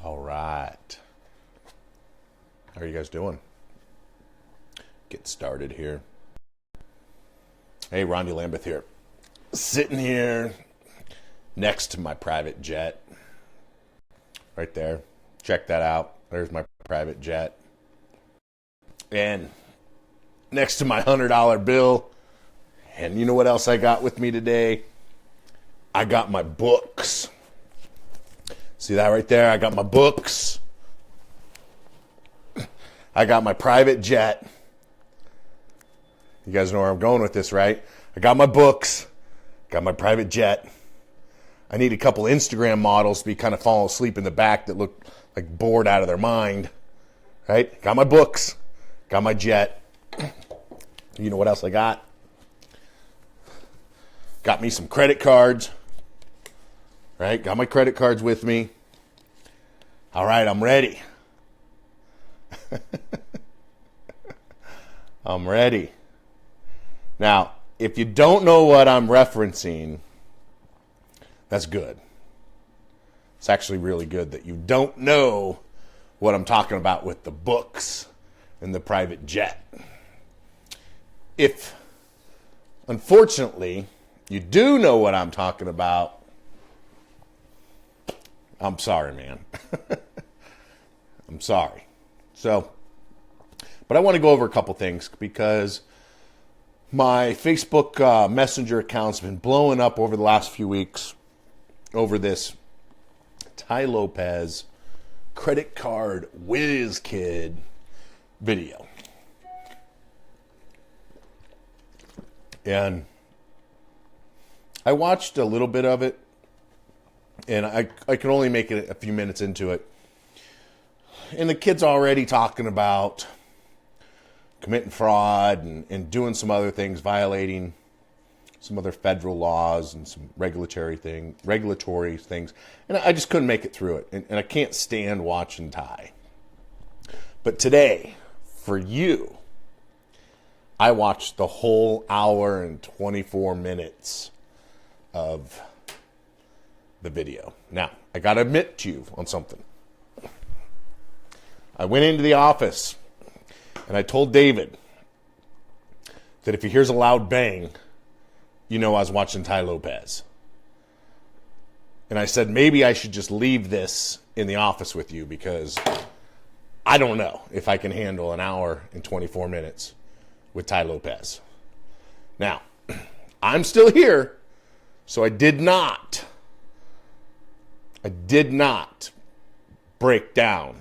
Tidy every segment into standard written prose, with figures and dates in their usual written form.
All right. How are you guys doing? Get started here. Hey, Ronnie Lambeth here. Sitting here next to my private jet. Right there. Check that out. There's my private jet. And next to my $100 bill. And you know what else I got with me today? I got my books. See that right there? I got my books. I got my private jet. You guys know where I'm going with this, right? I got my books. Got my private jet. I need a couple Instagram models to be kind of falling asleep in the back that look like bored out of their mind. Right? Got my books. Got my jet. You know what else I got? Got me some credit cards. Right? Got my credit cards with me. All right, I'm ready. I'm ready. Now, if you don't know what I'm referencing, that's good. It's actually really good that you don't know what I'm talking about with the books and the private jet. If, unfortunately, you do know what I'm talking about, I'm sorry, man. I'm sorry. So, but I want to go over a couple things because my Facebook Messenger account's been blowing up over the last few weeks over this Tai Lopez credit card whiz kid video. And I watched a little bit of it, and I can only make it a few minutes into it. And the kid's already talking about committing fraud and doing some other things, violating some other federal laws and some regulatory things. And I just couldn't make it through it. And I can't stand watching Tai. But today, for you, I watched the whole hour and 24 minutes of the video. Now, I got to admit to you on something. I went into the office and I told David that if he hears a loud bang, you know I was watching Tai Lopez. And I said, maybe I should just leave this in the office with you because I don't know if I can handle an hour and 24 minutes with Tai Lopez. Now, I'm still here, so I did not break down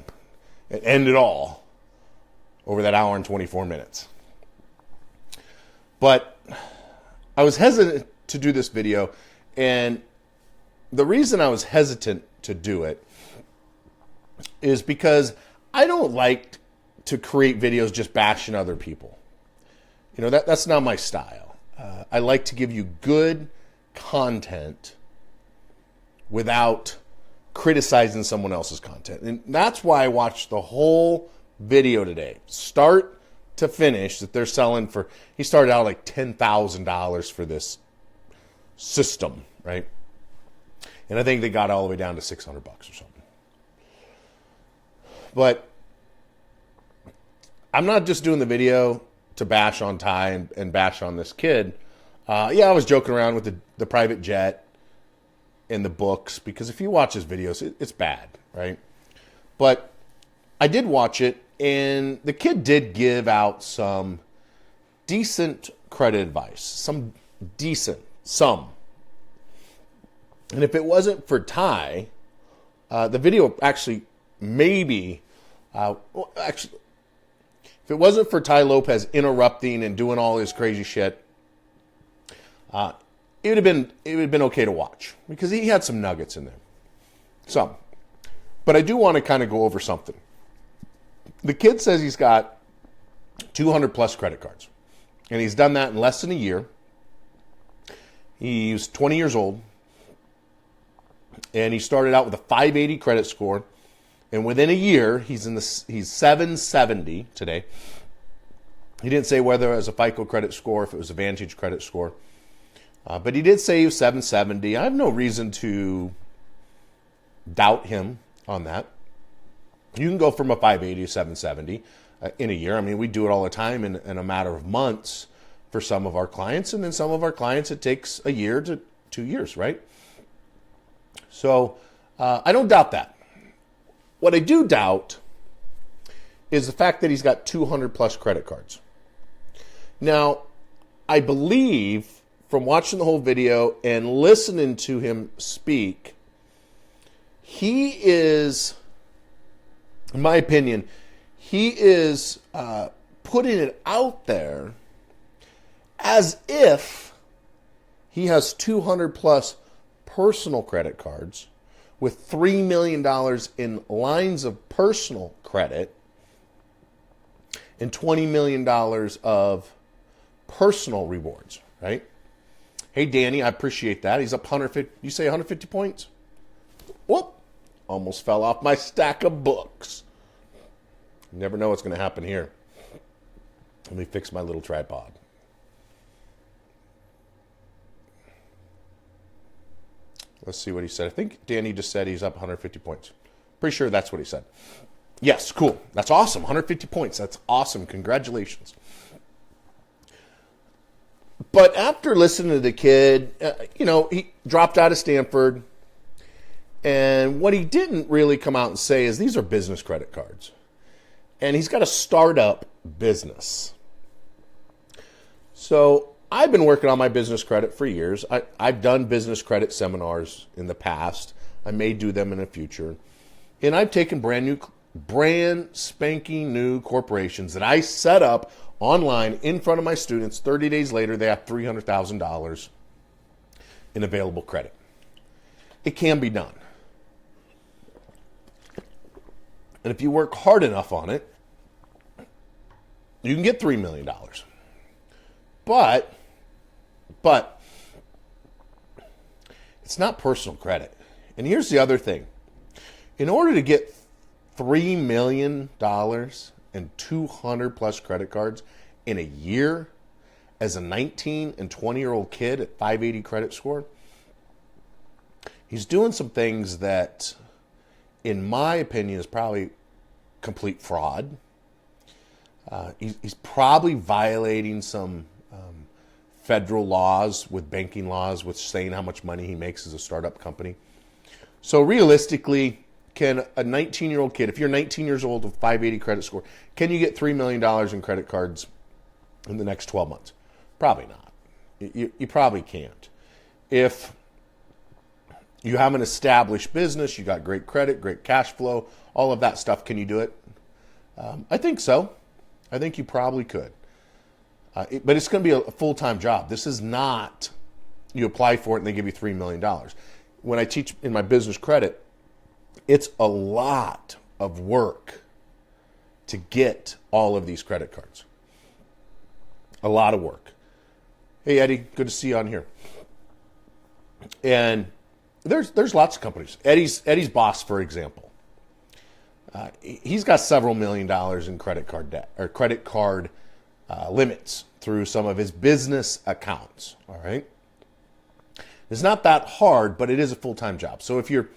and end it all over that hour and 24 minutes. But I was hesitant to do this video, and the reason I was hesitant to do it is because I don't like to create videos just bashing other people. You know, that's not my style. I like to give you good content without criticizing someone else's content. And that's why I watched the whole video today, start to finish, that they're selling for, he started out like $10,000 for this system, right? And I think they got all the way down to $600 or something. But I'm not just doing the video to bash on Tai and bash on this kid. I was joking around with the private jet and the books, because if you watch his videos, it's bad, right? But I did watch it, and the kid did give out some decent credit advice. Some. And if it wasn't for Tai, the video actually maybe, if it wasn't for Tai Lopez interrupting and doing all his crazy shit, it would have been okay to watch because he had some nuggets in there. Some. But I do want to kind of go over something. The kid says he's got 200 plus credit cards, and he's done that in less than a year. He's 20 years old, and he started out with a 580 credit score, and within a year, he's 770 today. He didn't say whether it was a FICO credit score, if it was a Vantage credit score. But he did say he was 770. I have no reason to doubt him on that. You can go from a 580 to 770 in a year. I mean, we do it all the time in a matter of months for some of our clients. And then some of our clients, it takes a year to 2 years, right? So I don't doubt that. What I do doubt is the fact that he's got 200 plus credit cards. Now, I believe from watching the whole video and listening to him speak, he is, in my opinion, he is putting it out there as if he has 200 plus personal credit cards with $3 million in lines of personal credit and $20 million of personal rewards, right? Hey, Danny, I appreciate that. He's up 150, you say 150 points? Whoop, almost fell off my stack of books. You never know what's going to happen here. Let me fix my little tripod. Let's see what he said. I think Danny just said he's up 150 points. Pretty sure that's what he said. Yes, cool. That's awesome. 150 points. That's awesome. Congratulations. But after listening to the kid, he dropped out of Stanford. And what he didn't really come out and say is these are business credit cards. And he's got a startup business. So I've been working on my business credit for years. I've done business credit seminars in the past. I may do them in the future. And I've taken brand spanking new corporations that I set up online in front of my students. 30 days later, they have $300,000 in available credit. It can be done. And if you work hard enough on it, you can get $3 million. But it's not personal credit. And here's the other thing. In order to get $3 million and 200 plus credit cards in a year as a 19 and 20-year-old kid at 580 credit score, he's doing some things that, in my opinion, is probably complete fraud. He's probably violating some federal laws with banking laws with saying how much money he makes as a startup company. So realistically, can a 19-year-old kid, if you're 19 years old with 580 credit score, can you get $3 million in credit cards in the next 12 months? Probably not. You probably can't. If you have an established business, you got great credit, great cash flow, all of that stuff, can you do it? I think so. I think you probably could. But it's going to be a full-time job. This is not you apply for it and they give you $3 million. When I teach in my business credit, it's a lot of work to get all of these credit cards. A lot of work. Hey, Eddie, good to see you on here. And there's lots of companies. Eddie's boss, for example, he's got several $1 million in credit card debt or credit card limits through some of his business accounts. All right. It's not that hard, but it is a full-time job. So if you're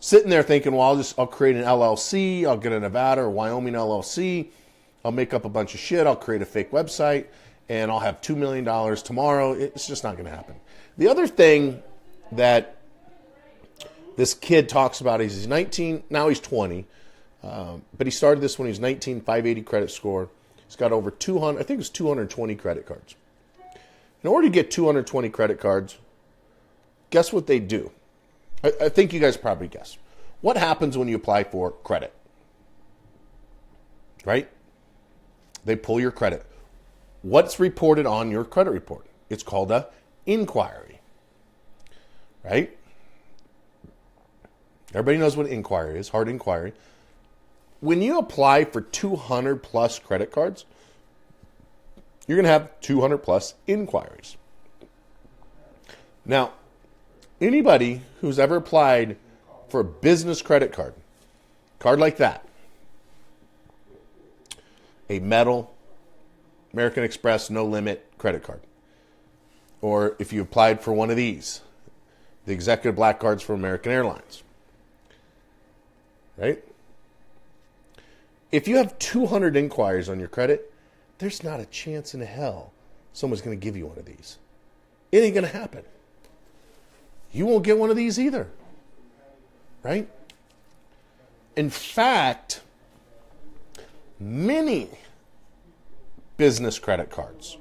sitting there thinking, well, I'll create an LLC, I'll get a Nevada or Wyoming LLC, I'll make up a bunch of shit, I'll create a fake website, and I'll have $2 million tomorrow, it's just not going to happen. The other thing that this kid talks about is he's 19, now he's 20, but he started this when he was 19, 580 credit score. He's got over 200, I think it was 220 credit cards. In order to get 220 credit cards, guess what they do? I think you guys probably guessed. What happens when you apply for credit? Right? They pull your credit. What's reported on your credit report? It's called a inquiry. Right? Everybody knows what inquiry is, hard inquiry. When you apply for 200 plus credit cards, you're going to have 200 plus inquiries. Now, anybody who's ever applied for a business credit card like that, a metal, American Express, no limit credit card, or if you applied for one of these, the executive black cards for American Airlines, right? If you have 200 inquiries on your credit, there's not a chance in hell someone's going to give you one of these. It ain't going to happen. You won't get one of these either. Right? In fact, many business credit cards,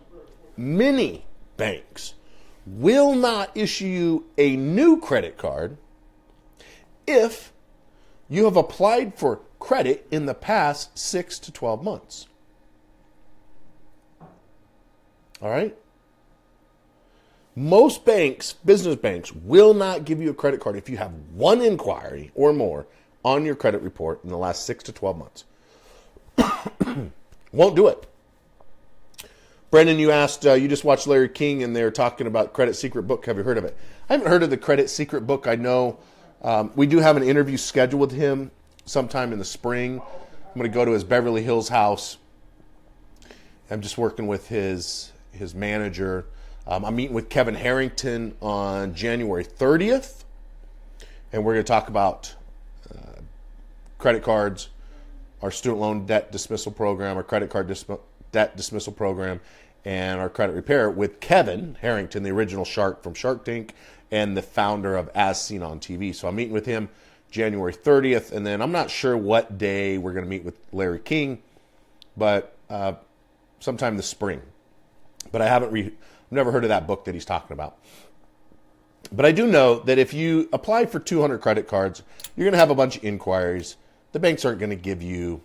many banks will not issue you a new credit card if you have applied for credit in the past 6 to 12 months. All right? Most banks, business banks, will not give you a credit card if you have one inquiry or more on your credit report in the last 6 to 12 months. Won't do it. Brendan, you asked, you just watched Larry King and they're talking about Credit Secret Book. Have you heard of it? I haven't heard of the Credit Secret Book. I know we do have an interview scheduled with him sometime in the spring. I'm going to go to his Beverly Hills house. I'm just working with his manager. I'm meeting with Kevin Harrington on January 30th, and we're going to talk about credit cards, our student loan debt dismissal program, our credit card debt dismissal program, and our credit repair with Kevin Harrington, the original shark from Shark Tank and the founder of As Seen on TV. So I'm meeting with him January 30th, and then I'm not sure what day we're going to meet with Larry King, but sometime this spring. But I haven't never heard of that book that he's talking about. But I do know that if you apply for 200 credit cards, you're going to have a bunch of inquiries. The banks aren't going to give you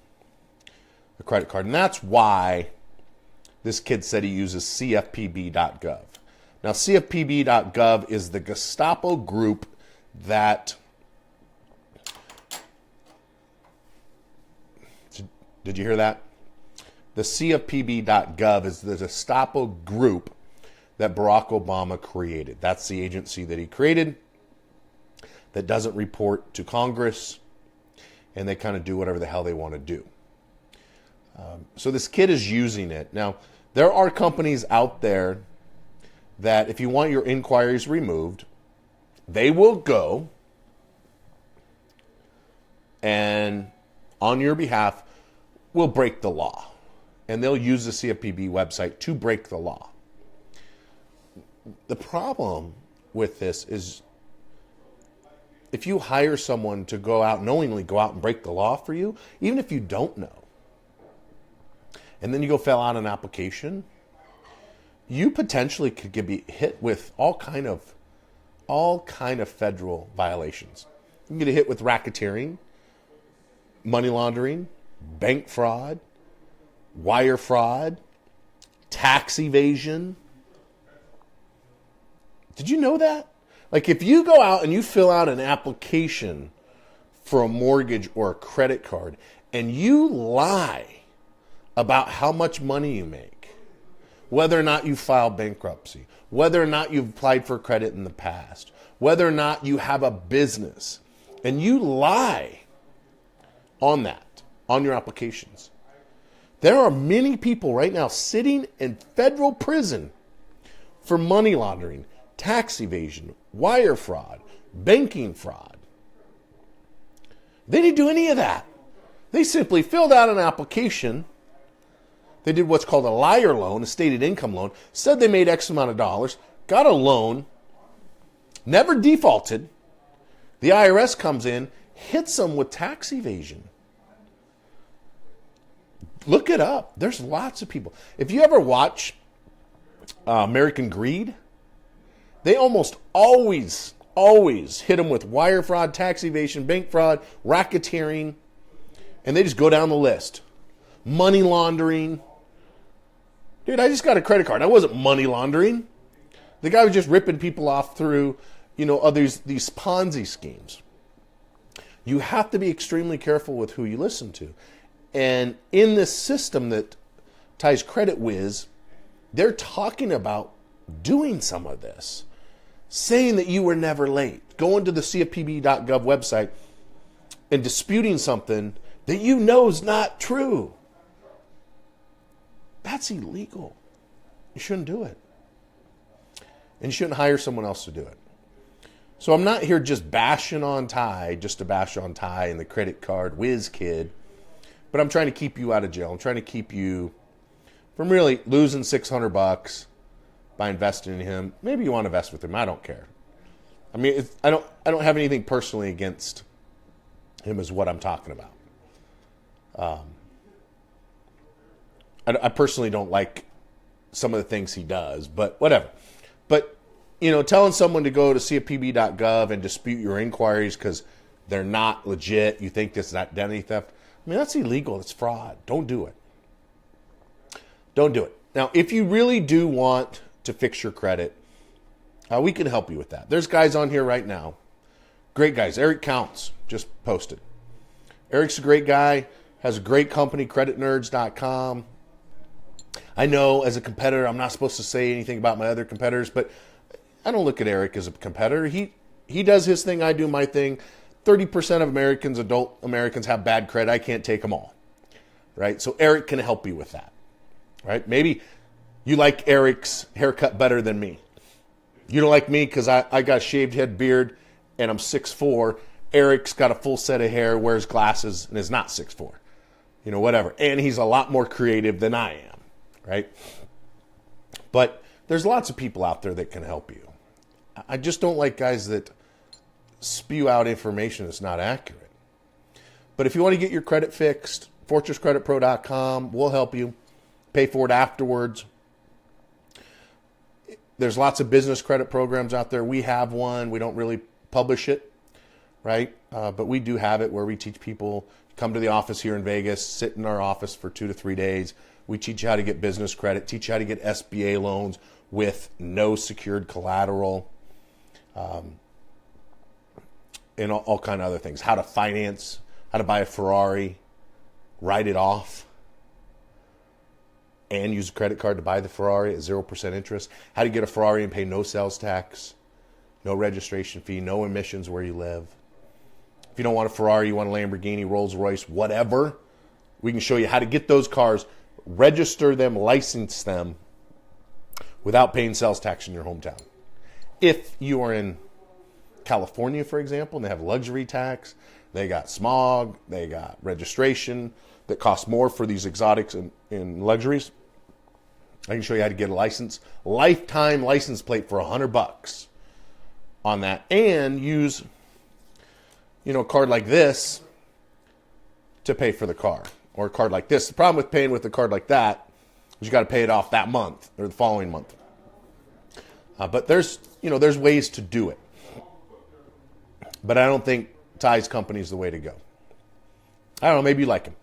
a credit card. And that's why this kid said he uses cfpb.gov. Now, cfpb.gov is the Gestapo group that... Did you hear that? The cfpb.gov is the Gestapo group that Barack Obama created. That's the agency that he created that doesn't report to Congress, and they kind of do whatever the hell they want to do. So this kid is using it. Now, there are companies out there that if you want your inquiries removed, they will go and on your behalf will break the law. And they'll use the CFPB website to break the law. The problem with this is if you hire someone to knowingly go out and break the law for you, even if you don't know, and then you go fill out an application, you potentially could be hit with all kind of federal violations. You can get hit with racketeering, money laundering, bank fraud, wire fraud, tax evasion. Did you know that? Like if you go out and you fill out an application for a mortgage or a credit card and you lie about how much money you make, whether or not you filed bankruptcy, whether or not you've applied for credit in the past, whether or not you have a business, and you lie on that, on your applications. There are many people right now sitting in federal prison for money laundering, tax evasion, wire fraud, banking fraud. They didn't do any of that. They simply filled out an application. They did what's called a liar loan, a stated income loan, said they made X amount of dollars, got a loan, never defaulted. The IRS comes in, hits them with tax evasion. Look it up. There's lots of people. If you ever watch American Greed, they almost always hit them with wire fraud, tax evasion, bank fraud, racketeering, and they just go down the list. Money laundering. Dude, I just got a credit card. I wasn't money laundering. The guy was just ripping people off through, these Ponzi schemes. You have to be extremely careful with who you listen to. And in this system that Tai's Credit Whiz, they're talking about doing some of this. Saying that you were never late. Going to the CFPB.gov website and disputing something that you know is not true. That's illegal. You shouldn't do it. And you shouldn't hire someone else to do it. So I'm not here just bashing on Tai, just to bash on Tai and the credit card whiz kid. but I'm trying to keep you out of jail. I'm trying to keep you from really losing $600 by investing in him. Maybe you want to invest with him. I don't care. I mean, I don't have anything personally against him is what I'm talking about. I personally don't like some of the things he does, but whatever. But, telling someone to go to cfpb.gov and dispute your inquiries because they're not legit, you think this is identity theft, I mean, that's illegal. It's fraud. Don't do it. Don't do it. Now, if you really do want to fix your credit, we can help you with that. There's guys on here right now. Great guys. Eric Counts just posted. Eric's a great guy, has a great company, creditnerds.com. I know as a competitor, I'm not supposed to say anything about my other competitors, but I don't look at Eric as a competitor. He does his thing, I do my thing. 30% of adult Americans have bad credit. I can't take them all, right? So Eric can help you with that, right? Maybe you like Eric's haircut better than me. You don't like me because I got a shaved head beard and I'm 6'4". Eric's got a full set of hair, wears glasses, and is not 6'4". Whatever. And he's a lot more creative than I am, right? But there's lots of people out there that can help you. I just don't like guys that spew out information that's not accurate. But if you want to get your credit fixed, fortresscreditpro.com, we'll help you. Pay for it afterwards. There's lots of business credit programs out there. We have one. We don't really publish it, right? But we do have it where we teach people, come to the office here in Vegas, sit in our office for 2 to 3 days. We teach you how to get business credit, teach you how to get SBA loans with no secured collateral, and all kind of other things. How to finance, how to buy a Ferrari, write it off, and use a credit card to buy the Ferrari at 0% interest. How to get a Ferrari and pay no sales tax, no registration fee, no emissions where you live. If you don't want a Ferrari, you want a Lamborghini, Rolls Royce, whatever, we can show you how to get those cars, register them, license them without paying sales tax in your hometown. If you are in California, for example, and they have luxury tax, they got smog, they got registration that costs more for these exotics and luxuries, I can show you how to get a license, lifetime license plate for $100 on that, and use, a card like this to pay for the car, or a card like this. The problem with paying with a card like that is you got to pay it off that month or the following month. But there's ways to do it. But I don't think Tai's company is the way to go. I don't know, maybe you like him.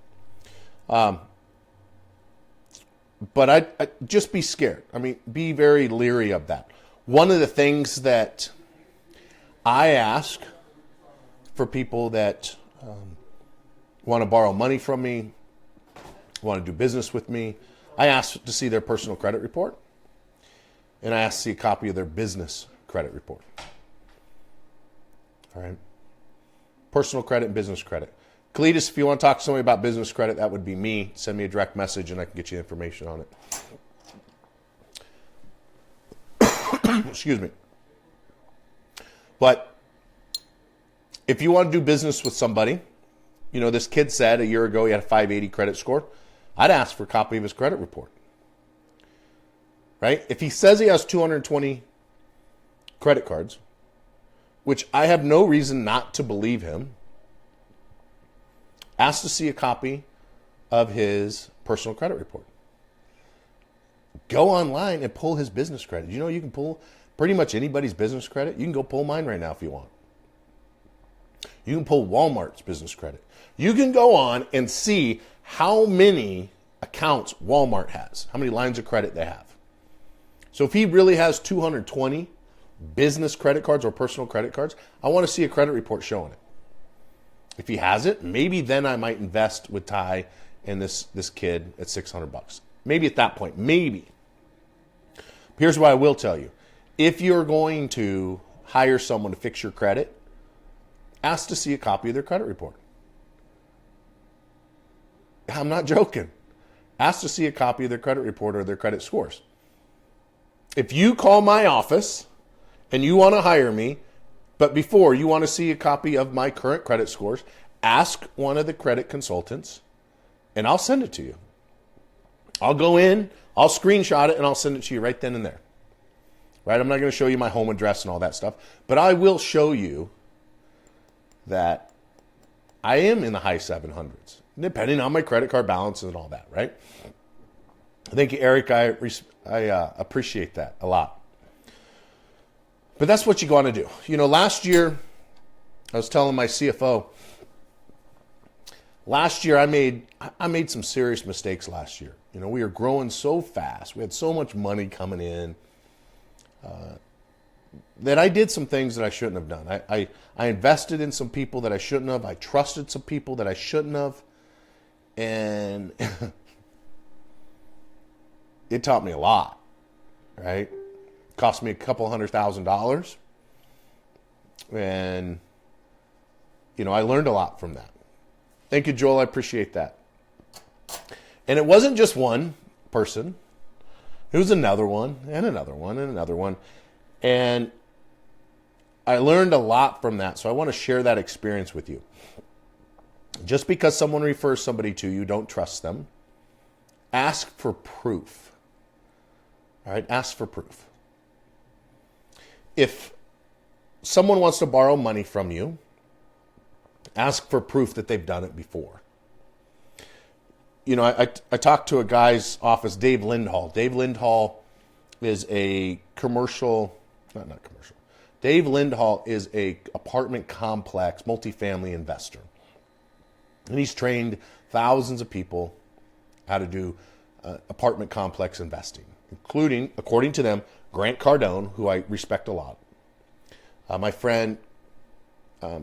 But I just be scared. I mean, be very leery of that. One of the things that I ask for people that want to borrow money from me, want to do business with me, I ask to see their personal credit report, and I ask to see a copy of their business credit report. All right? Personal credit and business credit. Cletus, if you want to talk to somebody about business credit, that would be me. Send me a direct message and I can get you information on it. Excuse me. But if you want to do business with somebody, this kid said a year ago he had a 580 credit score, I'd ask for a copy of his credit report. Right? If he says he has 220 credit cards, which I have no reason not to believe him, ask to see a copy of his personal credit report. Go online and pull his business credit. You can pull pretty much anybody's business credit. You can go pull mine right now if you want. You can pull Walmart's business credit. You can go on and see how many accounts Walmart has, how many lines of credit they have. So if he really has 220 business credit cards or personal credit cards, I want to see a credit report showing it. If he has it, maybe then I might invest with Tai and this kid at $600. Maybe at that point, maybe. Here's what I will tell you. If you're going to hire someone to fix your credit, ask to see a copy of their credit report. I'm not joking. Ask to see a copy of their credit report or their credit scores. If you call my office and you want to hire me, but before you want to see a copy of my current credit scores, ask one of the credit consultants and I'll send it to you. I'll go in, I'll screenshot it, and I'll send it to you right then and there. Right? I'm not going to show you my home address and all that stuff, but I will show you that I am in the high 700s, depending on my credit card balances and all that, right? Thank you, Eric. I appreciate that a lot. But that's what you want to do. You know, last year, I was telling my CFO, last year I made some serious mistakes last year. You know, we were growing so fast. We had so much money coming in that I did some things that I shouldn't have done. I invested in some people that I shouldn't have. I trusted some people that I shouldn't have. And it taught me a lot, right? It cost me a couple $100,000. And, you know, I learned a lot from that. Thank you, Joel. I appreciate that. And it wasn't just one person. It was another one and another one and another one. And I learned a lot from that. So I want to share that experience with you. Just because someone refers somebody to you, don't trust them. Ask for proof. All right? Ask for proof. If someone wants to borrow money from you, ask for proof that they've done it before. You know, I talked to a guy's office, Dave Lindhall. Dave Lindhall is a not commercial. Dave Lindhall is a apartment complex, multifamily investor. And he's trained thousands of people how to do apartment complex investing, including, according to them, Grant Cardone, who I respect a lot, my friend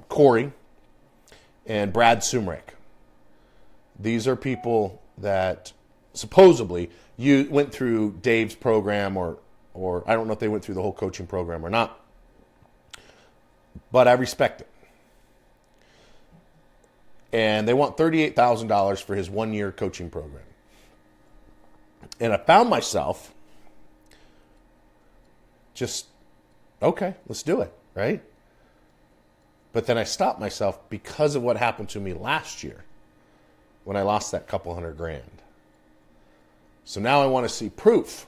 Corey, and Brad Sumrich. These are people that supposedly you went through Dave's program or I don't know if they went through the whole coaching program or not, but I respect it. And they want $38,000 for his 1-year coaching program. And I found myself just, okay, let's do it, right? But then I stopped myself because of what happened to me last year when I lost that couple $100,000. So now I want to see proof.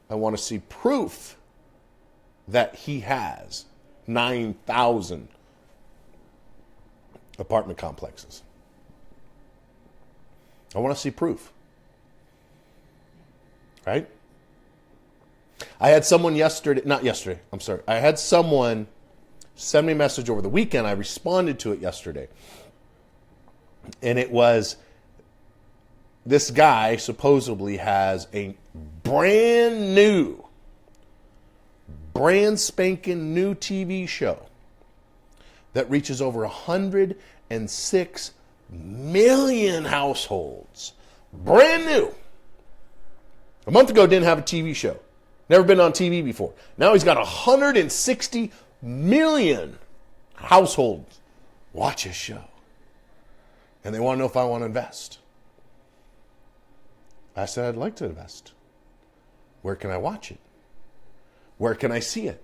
I want to see proof that he has 9,000 apartment complexes. I want to see proof. Right? I had someone I had someone send me a message over the weekend. I responded to it yesterday. And it was, this guy supposedly has a brand spanking new TV show that reaches over 106 million households. Brand new. A month ago, didn't have a TV show. Never been on TV before. Now he's got 160 million households watch his show. And they want to know if I want to invest. I said, I'd like to invest. Where can I watch it? Where can I see it?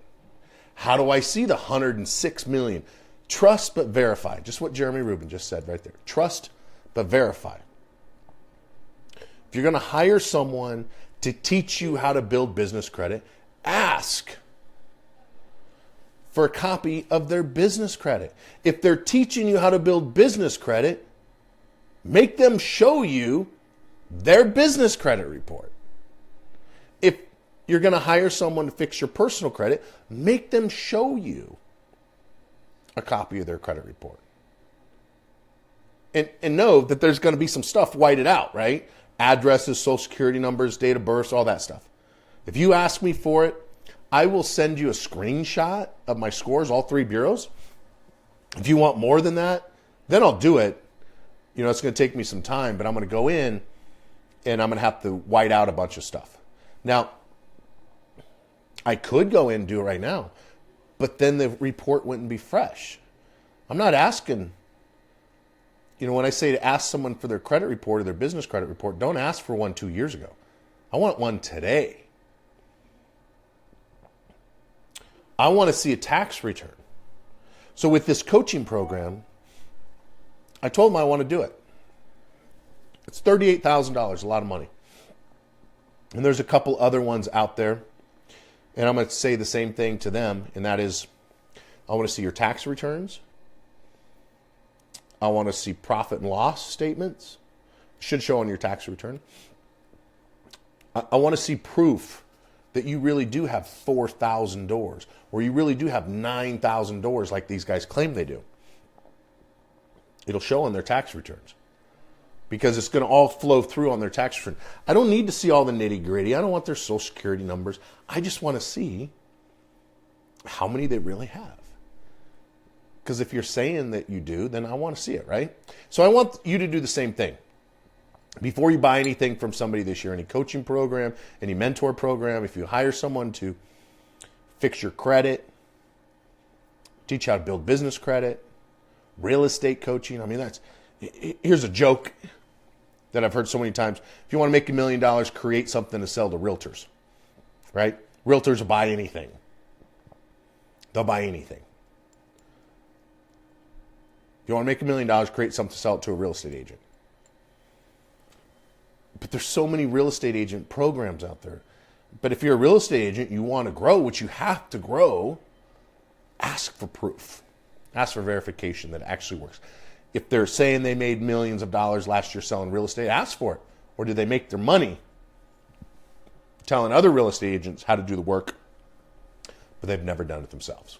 How do I see the 106 million? Trust but verify. Just what Jeremy Rubin just said right there. Trust but verify. If you're going to hire someone to teach you how to build business credit, ask for a copy of their business credit. If they're teaching you how to build business credit, make them show you their business credit report. If you're going to hire someone to fix your personal credit, make them show you a copy of their credit report. And know that there's going to be some stuff whited out, right? Addresses, social security numbers, date of birth, all that stuff. If you ask me for it, I will send you a screenshot of my scores, all 3 bureaus. If you want more than that, then I'll do it. You know, it's going to take me some time, but I'm going to go in and I'm going to have to white out a bunch of stuff. Now, I could go in and do it right now, but then the report wouldn't be fresh. I'm not asking, you know, when I say to ask someone for their credit report or their business credit report, don't ask for one 2 years ago. I want one today. I want to see a tax return. So with this coaching program, I told them I want to do it. It's $38,000, a lot of money. And there's a couple other ones out there. And I'm going to say the same thing to them, and that is, I want to see your tax returns. I want to see profit and loss statements. Should show on your tax return. I want to see proof that you really do have 4,000 doors, or you really do have 9,000 doors like these guys claim they do. It'll show on their tax returns, because it's going to all flow through on their tax return. I don't need to see all the nitty gritty. I don't want their social security numbers. I just want to see how many they really have. Because if you're saying that you do, then I want to see it, right? So I want you to do the same thing. Before you buy anything from somebody this year, any coaching program, any mentor program, if you hire someone to fix your credit, teach how to build business credit, real estate coaching. I mean, here's a joke that I've heard so many times. If you want to make $1 million, create something to sell to realtors, right? Realtors will buy anything. They'll buy anything. If you want to make $1 million, create something to sell it to a real estate agent. But there's so many real estate agent programs out there. But if you're a real estate agent, you want to grow, which you have to grow, ask for proof. Ask for verification that it actually works. If they're saying they made millions of dollars last year selling real estate, ask for it. Or did they make their money telling other real estate agents how to do the work, but they've never done it themselves?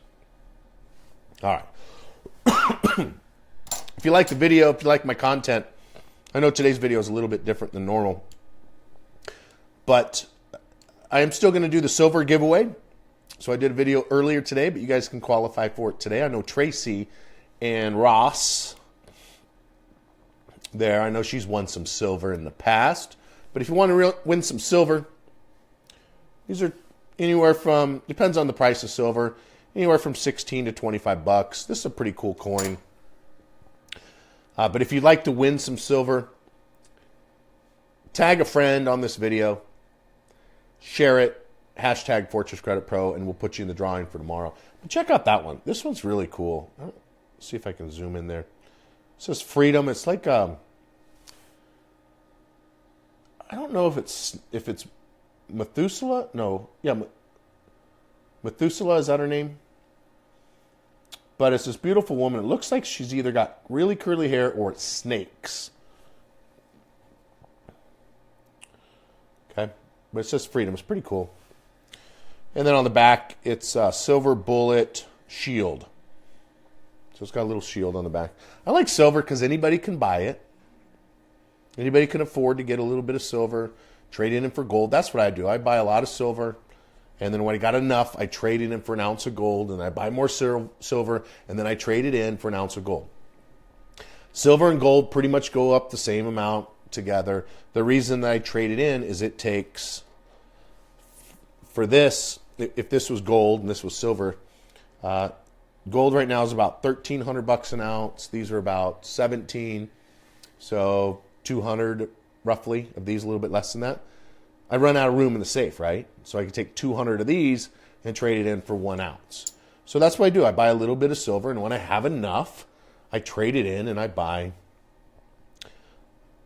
All right. If you like the video, if you like my content, I know today's video is a little bit different than normal, but I am still going to do the silver giveaway. So I did a video earlier today, but you guys can qualify for it today. I know Tracy and Ross there. I know she's won some silver in the past, but if you want to win some silver, these are anywhere from, depends on the price of silver, anywhere from 16 to 25 bucks. This is a pretty cool coin. But if you'd like to win some silver, tag a friend on this video, share it, hashtag Fortress Credit Pro, and we'll put you in the drawing for tomorrow. But check out that one. This one's really cool. Let's see if I can zoom in there. It says Freedom. It's like I don't know if it's Methuselah. No, yeah, Methuselah, is that her name? But it's this beautiful woman. It looks like she's either got really curly hair or it's snakes. Okay, but it says Freedom. It's pretty cool. And then on the back, it's a silver bullet shield. So it's got a little shield on the back. I like silver because anybody can buy it. Anybody can afford to get a little bit of silver, trade it in for gold. That's what I do. I buy a lot of silver, and then when I got enough, I trade it in for an ounce of gold, and I buy more silver, and then I trade it in for an ounce of gold. Silver and gold pretty much go up the same amount together. The reason that I trade it in is it takes, for this, if this was gold and this was silver, gold right now is about $1,300 an ounce. These are about 17, so 200 roughly of these, a little bit less than that. I run out of room in the safe, right? So I can take 200 of these and trade it in for 1 ounce. So that's what I do. I buy a little bit of silver, and when I have enough, I trade it in and I buy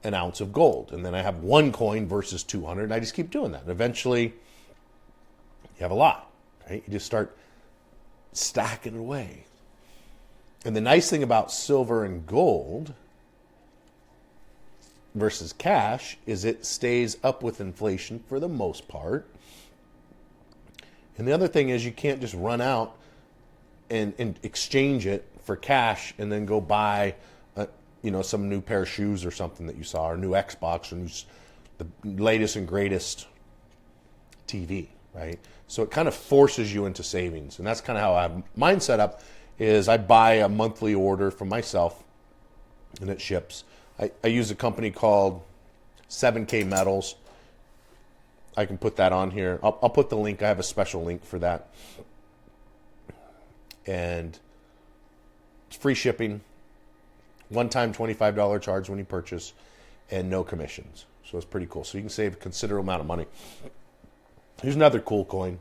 an ounce of gold. And then I have 1 coin versus 200, and I just keep doing that. And eventually, you have a lot, right? You just start stacking it away. And the nice thing about silver and gold versus cash is it stays up with inflation for the most part. And the other thing is you can't just run out and exchange it for cash and then go buy some new pair of shoes or something that you saw, or new Xbox, or the latest and greatest TV, right? So it kind of forces you into savings. And that's kind of how I have mine set up, is I buy a monthly order from myself and it ships. I use a company called 7K Metals. I can put that on here. I'll put the link. I have a special link for that. And it's free shipping, one-time $25 charge when you purchase, and no commissions. So it's pretty cool. So you can save a considerable amount of money. Here's another cool coin.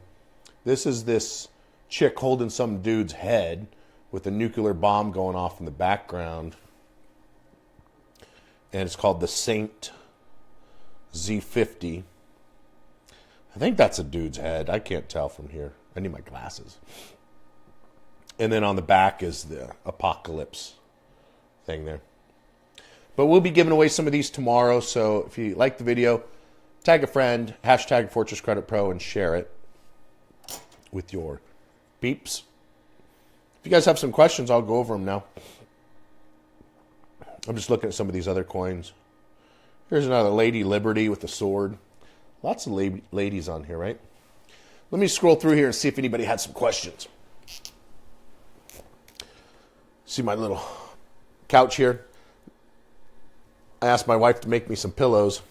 This is this chick holding some dude's head with a nuclear bomb going off in the background. and it's called the Saint Z50. I think that's a dude's head. I can't tell from here. I need my glasses. And then on the back is the apocalypse thing there. But we'll be giving away some of these tomorrow, so if you like the video, tag a friend, hashtag Fortress Credit Pro, and share it with your peeps. If you guys have some questions, I'll go over them now. I'm just looking at some of these other coins. Here's another Lady Liberty with a sword. Lots of ladies on here, right? Let me scroll through here and see if anybody had some questions. See my little couch here? I asked my wife to make me some pillows.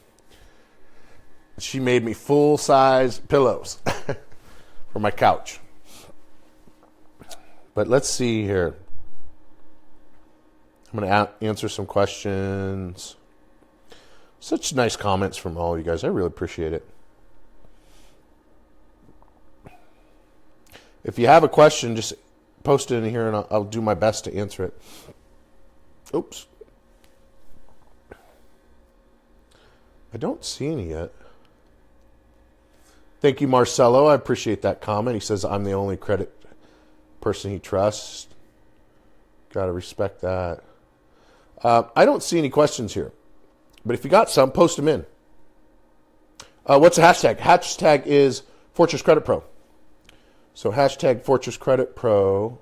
She made me full-size pillows for my couch. But let's see here. I'm going to answer some questions. Such nice comments from all of you guys. I really appreciate it. If you have a question, just post it in here and I'll do my best to answer it. Oops. I don't see any yet. Thank you, Marcelo. I appreciate that comment. He says, I'm the only credit person he trusts. Got to respect that. I don't see any questions here. But if you got some, post them in. What's the hashtag? Hashtag is Fortress Credit Pro. So hashtag Fortress Credit Pro.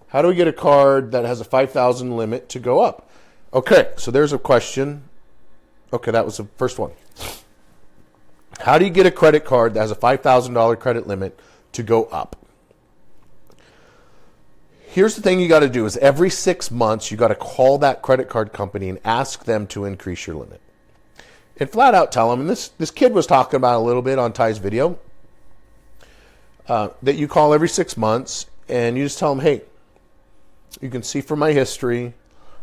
How do we get a card that has a $5,000 limit to go up? Okay, so there's a question. Okay, that was the first one. How do you get a credit card that has a $5,000 credit limit to go up? Here's the thing you got to do is every 6 months, you got to call that credit card company and ask them to increase your limit. And flat out tell them, and this kid was talking about a little bit on Ty's video, that you call every 6 months and you just tell them, hey, you can see from my history,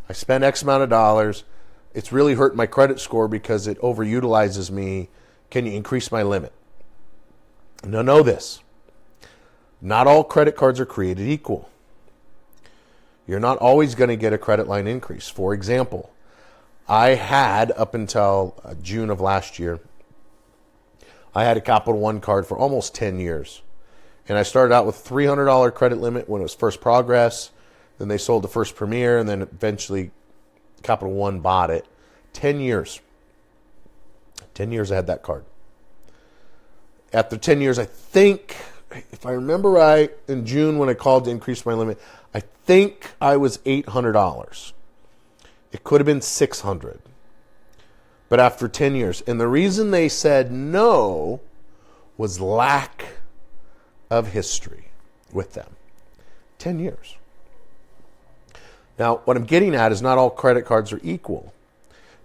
I spent X amount of dollars. It's really hurt my credit score because it overutilizes me. Can you increase my limit? Now know this. Not all credit cards are created equal. You're not always going to get a credit line increase. For example, I had, up until June of last year, I had a Capital One card for almost 10 years. And I started out with $300 credit limit when it was First Progress. Then they sold the First Premier, and then eventually Capital One bought it. 10 years. 10 years I had that card. After 10 years, I think, if I remember right, in June when I called to increase my limit, I think I was $800. It could have been $600. But after 10 years. And the reason they said no was lack of history with them. 10 years. Now, what I'm getting at is not all credit cards are equal.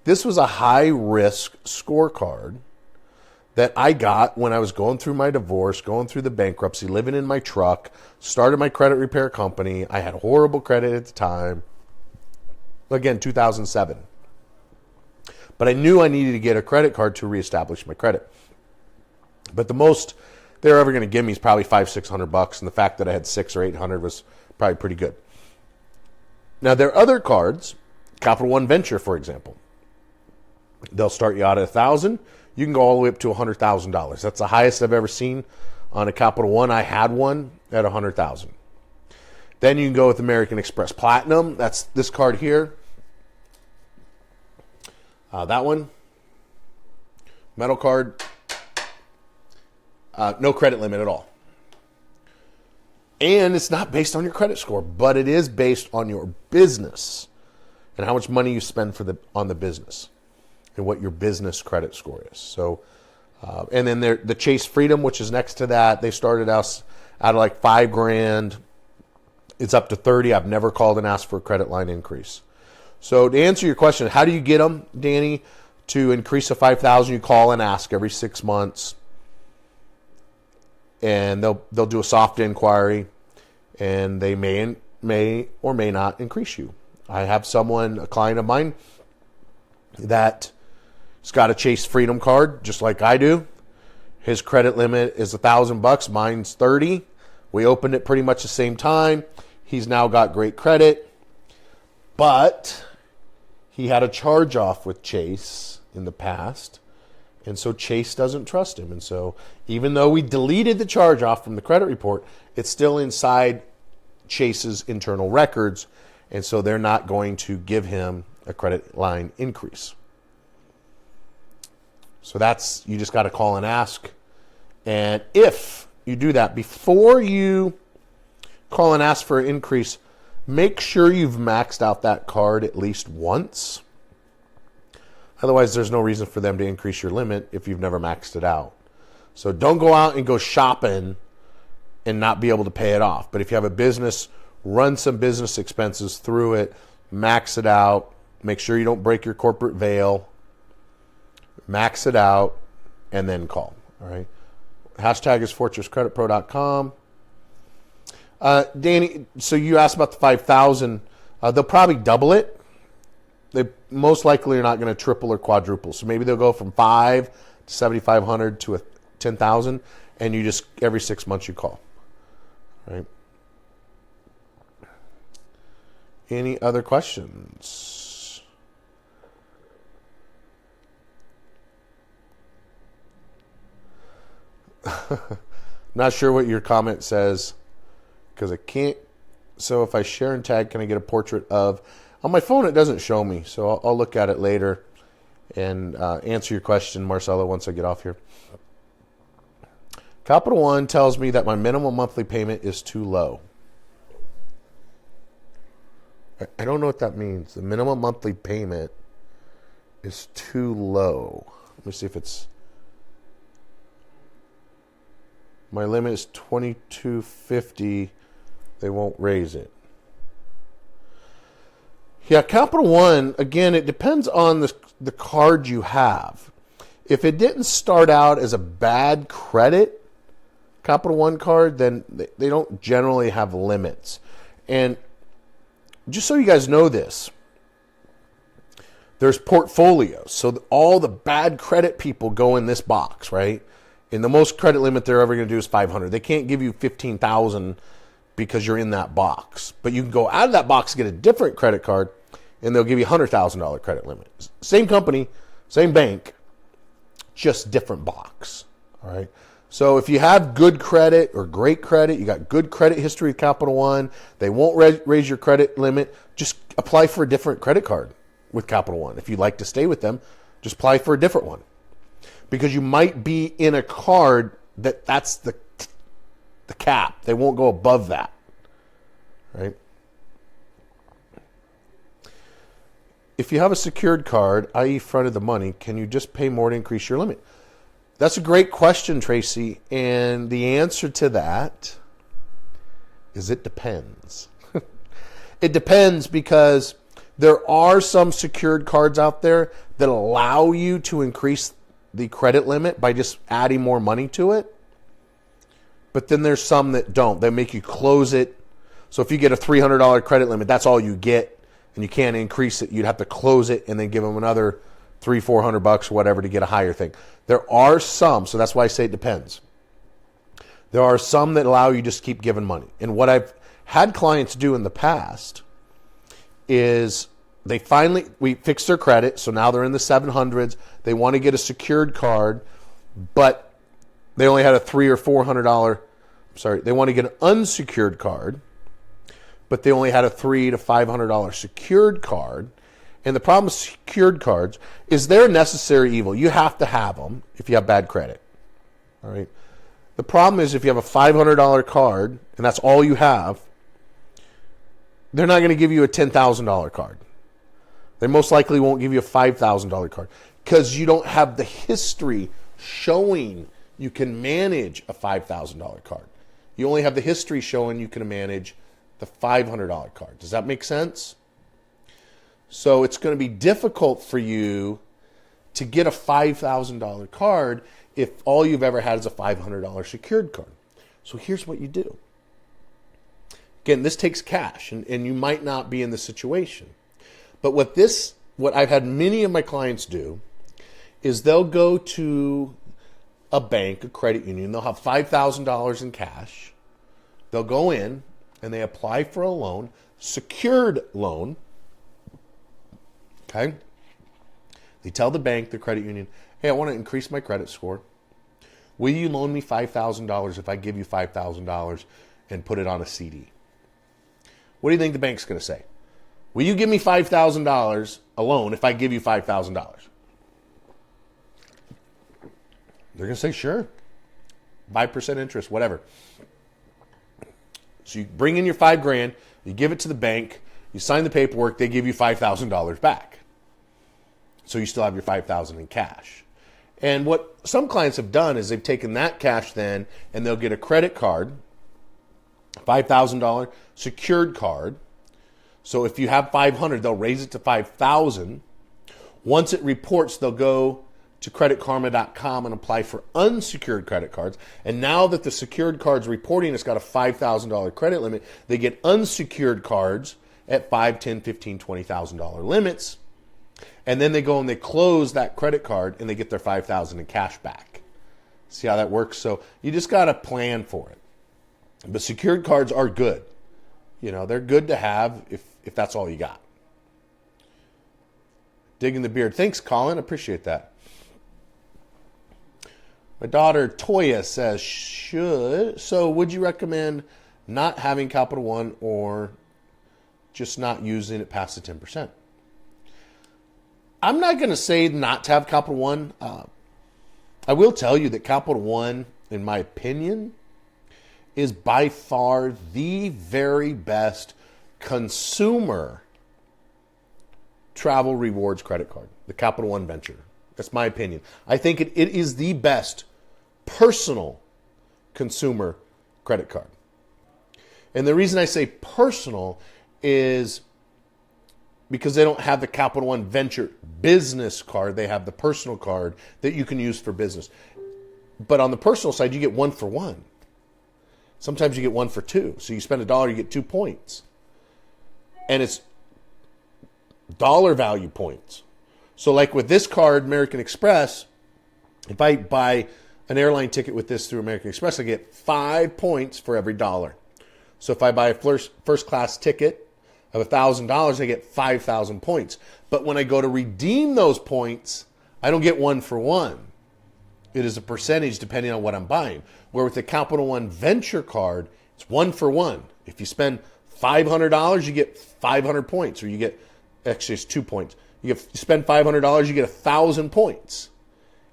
This was a high-risk scorecard that I got when I was going through my divorce, going through the bankruptcy, living in my truck, started my credit repair company. I had horrible credit at the time. Again, 2007. But I knew I needed to get a credit card to reestablish my credit. But the most they're ever going to give me is probably $500-600, and the fact that I had $600 or $800 was probably pretty good. Now, there are other cards, Capital One Venture, for example. They'll start you out at $1,000. You can go all the way up to $100,000. That's the highest I've ever seen on a Capital One. I had one at $100,000. Then you can go with American Express Platinum. That's this card here. That one. Metal card. No credit limit at all. And it's not based on your credit score, but it is based on your business and how much money you spend on the business and what your business credit score is. So, and then the Chase Freedom, which is next to that, they started us out of like $5,000. It's up to 30. I've never called and asked for a credit line increase. So to answer your question, how do you get them, Danny, to increase to $5,000? You call and ask every 6 months, and they'll do a soft inquiry, and they may or may not increase you. I have a client of mine, that he's got a Chase Freedom card, just like I do. His credit limit is $1,000. Mine's $30. We opened it pretty much the same time. He's now got great credit, but he had a charge off with Chase in the past. And so Chase doesn't trust him. And so even though we deleted the charge off from the credit report, it's still inside Chase's internal records. And so they're not going to give him a credit line increase. So that's, you just got to call and ask. And if you do that, before you call and ask for an increase, make sure you've maxed out that card at least once. Otherwise, there's no reason for them to increase your limit if you've never maxed it out. So don't go out and go shopping and not be able to pay it off. But if you have a business, run some business expenses through it, max it out, make sure you don't break your corporate veil, max it out, and then call. All right. Hashtag is fortresscreditpro.com. Danny, so you asked about the 5,000. They'll probably double it. They most likely are not going to triple or quadruple. So maybe they'll go from 5 to 7,500 to 10,000, and you just every 6 months you call. Right? Any other questions? Not sure what your comment says because I can't. So if I share and tag, can I get a portrait of? On my phone, it doesn't show me, so I'll look at it later and answer your question, Marcelo, once I get off here. Capital One tells me that my minimum monthly payment is too low. I don't know what that means. The minimum monthly payment is too low. Let me see if it's... My limit is $2,250. They won't raise it. Yeah, Capital One, again, it depends on the card you have. If it didn't start out as a bad credit Capital One card, then they don't generally have limits. And just so you guys know this, there's portfolios. So all the bad credit people go in this box, right? And the most credit limit they're ever going to do is 500. They can't give you 15,000 because you're in that box. But you can go out of that box, get a different credit card, and they'll give you a $100,000 credit limit. Same company, same bank, just different box. All right. So if you have good credit or great credit, you got good credit history with Capital One, they won't raise your credit limit. Just apply for a different credit card with Capital One. If you'd like to stay with them, just apply for a different one. Because you might be in a card that's the cap. They won't go above that. Right? If you have a secured card, i.e. fronted the money, can you just pay more to increase your limit? That's a great question, Tracy. And the answer to that is it depends. It depends because there are some secured cards out there that allow you to increase the credit limit by just adding more money to it. But then there's some that don't. They make you close it. So if you get a $300 credit limit, that's all you get, and you can't increase it. You'd have to close it and then give them another $300-400 or whatever to get a higher thing. There are some, so that's why I say it depends. There are some that allow you just to keep giving money. And what I've had clients do in the past is we fixed their credit, so now they're in the 700s. They want to get a secured card, but they only had a $300 or $400. They want to get an unsecured card, but they only had a $300 to $500 secured card. And the problem with secured cards is they're a necessary evil. You have to have them if you have bad credit. All right. The problem is if you have a $500 card and that's all you have, they're not going to give you a $10,000 card. They most likely won't give you a $5,000 card because you don't have the history showing you can manage a $5,000 card. You only have the history showing you can manage the $500 card. Does that make sense? So it's going to be difficult for you to get a $5,000 card if all you've ever had is a $500 secured card. So here's what you do. Again, this takes cash, and you might not be in the situation. But what I've had many of my clients do is they'll go to a bank, a credit union. They'll have $5,000 in cash. They'll go in and they apply for a loan, secured loan. Okay? They tell the bank, the credit union, hey, I want to increase my credit score. Will you loan me $5,000 if I give you $5,000 and put it on a CD? What do you think the bank's going to say? Will you give me $5,000 a loan if I give you $5,000? They're going to say, sure. 5% interest, whatever. So you bring in your $5,000, you give it to the bank, you sign the paperwork, they give you $5,000 back. So you still have your $5,000 in cash. And what some clients have done is they've taken that cash then and they'll get a credit card, $5,000 secured card. So if you have $500, they'll raise it to $5,000. Once it reports, they'll go to creditkarma.com and apply for unsecured credit cards. And now that the secured card's reporting it's got a $5,000 credit limit, they get unsecured cards at $5,000, $10,000, $15,000, $20,000 limits. And then they go and they close that credit card and they get their $5,000 in cash back. See how that works? So you just got to plan for it. But secured cards are good. You know, they're good to have if that's all you got. Digging the beard. Thanks, Colin. Appreciate that. My daughter, Toya, says, so would you recommend not having Capital One or just not using it past the 10%? I'm not going to say not to have Capital One. I will tell you that Capital One, in my opinion, is by far the very best consumer travel rewards credit card, the Capital One Venture. That's my opinion. I think it is the best personal consumer credit card. And the reason I say personal is because they don't have the Capital One Venture business card. They have the personal card that you can use for business. But on the personal side, you get 1 for 1. Sometimes you get 1 for 2. So you spend $1, you get 2 points. And it's dollar value points. So like with this card, American Express, if I buy an airline ticket with this through American Express, I get 5 points for every dollar. So if I buy a first class ticket of $1,000, I get 5,000 points. But when I go to redeem those points, I don't get 1 for 1. It is a percentage depending on what I'm buying. Where with the Capital One Venture card, it's 1 for 1. If you spend $500, you get 500 points, or you get, actually it's 2 points. You spend $500, you get 1,000 points.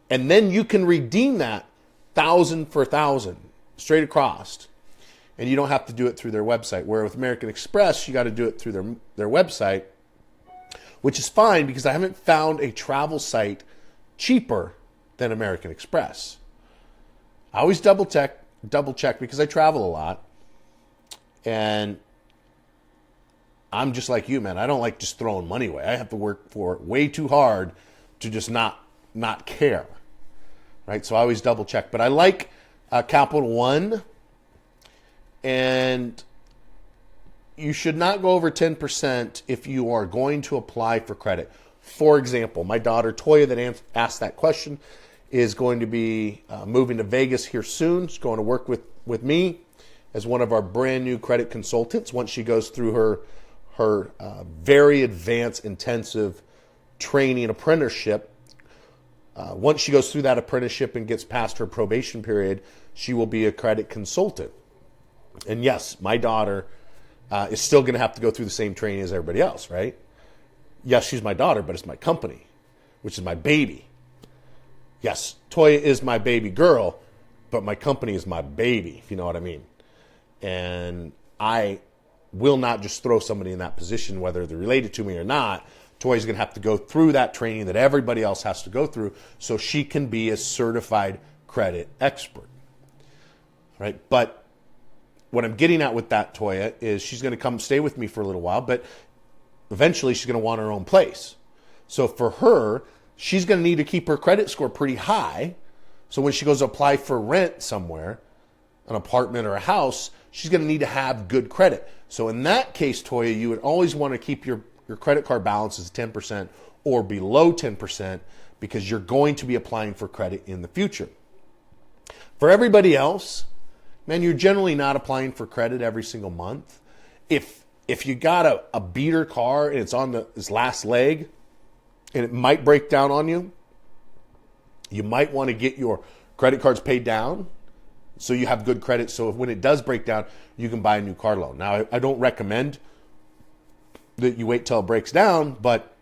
And then you can redeem that 1,000 for 1,000 straight across. And you don't have to do it through their website. Where with American Express, you got to do it through their website, which is fine because I haven't found a travel site cheaper than American Express. I always double check because I travel a lot. And I'm just like you, man. I don't like just throwing money away. I have to work for it way too hard to just not care. Right? So I always double check. But I like Capital One. And you should not go over 10% if you are going to apply for credit. For example, my daughter Toya that asked that question is going to be moving to Vegas here soon. She's going to work with me as one of our brand new credit consultants once she goes through her very advanced, intensive training apprenticeship. Once she goes through that apprenticeship and gets past her probation period, she will be a credit consultant. And yes, my daughter is still going to have to go through the same training as everybody else, right? Yes, she's my daughter, but it's my company, which is my baby. Yes, Toya is my baby girl, but my company is my baby, if you know what I mean. And I will not just throw somebody in that position, whether they're related to me or not. Toya's going to have to go through that training that everybody else has to go through so she can be a certified credit expert, right? But what I'm getting at with that, Toya, is she's going to come stay with me for a little while, but eventually she's going to want her own place. So for her, she's going to need to keep her credit score pretty high. So when she goes to apply for rent somewhere, an apartment or a house, she's going to need to have good credit. So in that case, Toya, you would always want to keep your credit card balances 10% or below 10% because you're going to be applying for credit in the future. For everybody else, man, you're generally not applying for credit every single month. If you got a beater car and it's on its last leg, and it might break down on you, you might want to get your credit cards paid down so you have good credit. So when it does break down, you can buy a new car loan. Now, I don't recommend that you wait till it breaks down, but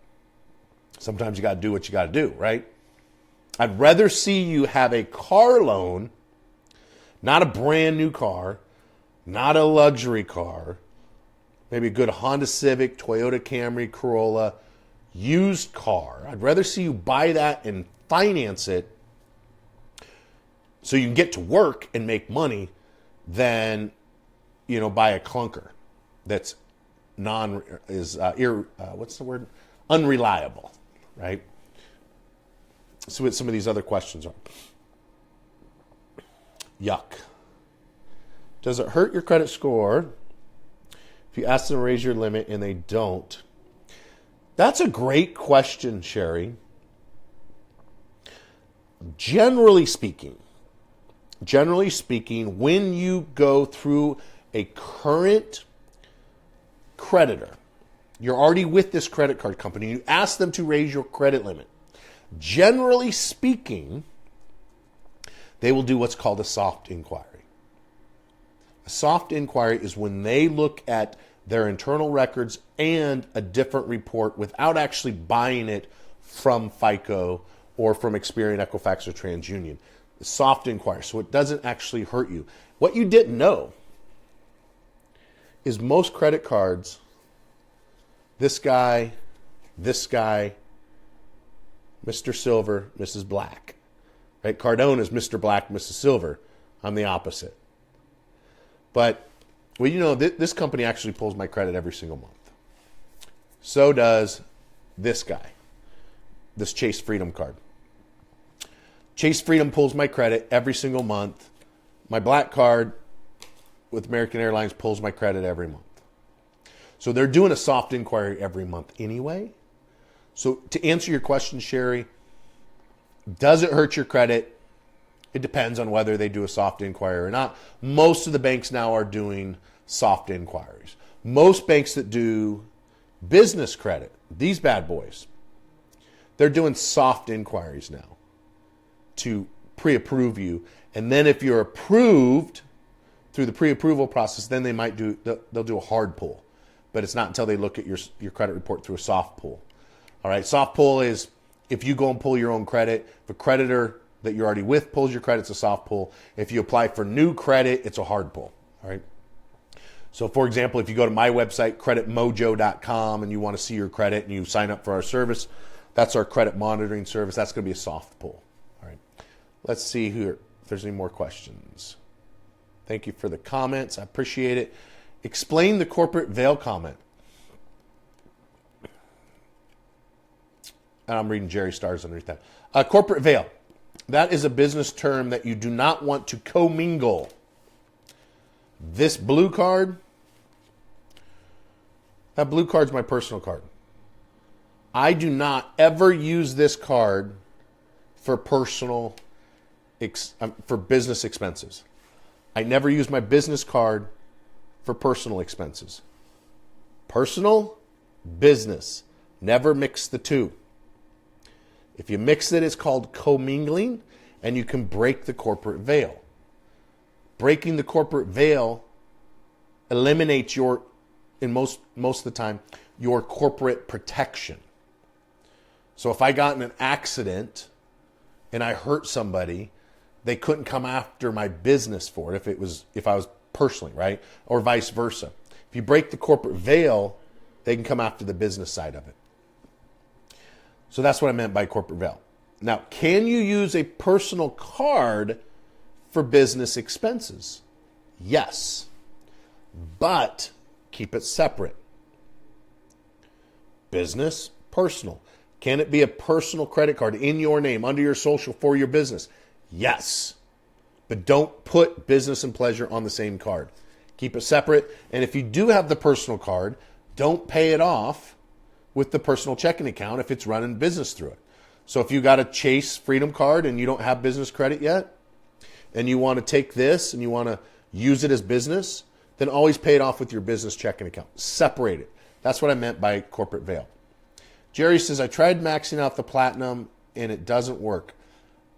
sometimes you got to do what you got to do, right? I'd rather see you have a car loan, not a brand new car, not a luxury car, maybe a good Honda Civic, Toyota Camry, Corolla, used car. I'd rather see you buy that and finance it so you can get to work and make money than, buy a clunker that's unreliable, right? So what some of these other questions are. Yuck. Does it hurt your credit score if you ask them to raise your limit and they don't? That's a great question, Sherry. Generally speaking, when you go through a current creditor, you're already with this credit card company, you ask them to raise your credit limit. Generally speaking, they will do what's called a soft inquiry. A soft inquiry is when they look at their internal records and a different report without actually buying it from FICO or from Experian, Equifax, or TransUnion. The soft inquiry, so it doesn't actually hurt you. What you didn't know is most credit cards, this guy, Mr. Silver, Mrs. Black. Right? Cardone is Mr. Black, Mrs. Silver. I'm the opposite. But, this company actually pulls my credit every single month. So does this guy, this Chase Freedom card. Chase Freedom pulls my credit every single month. My Black card with American Airlines pulls my credit every month. So they're doing a soft inquiry every month anyway. So to answer your question, Sherry, does it hurt your credit? It depends on whether they do a soft inquiry or not. Most of the banks now are doing soft inquiries. Most banks that do business credit, these bad boys, they're doing soft inquiries now to pre-approve you. And then if you're approved through the pre-approval process, then they'll do a hard pull. But it's not until they look at your credit report through a soft pull. All right, soft pull is if you go and pull your own credit. If a creditor that you're already with pulls your credit, it's a soft pull. If you apply for new credit, it's a hard pull. All right. So, for example, if you go to my website, creditmojo.com, and you want to see your credit and you sign up for our service, that's our credit monitoring service. That's going to be a soft pull. All right. Let's see here if there's any more questions. Thank you for the comments. I appreciate it. Explain the corporate veil comment. And I'm reading Jerry Stars underneath that. Corporate veil. That is a business term that you do not want to commingle. This blue card, that blue card's my personal card. I do not ever use this card for for business expenses. I never use my business card for personal expenses. Personal, business. Never mix the two. If you mix it, it's called commingling, and you can break the corporate veil. Breaking the corporate veil eliminates most of the time, your corporate protection. So if I got in an accident and I hurt somebody, they couldn't come after my business for it if I was personally, right? Or vice versa. If you break the corporate veil, they can come after the business side of it. So that's what I meant by corporate veil. Now, can you use a personal card for business expenses? Yes, but keep it separate. Business, personal. Can it be a personal credit card in your name, under your social for your business? Yes, but don't put business and pleasure on the same card. Keep it separate. And if you do have the personal card, don't pay it off with the personal checking account if it's running business through it. So if you got a Chase Freedom card and you don't have business credit yet, and you want to take this and you want to use it as business, then always pay it off with your business checking account. Separate it. That's what I meant by corporate veil. Jerry says, I tried maxing out the platinum and it doesn't work.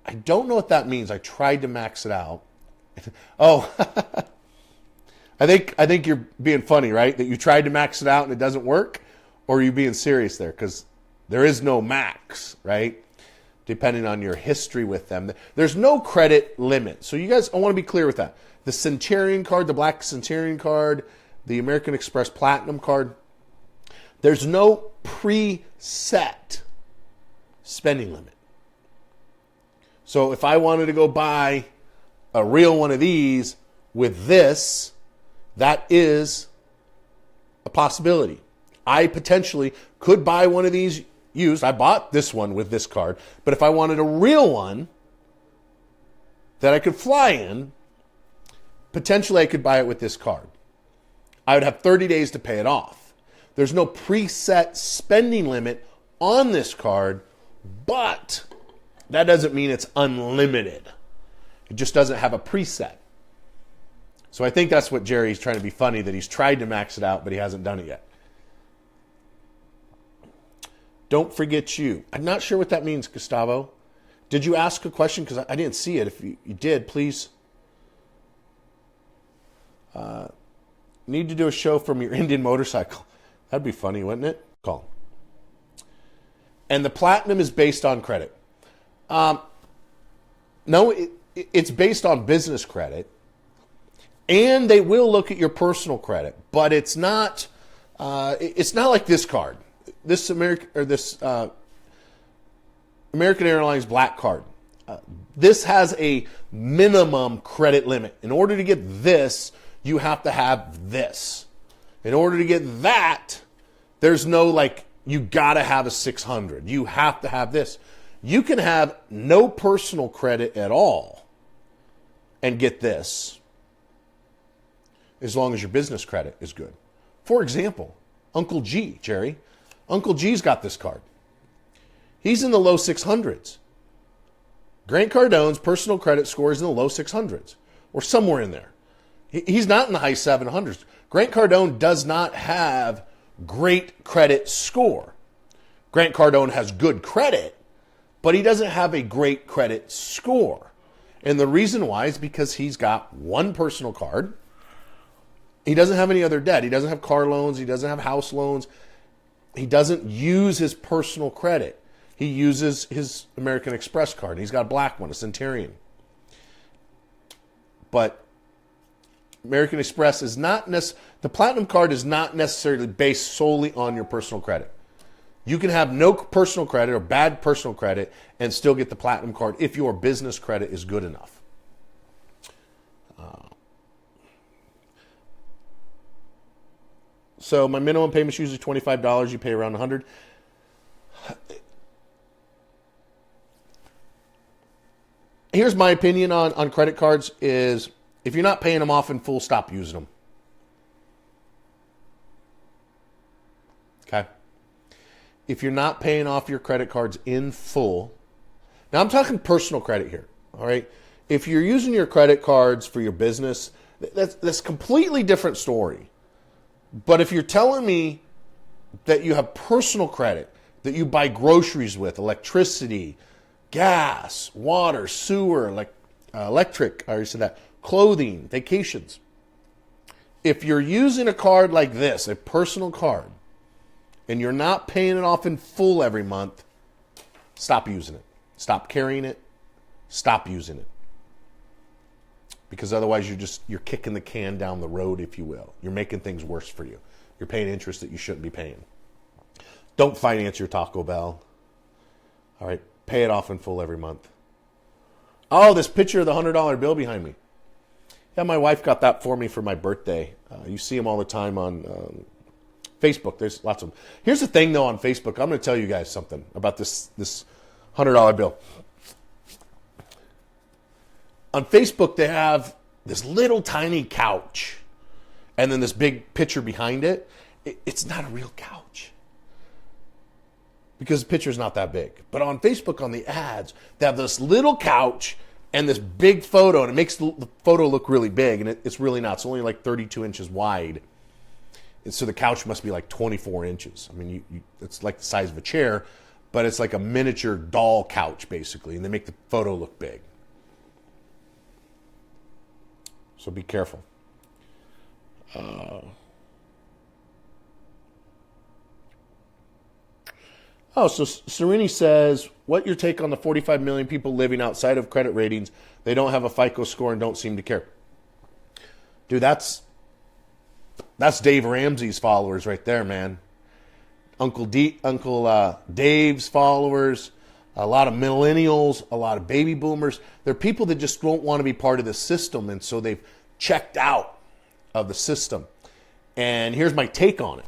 I don't know what that means. I tried to max it out. Oh, I think you're being funny, right? That you tried to max it out and it doesn't work? Or are you being serious there? Because there is no max, right? Depending on your history with them. There's no credit limit. So you guys, I want to be clear with that. The Centurion card, the Black Centurion card, the American Express Platinum card, there's no preset spending limit. So if I wanted to go buy a real one of these with this, that is a possibility. I potentially could buy one of these used. I bought this one with this card. But if I wanted a real one that I could fly in, potentially I could buy it with this card. I would have 30 days to pay it off. There's no preset spending limit on this card, but that doesn't mean it's unlimited. It just doesn't have a preset. So I think that's what Jerry's trying to be funny, that he's tried to max it out, but he hasn't done it yet. Don't forget you. I'm not sure what that means, Gustavo. Did you ask a question? Because I didn't see it. If you did, please. Need to do a show from your Indian motorcycle. That'd be funny, wouldn't it? Call. And the platinum is based on credit. No, it's based on business credit. And they will look at your personal credit. But it's not like this card. This American Airlines Black Card. This has a minimum credit limit. In order to get this, you have to have this. In order to get that, there's no like, you got to have a 600. You have to have this. You can have no personal credit at all and get this as long as your business credit is good. For example, Uncle G, Jerry. Uncle G's got this card. He's in the low 600s. Grant Cardone's personal credit score is in the low 600s or somewhere in there. He's not in the high 700s. Grant Cardone does not have great credit score. Grant Cardone has good credit, but he doesn't have a great credit score. And the reason why is because he's got one personal card. He doesn't have any other debt. He doesn't have car loans. He doesn't have house loans. He doesn't use his personal credit. He uses his American Express card. He's got a black one, a Centurion. But American Express is not the Platinum card is not necessarily based solely on your personal credit. You can have no personal credit or bad personal credit and still get the Platinum card if your business credit is good enough. So my minimum payment is usually $25. You pay around $100. Here's my opinion on credit cards is if you're not paying them off in full, stop using them. Okay? If you're not paying off your credit cards in full, now I'm talking personal credit here, all right? If you're using your credit cards for your business, that's a completely different story. But if you're telling me that you have personal credit, that you buy groceries with, electricity, gas, water, sewer, electric, I already said that, clothing, vacations. If you're using a card like this, a personal card, and you're not paying it off in full every month, stop using it. Stop carrying it. Stop using it. Because otherwise you're kicking the can down the road, if you will. You're making things worse for you. You're paying interest that you shouldn't be paying. Don't finance your Taco Bell. All right, pay it off in full every month. Oh, this picture of the $100 bill behind me. Yeah, my wife got that for me for my birthday. You see them all the time on Facebook. There's lots of them. Here's the thing, though, on Facebook. I'm going to tell you guys something about this $100 bill. On Facebook, they have this little tiny couch and then this big picture behind it. It's not a real couch because the picture is not that big. But on Facebook, on the ads, they have this little couch and this big photo, and it makes the photo look really big, and it's really not. It's only like 32 inches wide. And so the couch must be like 24 inches. I mean, it's like the size of a chair, but it's like a miniature doll couch, basically. And they make the photo look big. So be careful. So Serini says, what your take on the 45 million people living outside of credit ratings? They don't have a FICO score and don't seem to care. Dude, that's Dave Ramsey's followers right there, man. Uncle Dave's followers, a lot of millennials, a lot of baby boomers. They're people that just don't want to be part of the system, and so they've checked out of the system. And here's my take on it.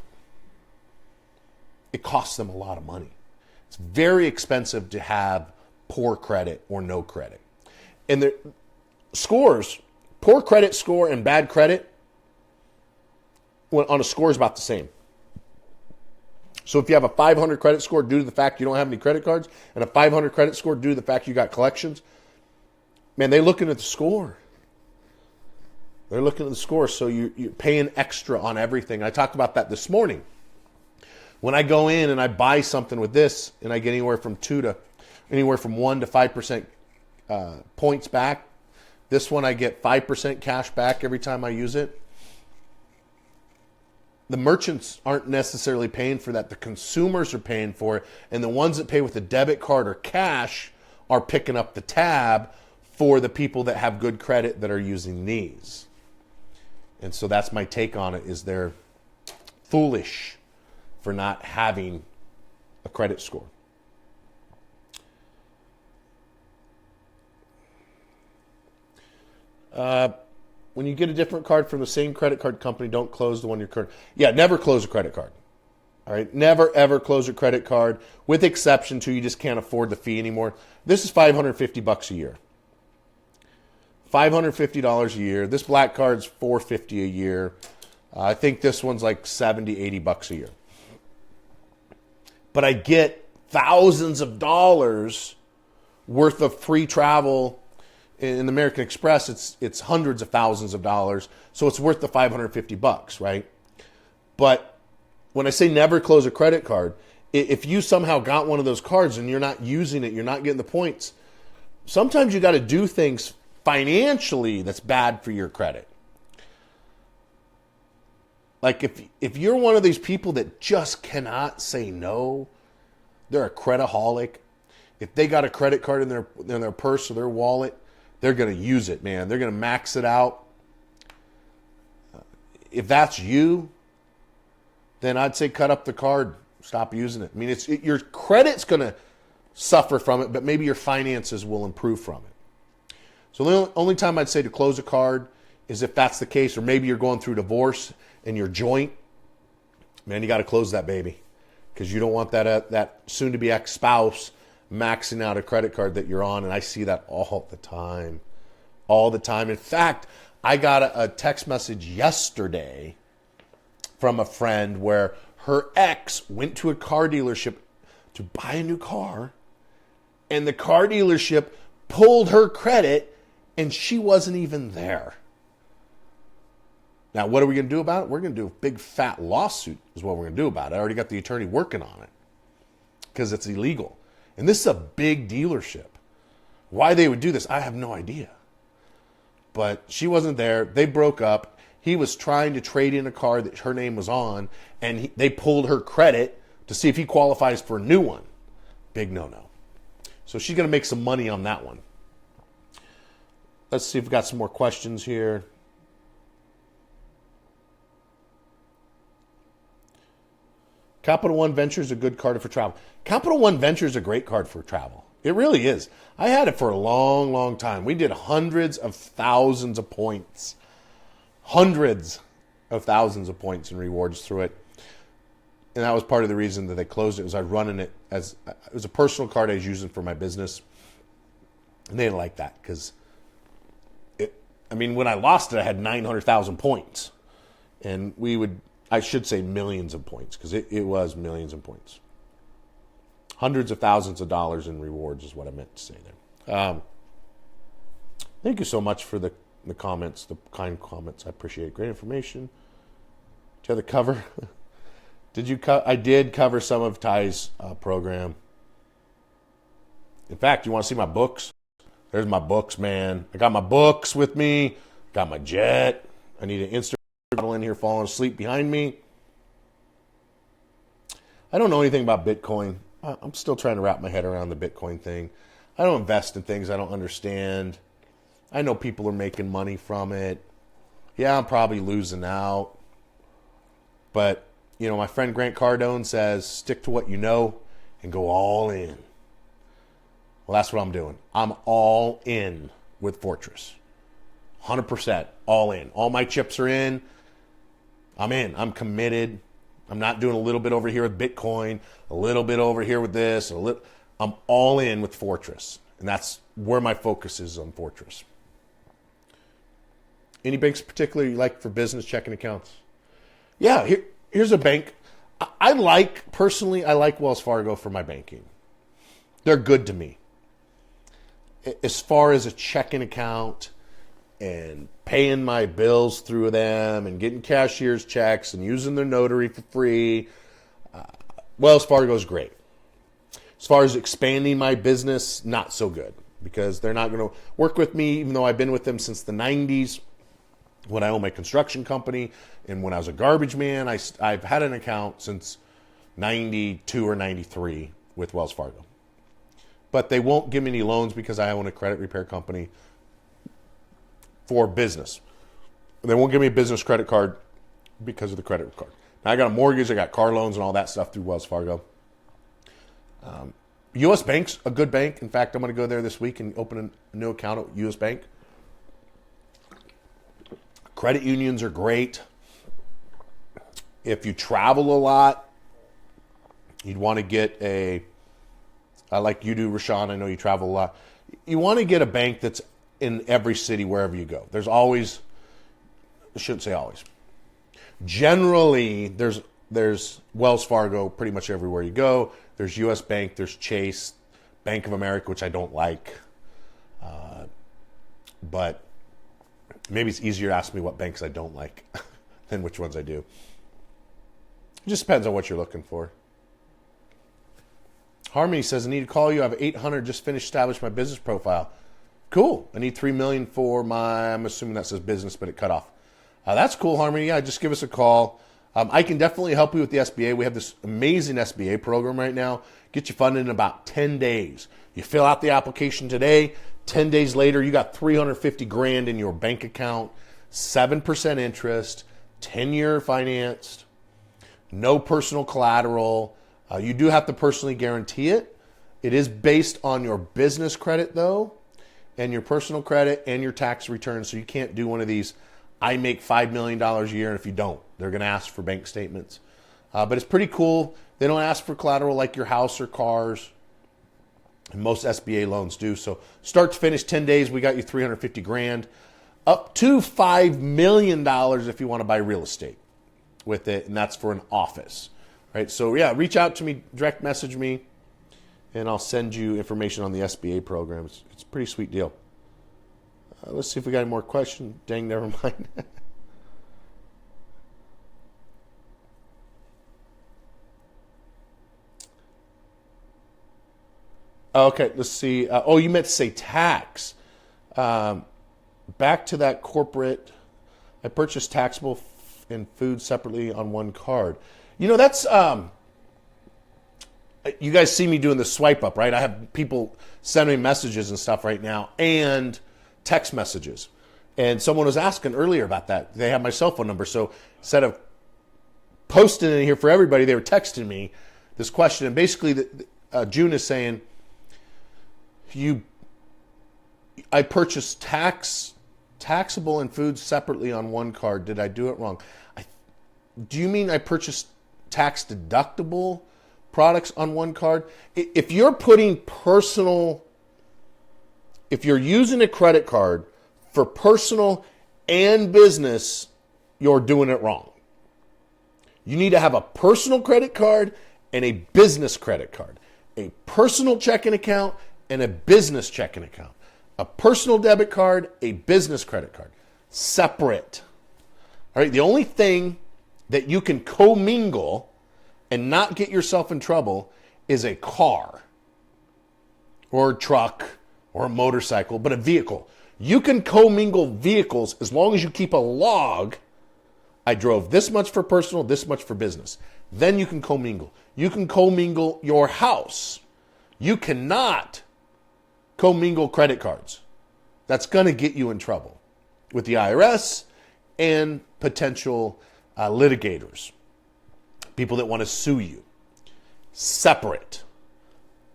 It costs them a lot of money. It's very expensive to have poor credit or no credit. And the scores, poor credit score and bad credit, on a score is about the same. So if you have a 500 credit score due to the fact you don't have any credit cards and a 500 credit score due to the fact you got collections, man, they're looking at the score. They're looking at the score, so you're paying extra on everything. I talked about that this morning. When I go in and I buy something with this and I get anywhere from 1 to 5% points back, this one I get 5% cash back every time I use it. The merchants aren't necessarily paying for that. The consumers are paying for it. And the ones that pay with a debit card or cash are picking up the tab for the people that have good credit that are using these. And so that's my take on it, is they're foolish for not having a credit score. When you get a different card from the same credit card company, don't close the one you're current. Yeah, never close a credit card. All right, never ever close a credit card, with exception to you just can't afford the fee anymore. This is $550 a year. $550 a year. This black card's $450 a year. I think this one's like $70, $80 a year. But I get thousands of dollars worth of free travel. In American Express, it's hundreds of thousands of dollars, so it's worth the $550, right? But when I say never close a credit card, if you somehow got one of those cards and you're not using it, you're not getting the points, sometimes you got to do things financially that's bad for your credit. Like if you're one of these people that just cannot say no, they're a creditaholic. If they got a credit card in their purse or their wallet, they're going to use it, man. They're going to max it out. If that's you, then I'd say cut up the card. Stop using it. I mean, your credit's going to suffer from it, but maybe your finances will improve from it. So the only time I'd say to close a card is if that's the case, or maybe you're going through divorce and you're joint. Man, you got to close that baby, because you don't want that soon-to-be ex-spouse maxing out a credit card that you're on, and I see that all the time. All the time. In fact, I got a text message yesterday from a friend where her ex went to a car dealership to buy a new car, and the car dealership pulled her credit, and she wasn't even there. Now, what are we going to do about it? We're going to do a big fat lawsuit is what we're going to do about it. I already got the attorney working on it because it's illegal. And this is a big dealership. Why they would do this, I have no idea. But she wasn't there. They broke up. He was trying to trade in a car that her name was on, and they pulled her credit to see if he qualifies for a new one. Big no-no. So she's going to make some money on that one. Let's see if we've got some more questions here. Capital One Venture is a good card for travel. Capital One Venture is a great card for travel. It really is. I had it for a long, long time. We did hundreds of thousands of points. Hundreds of thousands of points and rewards through it. And that was part of the reason that they closed it, was I was running it as, it was a personal card I was using for my business. And they didn't like that because, when I lost it, I had 900,000 points. And I should say millions of points, because it was millions of points. Hundreds of thousands of dollars in rewards is what I meant to say there. Thank you so much for the comments, the kind comments. I appreciate it. Great information. you have the cover? Did you I did cover some of Tai's program. In fact, you want to see my books? There's my books, man. I got my books with me. Got my jet. I need an Instagram model in here falling asleep behind me. I don't know anything about Bitcoin. I'm still trying to wrap my head around the Bitcoin thing. I don't invest in things I don't understand. I know people are making money from it. Yeah, I'm probably losing out. But, you know, my friend Grant Cardone says, stick to what you know and go all in. Well, that's what I'm doing. I'm all in with Fortress. 100% all in. All my chips are in. I'm in. I'm committed. I'm not doing a little bit over here with Bitcoin, a little bit over here with this. I'm all in with Fortress. And that's where my focus is, on Fortress. Any banks particularly you like for business checking accounts? Yeah, here's a bank. I like Wells Fargo for my banking. They're good to me. As far as a checking account and paying my bills through them and getting cashier's checks and using their notary for free, Wells Fargo is great. As far as expanding my business, not so good, because they're not going to work with me, even though I've been with them since the 90s when I owned my construction company. And when I was a garbage man, I've had an account since 92 or 93 with Wells Fargo. But they won't give me any loans because I own a credit repair company for business. They won't give me a business credit card because of the credit card. Now, I got a mortgage, I got car loans and all that stuff through Wells Fargo. U.S. Bank's a good bank. In fact, I'm going to go there this week and open a new account at U.S. Bank. Credit unions are great. If you travel a lot, you'd want to get like you do, Rashawn, I know you travel a lot. You want to get a bank that's in every city wherever you go. There's always, I shouldn't say always. Generally, there's Wells Fargo pretty much everywhere you go. There's U.S. Bank, there's Chase, Bank of America, which I don't like. But maybe it's easier to ask me what banks I don't like than which ones I do. It just depends on what you're looking for. Harmony says, I need to call you. I have 800, just finished establishing my business profile. Cool. I need 3 million for I'm assuming that says business, but it cut off. That's cool, Harmony. Yeah, just give us a call. I can definitely help you with the SBA. We have this amazing SBA program right now. Get you funded in about 10 days. You fill out the application today. 10 days later, you got $350,000 in your bank account, 7% interest, 10-year financed, no personal collateral. You do have to personally guarantee it. It is based on your business credit, though, and your personal credit and your tax return. So you can't do one of these, I make $5 million a year, and if you don't, they're going to ask for bank statements. But it's pretty cool. They don't ask for collateral like your house or cars. And most SBA loans do. So start to finish, 10 days, we got you $350,000. Up to $5 million if you want to buy real estate with it, and that's for an office. Right? So yeah, reach out to me, direct message me, and I'll send you information on the SBA programs. It's a pretty sweet deal. Let's see if we got any more questions. Dang, never mind. Okay, let's see. You meant to say tax. Back to that corporate. I purchased taxable and food separately on one card. You know, that's, you guys see me doing the swipe up, right? I have people sending me messages and stuff right now and text messages. And someone was asking earlier about that. They have my cell phone number. So instead of posting it in here for everybody, they were texting me this question. And basically, June is saying, I purchased taxable and food separately on one card. Did I do it wrong? Do you mean I purchased tax deductible products on one card? If you're using a credit card for personal and business, you're doing it wrong. You need to have a personal credit card and a business credit card, a personal checking account and a business checking account, a personal debit card, a business credit card, separate. All right. The only thing that you can commingle and not get yourself in trouble is a car or a truck or a motorcycle, but a vehicle. You can commingle vehicles as long as you keep a log. I drove this much for personal, this much for business. Then you can commingle. You can commingle your house. You cannot commingle credit cards. That's going to get you in trouble with the IRS and potential litigators, people that want to sue you. Separate.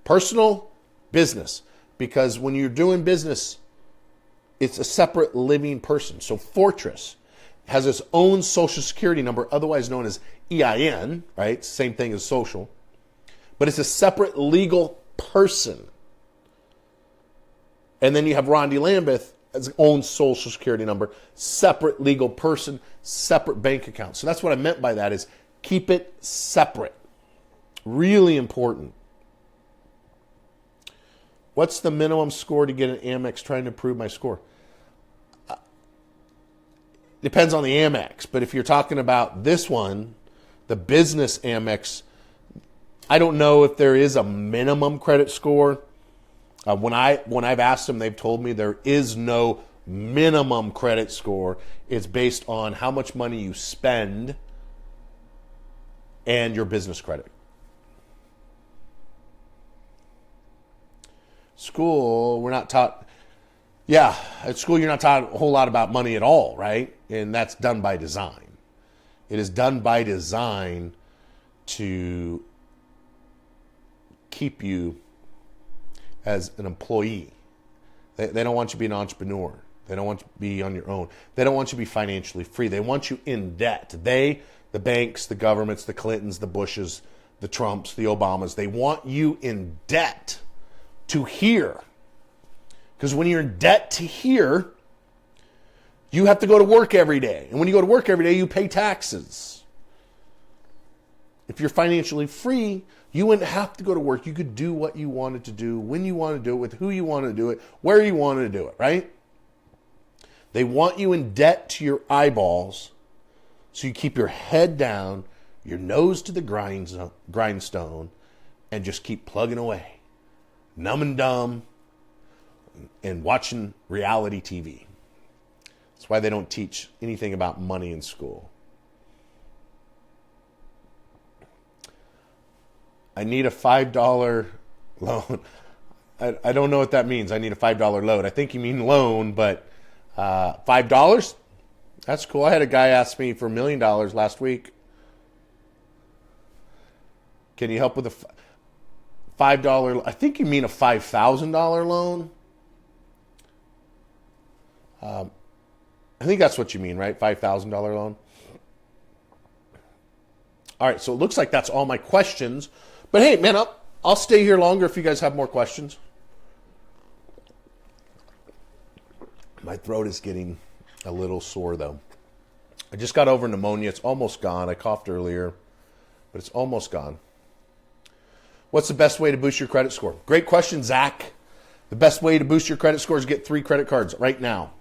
Personal, business. Because when you're doing business, it's a separate living person. So Fortress has its own social security number, otherwise known as EIN, right? Same thing as social. But it's a separate legal person. And then you have Rondi Lambeth as its own social security number, separate legal person, separate bank account. So that's what I meant by that is keep it separate. Really important. What's the minimum score to get an Amex? Trying to improve my score. Depends on the Amex, but if you're talking about this one, the business Amex, I don't know if there is a minimum credit score. When I've asked them, they've told me there is no minimum credit score. It's based on how much money you spend and your business credit. School, we're not taught. Yeah, at school you're not taught a whole lot about money at all, right? And that's done by design. It is done by design to keep you as an employee. They don't want you to be an entrepreneur. They don't want you to be on your own. They don't want you to be financially free. They want you in debt. They, the banks, the governments, the Clintons, the Bushes, the Trumps, the Obamas, they want you in debt to here. Because when you're in debt to here, you have to go to work every day. And when you go to work every day, you pay taxes. If you're financially free, you wouldn't have to go to work. You could do what you wanted to do, when you wanted to do it, with who you wanted to do it, where you wanted to do it, right? They want you in debt to your eyeballs so you keep your head down, your nose to the grindstone, and just keep plugging away. Numb and dumb, and watching reality TV. That's why they don't teach anything about money in school. I need a $5 loan. I don't know what that means. I need a $5 loan. I think you mean loan, but $5? That's cool. I had a guy ask me for $1 million last week. Can you help with a $5? I think you mean a $5,000 loan. I think that's what you mean, right? $5,000 loan. All right, so it looks like that's all my questions. But hey, man, I'll stay here longer if you guys have more questions. My throat is getting a little sore, though. I just got over pneumonia. It's almost gone. I coughed earlier, but it's almost gone. What's the best way to boost your credit score? Great question, Zach. The best way to boost your credit score is get 3 credit cards right now.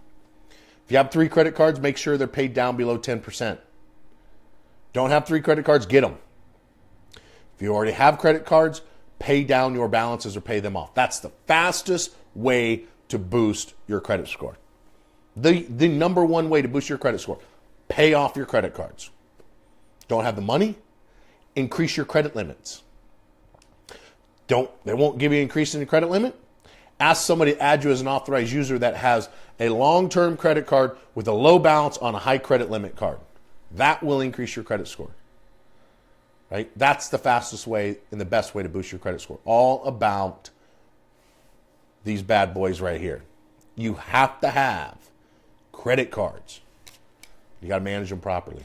If you have 3 credit cards, make sure they're paid down below 10%. Don't have 3 credit cards, get them. If you already have credit cards, pay down your balances or pay them off. That's the fastest way to boost your credit score. The number one way to boost your credit score, pay off your credit cards. Don't have the money? Increase your credit limits. They won't give you an increase in your credit limit? Ask somebody to add you as an authorized user that has a long-term credit card with a low balance on a high credit limit card. That will increase your credit score. Right? That's the fastest way and the best way to boost your credit score. All about these bad boys right here. You have to have credit cards. You got to manage them properly.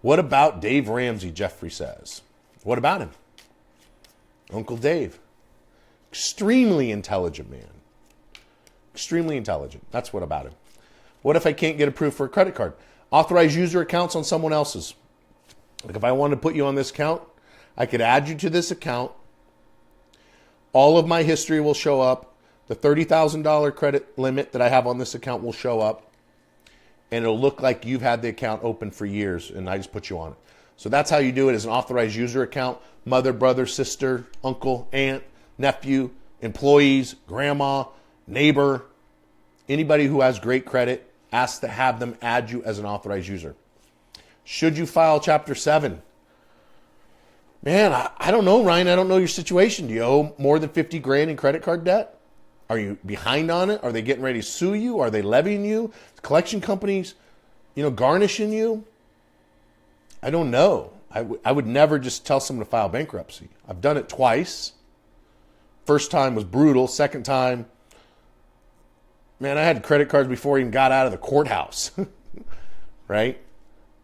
What about Dave Ramsey, Jeffrey says? What about him? Uncle Dave. Extremely intelligent man. Extremely intelligent. That's what about him. What if I can't get approved for a credit card? Authorized user accounts on someone else's. Like if I wanted to put you on this account, I could add you to this account. All of my history will show up. The $30,000 credit limit that I have on this account will show up. and it'll look like you've had the account open for years, and I just put you on it. So that's how you do it as an authorized user account. Mother, brother, sister, uncle, aunt, nephew, employees, grandma, neighbor, anybody who has great credit, ask to have them add you as an authorized user. Should you file Chapter 7? Man, I don't know, Ryan. I don't know your situation. Do you owe more than $50,000 in credit card debt? Are you behind on it? Are they getting ready to sue you? Are they levying you? Collection companies, garnishing you? I don't know. I would never just tell someone to file bankruptcy. I've done it twice. First time was brutal. Second time, man, I had credit cards before I even got out of the courthouse, right?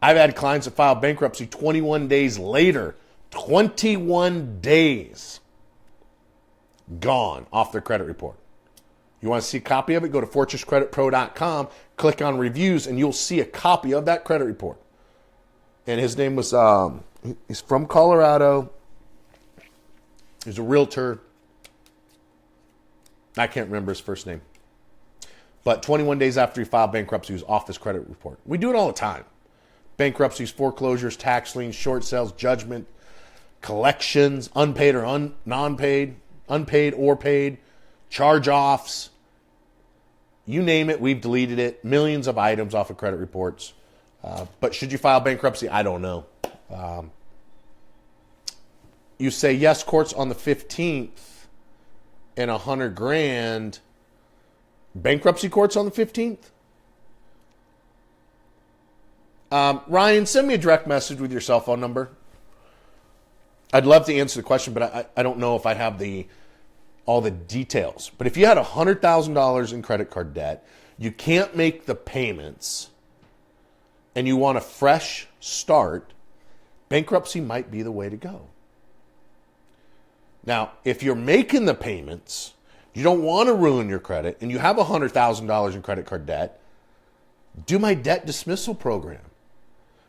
I've had clients that file bankruptcy 21 days later. 21 days gone off their credit report. You want to see a copy of it? Go to fortresscreditpro.com, click on reviews, and you'll see a copy of that credit report. And his name was, he's from Colorado. He's a realtor. I can't remember his first name. But 21 days after he filed bankruptcy, he was off his credit report. We do it all the time. Bankruptcies, foreclosures, tax liens, short sales, judgment, collections, unpaid or non-paid, unpaid or paid, charge-offs. You name it, we've deleted it. Millions of items off of credit reports. But should you file bankruptcy? I don't know. You say, yes, court's on the 15th and $100,000. Bankruptcy court's on the 15th? Ryan, send me a direct message with your cell phone number. I'd love to answer the question, but I don't know if I have all the details. But if you had $100,000 in credit card debt, you can't make the payments, and you want a fresh start, bankruptcy might be the way to go. Now, if you're making the payments, you don't want to ruin your credit, and you have $100,000 in credit card debt, do my debt dismissal program.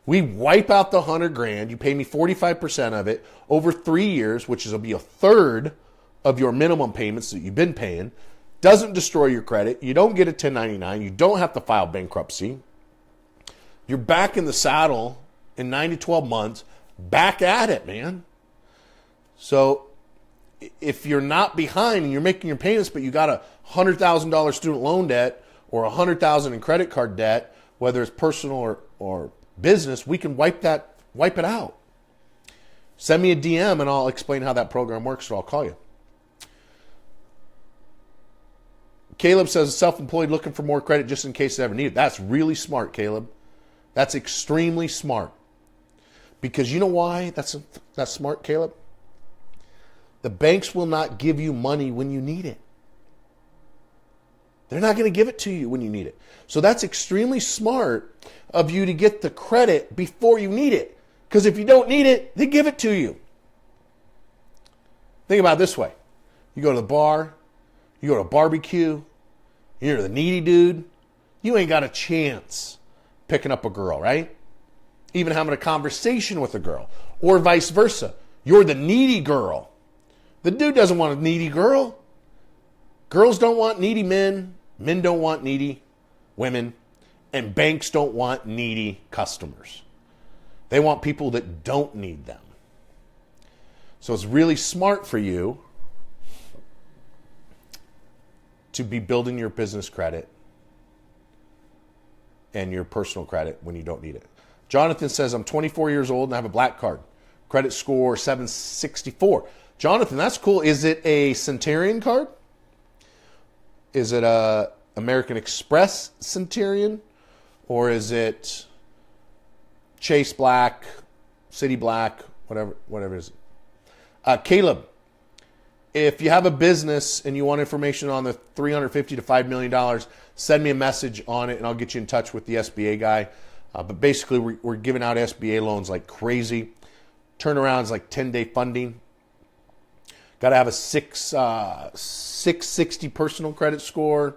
We wipe out the $100,000. You pay me 45% of it over 3 years, which will be a third of your minimum payments that you've been paying. Doesn't destroy your credit. You don't get a 1099. You don't have to file bankruptcy. You're back in the saddle in 9 to 12 months. Back at it, man. So if you're not behind and you're making your payments, but you got a $100,000 student loan debt or $100,000 in credit card debt, whether it's personal or business, we can wipe it out. Send me a DM and I'll explain how that program works, or I'll call you. Caleb says, self-employed looking for more credit just in case they ever need it. That's really smart, Caleb. That's extremely smart. Because you know why that's smart, Caleb? The banks will not give you money when you need it. They're not going to give it to you when you need it. So that's extremely smart of you to get the credit before you need it. Because if you don't need it, they give it to you. Think about it this way. You go to the bar, you go to a barbecue, you're the needy dude, you ain't got a chance picking up a girl, right? Even having a conversation with a girl. Or vice versa. You're the needy girl. The dude doesn't want a needy girl. Girls don't want needy men. Men don't want needy women. And banks don't want needy customers. They want people that don't need them. So it's really smart for you to be building your business credit and your personal credit when you don't need it. Jonathan says, I'm 24 years old and I have a black card. Credit score 764. Jonathan, that's cool. Is it a Centurion card? Is it a American Express Centurion? Or is it Chase Black, City Black, whatever it is? Caleb, if you have a business and you want information on the $350 to $5 million, send me a message on it and I'll get you in touch with the SBA guy. But basically, we're giving out SBA loans like crazy. Turnarounds like 10-day funding. Got to have a 660 personal credit score.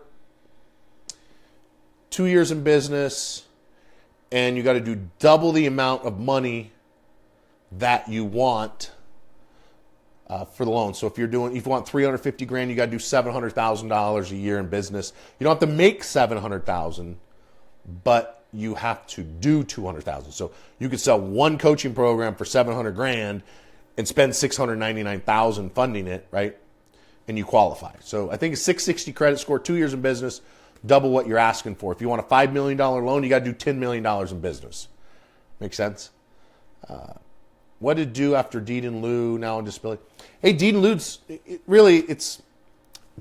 2 years in business. And you got to do double the amount of money that you want for the loan. So if you want $350,000, you got to do $700,000 a year in business. You don't have to make $700,000, but you have to do 200,000. So you could sell one coaching program for 700 grand and spend 699,000 funding it, right? And you qualify. So I think a 660 credit score, 2 years in business, double what you're asking for. If you want a $5 million loan, you got to do $10 million in business. Make sense? What to do after deed in lieu, now in disability? Hey, deed in lieu's, it's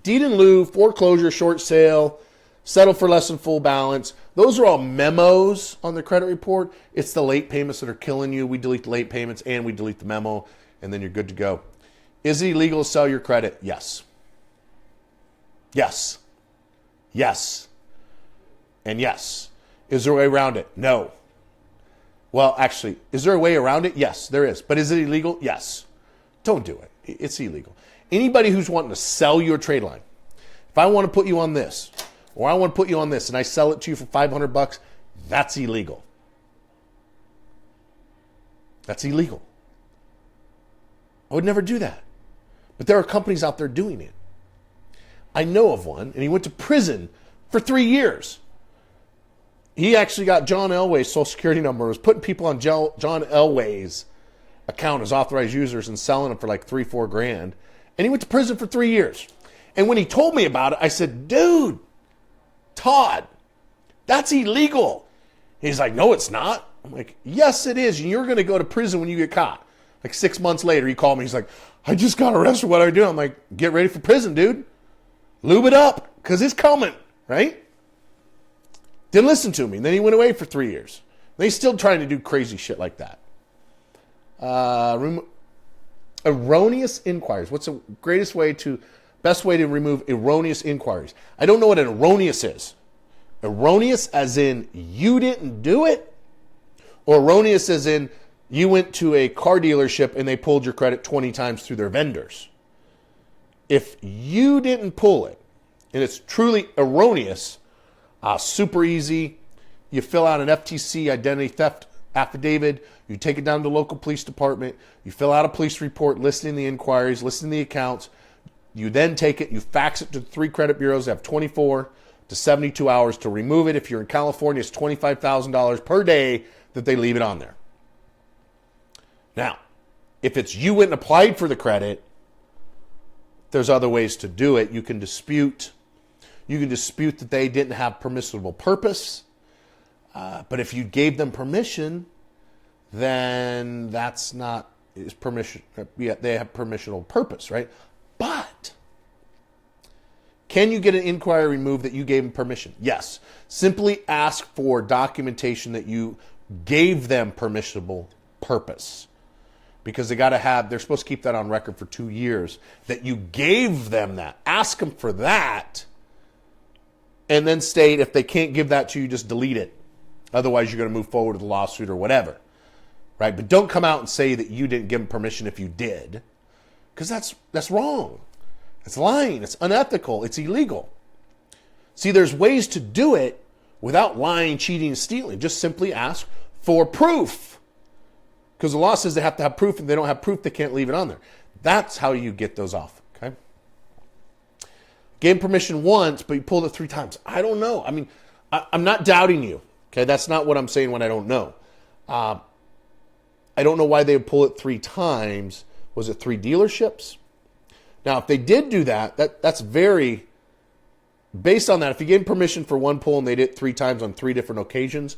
deed in lieu, foreclosure, short sale, settle for less than full balance. Those are all memos on the credit report. It's the late payments that are killing you. We delete the late payments and we delete the memo, and then you're good to go. Is it illegal to sell your credit? Yes. Yes. Yes. And yes. Is there a way around it? No. Well, actually, is there a way around it? Yes, there is. But is it illegal? Yes. Don't do it. It's illegal. Anybody who's wanting to sell your trade line, if I want to put you on this, or I want to put you on this, and I sell it to you for $500, that's illegal. That's illegal. I would never do that. But there are companies out there doing it. I know of one, and he went to prison for 3 years. He actually got John Elway's social security number, was putting people on John Elway's account as authorized users and selling them for like $3-4 grand. And he went to prison for 3 years. And when he told me about it, I said, dude, Todd, that's illegal. He's like, no, it's not. I'm like, yes, it is. And you're going to go to prison when you get caught. Like 6 months later, he called me. He's like, I just got arrested. What do I do? I'm like, get ready for prison, dude. Lube it up, because it's coming, right? Didn't listen to me. Then he went away for 3 years. They still trying to do crazy shit like that. Erroneous inquiries. What's the best way to remove erroneous inquiries? I don't know what an erroneous is. Erroneous as in you didn't do it? Or erroneous as in you went to a car dealership and they pulled your credit 20 times through their vendors. If you didn't pull it, and it's truly erroneous, super easy. You fill out an FTC identity theft affidavit. You take it down to the local police department. You fill out a police report listing the inquiries, listing the accounts. You then take it, you fax it to the 3 credit bureaus. They have 24 to 72 hours to remove it. If you're in California, it's $25,000 per day that they leave it on there. Now, if it's you went and applied for the credit, there's other ways to do it. You can dispute that they didn't have permissible purpose. But if you gave them permission, then that's not is permission. Yeah, they have permissional purpose, right? But can you get an inquiry removed that you gave them permission? Yes. Simply ask for documentation that you gave them permissible purpose. Because they're supposed to keep that on record for 2 years, that you gave them that. Ask them for that. And then state if they can't give that to you, just delete it. Otherwise, you're going to move forward with a lawsuit or whatever. Right? But don't come out and say that you didn't give them permission if you did. Because that's wrong. It's lying. It's unethical. It's illegal. See, there's ways to do it without lying, cheating, and stealing. Just simply ask for proof. Because the law says they have to have proof, and they don't have proof, they can't leave it on there. That's how you get those off. Okay? Gave permission once, but you pulled it 3 times. I don't know. I mean, I'm not doubting you. Okay, that's not what I'm saying when I don't know. I don't know why they would pull it 3 times. Was it 3 dealerships? Now, if they did do that's very, based on that, if you gave permission for one pull and they did it 3 times on 3 different occasions,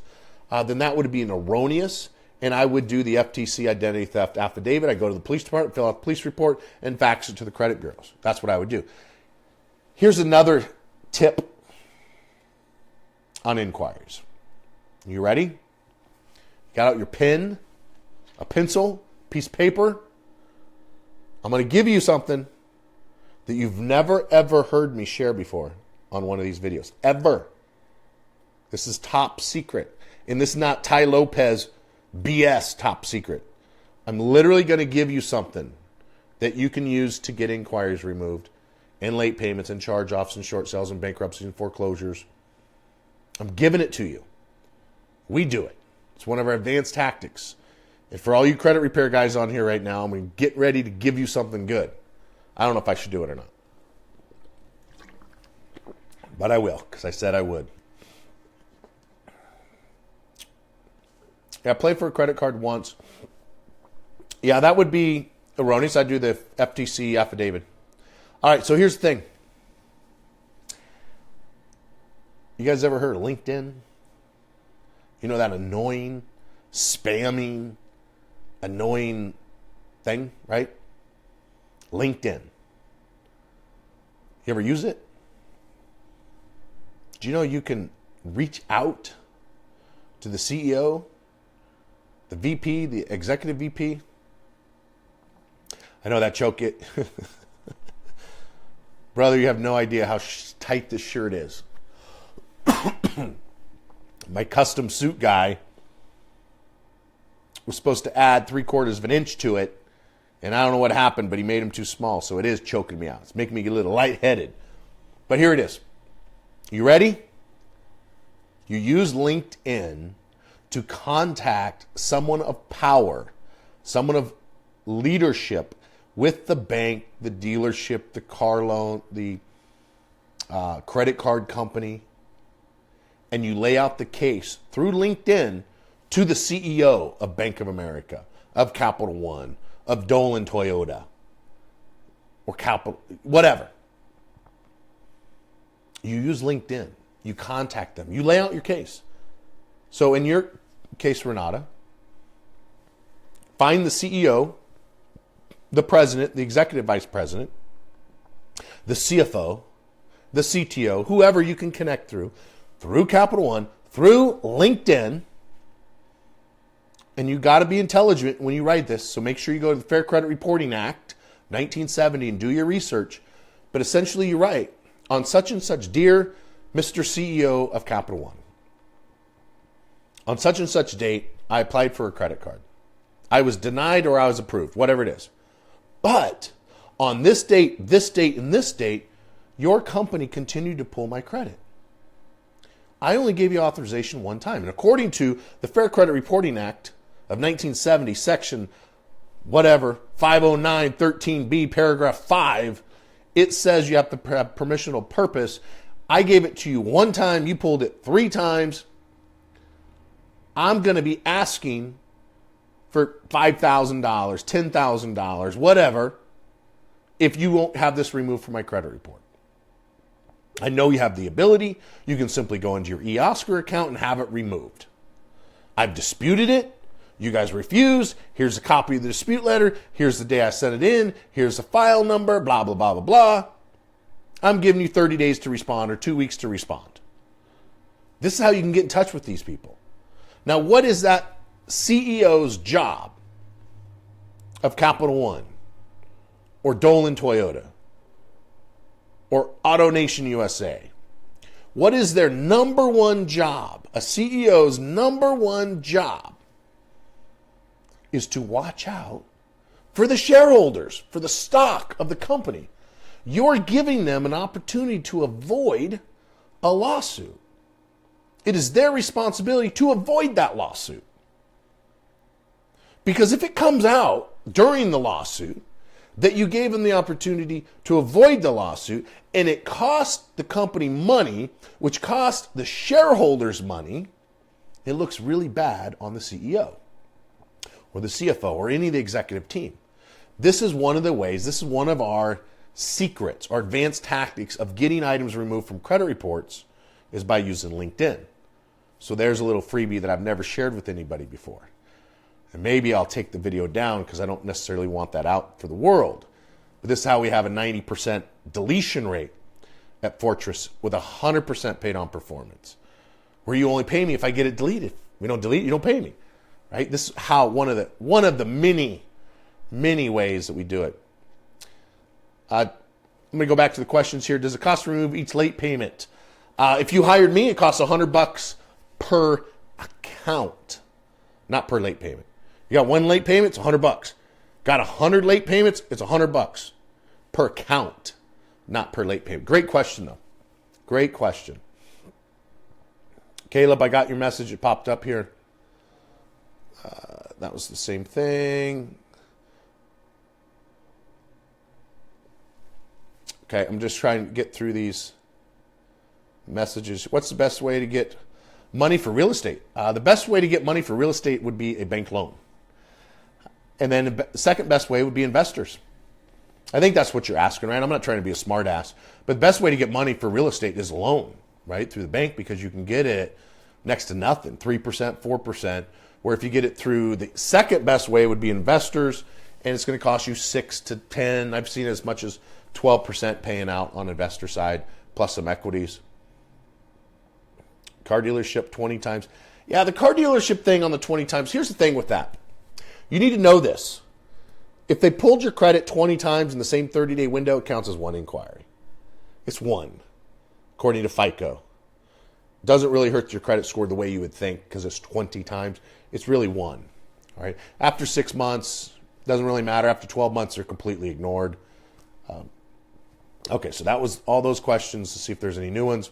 then that would be an erroneous. And I would do the FTC identity theft affidavit. I go to the police department, fill out the police report, and fax it to the credit bureaus. That's what I would do. Here's another tip on inquiries. You ready? Got out your pen, a pencil, piece of paper. I'm going to give you something that you've never, ever heard me share before on one of these videos. Ever. This is top secret. And this is not Tai Lopez BS top secret. I'm literally going to give you something that you can use to get inquiries removed and late payments and charge-offs and short sales and bankruptcies and foreclosures. I'm giving it to you. We do it. It's one of our advanced tactics. And for all you credit repair guys on here right now, I'm going to get ready to give you something good. I don't know if I should do it or not. But I will, because I said I would. Yeah, I applied for a credit card once. Yeah, that would be erroneous. I'd do the FTC affidavit. All right, so here's the thing. You guys ever heard of LinkedIn? You know that annoying, spamming, annoying thing, right? LinkedIn. You ever use it? Do you know you can reach out to the CEO, the VP, the executive VP? I know that choke it. Brother, you have no idea how tight this shirt is. My custom suit guy was supposed to add 3/4 of an inch to it, and I don't know what happened, but he made him too small, so it is choking me out. It's making me a little lightheaded. But here it is. You ready? You use LinkedIn to contact someone of power, someone of leadership with the bank, the dealership, the car loan, the credit card company, and you lay out the case through LinkedIn to the CEO of Bank of America, of Capital One, of Dolan Toyota, or Capital, whatever. You use LinkedIn. You contact them. You lay out your case. So in your case, Renata, find the CEO, the president, the executive vice president, the CFO, the CTO, whoever you can connect through Capital One, through LinkedIn. And you got to be intelligent when you write this. So make sure you go to the Fair Credit Reporting Act, 1970, and do your research. But essentially you write, on such and such, dear Mr. CEO of Capital One, on such and such date, I applied for a credit card. I was denied or I was approved, whatever it is. But on this date, and this date, your company continued to pull my credit. I only gave you authorization one time. And according to the Fair Credit Reporting Act of 1970, section whatever, 509.13b, paragraph 5, it says you have to have permissional purpose. I gave it to you one time. You pulled it 3 times. I'm going to be asking for $5,000, $10,000, whatever, if you won't have this removed from my credit report. I know you have the ability. You can simply go into your eOscar account and have it removed. I've disputed it. You guys refused. Here's a copy of the dispute letter. Here's the day I sent it in. Here's the file number, blah, blah, blah, blah, blah. I'm giving you 30 days to respond or 2 weeks to respond. This is how you can get in touch with these people. Now, what is that CEO's job of Capital One or Dolan Toyota or AutoNation USA? What is their number one job? A CEO's number one job is to watch out for the shareholders, for the stock of the company. You're giving them an opportunity to avoid a lawsuit. It is their responsibility to avoid that lawsuit. Because if it comes out during the lawsuit that you gave them the opportunity to avoid the lawsuit and it cost the company money, which cost the shareholders money, it looks really bad on the CEO or the CFO or any of the executive team. This is one of the ways, this is one of our secrets, our advanced tactics of getting items removed from credit reports is by using LinkedIn. So there's a little freebie that I've never shared with anybody before. And maybe I'll take the video down because I don't necessarily want that out for the world. But this is how we have a 90% deletion rate at Fortress with 100% paid on performance. Where you only pay me if I get it deleted. If we don't delete, you don't pay me. Right? This is how one of the many ways that we do it. I'm going to go back to the questions here. Does it cost to remove each late payment? If you hired me, it costs $100 per account, not per late payment. You got one late payment, it's $100. Got 100 late payments, it's $100 per account, not per late payment. Great question, though. Great question. Caleb, I got your message. It popped up here. That was the same thing. Okay, I'm just trying to get through these messages. What's the best way to get Money for real estate. The best way to get money for real estate would be a bank loan. And then the second best way would be investors. I think that's what you're asking, right? I'm not trying to be a smart ass, but the best way to get money for real estate is a loan, right? Through the bank, because you can get it next to nothing, 3%, 4%, where if you get it through the second best way would be investors, and it's going to cost you 6 to 10. I've seen as much as 12% paying out on investor side, plus some equities. Car dealership 20 times. Yeah, the car dealership thing on the 20 times, here's the thing with that. You need to know this. If they pulled your credit 20 times in the same 30-day window, it counts as one inquiry. It's one, according to FICO. Doesn't really hurt your credit score the way you would think because it's 20 times. It's really one. All right. After 6 months, doesn't really matter. After 12 months, they're completely ignored. Okay, so that was all those questions to see if there's any new ones.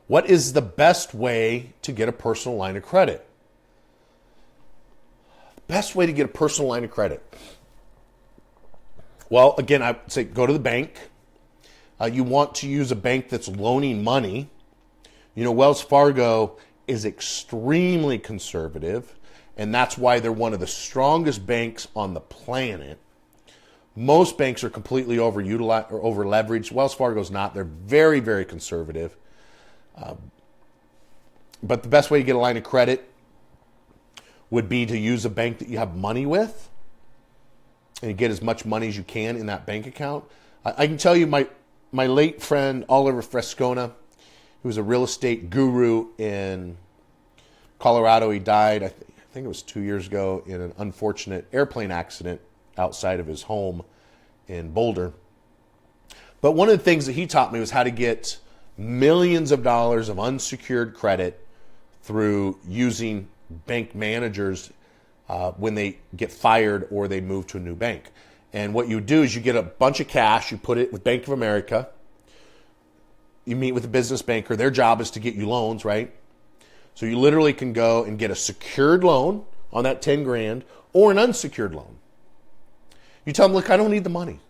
What is the best way to get a personal line of credit? Best way to get a personal line of credit. Well, again, I would say go to the bank. You want to use a bank that's loaning money. You know, Wells Fargo is extremely conservative, and that's why they're one of the strongest banks on the planet. Most banks are completely overutilized or over leveraged. Wells Fargo's not. They're very, very conservative. But the best way to get a line of credit would be to use a bank that you have money with and get as much money as you can in that bank account. I can tell you my late friend Oliver Frescona, who was a real estate guru in Colorado. He died, I think it was 2 years ago, in an unfortunate airplane accident outside of his home in Boulder. But one of the things that he taught me was how to get millions of dollars of unsecured credit through using bank managers when they get fired or they move to a new bank. And what you do is you get a bunch of cash, you put it with Bank of America, you meet with a business banker, their job is to get you loans, right? So you literally can go and get a secured loan on that 10 grand or an unsecured loan. You tell them, look, I don't need the money.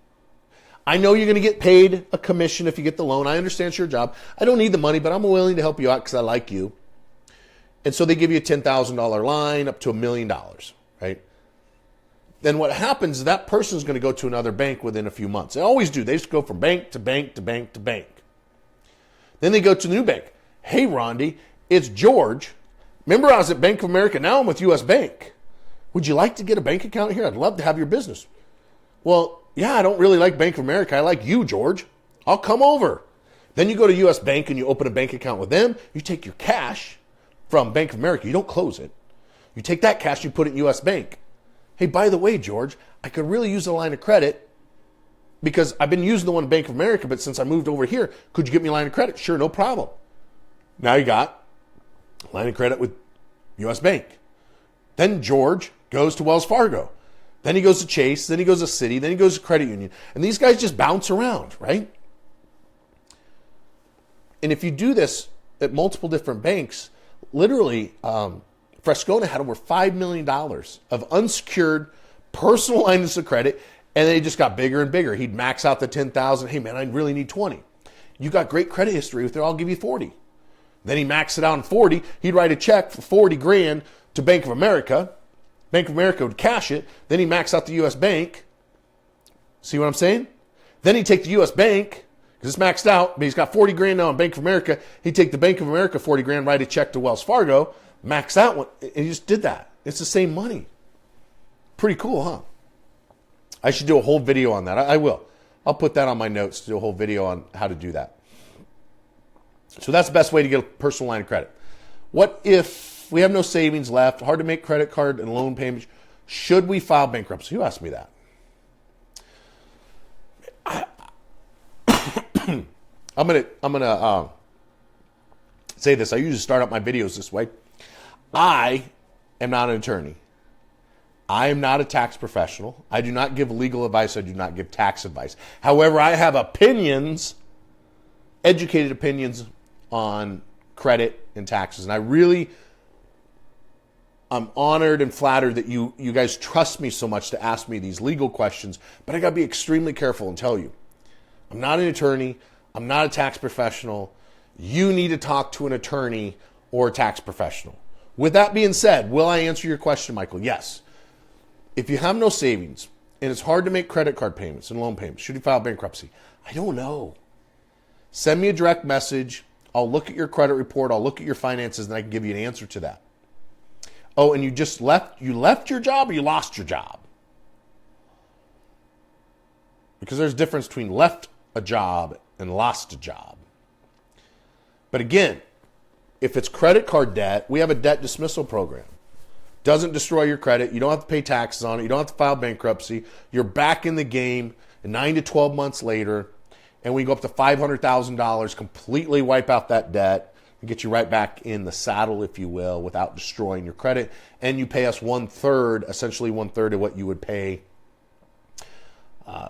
I know you're going to get paid a commission if you get the loan. I understand it's your job. I don't need the money, but I'm willing to help you out because I like you. And so they give you a $10,000 line up to $1 million, right? Then what happens is that person is going to go to another bank within a few months. They always do. They just go from bank to bank to bank to bank. Then they go to the new bank. Hey, Rondi, it's George. Remember I was at Bank of America. Now I'm with U.S. Bank. Would you like to get a bank account here? I'd love to have your business. Well, yeah, I don't really like Bank of America. I like you, George. I'll come over. Then you go to U.S. Bank and you open a bank account with them. You take your cash from Bank of America. You don't close it. You take that cash, you put it in U.S. Bank. Hey, by the way, George, I could really use a line of credit because I've been using the one in Bank of America, but since I moved over here, could you get me a line of credit? Sure, no problem. Now you got a line of credit with U.S. Bank. Then George goes to Wells Fargo. Then he goes to Chase. Then he goes to Citi. Then he goes to Credit Union. And these guys just bounce around, right? And if you do this at multiple different banks, literally, Frescona had over $5 million of unsecured personal lines of credit, and they just got bigger and bigger. He'd max out the 10,000. Hey, man, I really need 20. You got great credit history with it. I'll give you 40. Then he maxed it out in 40. He'd write a check for 40 grand to Bank of America. Bank of America would cash it. Then he maxed out the U.S. Bank. See what I'm saying? Then he'd take the U.S. Bank, because it's maxed out, but he's got 40 grand now in Bank of America. He'd take the Bank of America 40 grand, write a check to Wells Fargo, max that one, and he just did that. It's the same money. Pretty cool, huh? I should do a whole video on that. I will. I'll put that on my notes to do a whole video on how to do that. So that's the best way to get a personal line of credit. What if we have no savings left, hard to make credit card and loan payments? Should we file bankruptcy? Who asked me that? I'm gonna say this. I usually start out my videos this way. I am not an attorney. I am not a tax professional. I do not give legal advice. I do not give tax advice. However, I have opinions, educated opinions on credit and taxes. And I'm honored and flattered that you guys trust me so much to ask me these legal questions. But I got to be extremely careful and tell you, I'm not an attorney. I'm not a tax professional. you need to talk to an attorney or a tax professional. With that being said, will I answer your question, Michael? Yes. If you have no savings and it's hard to make credit card payments and loan payments, should you file bankruptcy? I don't know. Send me a direct message. I'll look at your credit report. I'll look at your finances, and I can give you an answer to that. Oh, and you left your job or you lost your job? Because there's a difference between left a job and lost a job. But again, if it's credit card debt, we have a debt dismissal program. Doesn't destroy your credit. You don't have to pay taxes on it. You don't have to file bankruptcy. You're back in the game 9 to 12 months later, and we go up to $500,000, completely wipe out that debt, and get you right back in the saddle, if you will, without destroying your credit. And you pay us 1/3, essentially 1/3 of what you would pay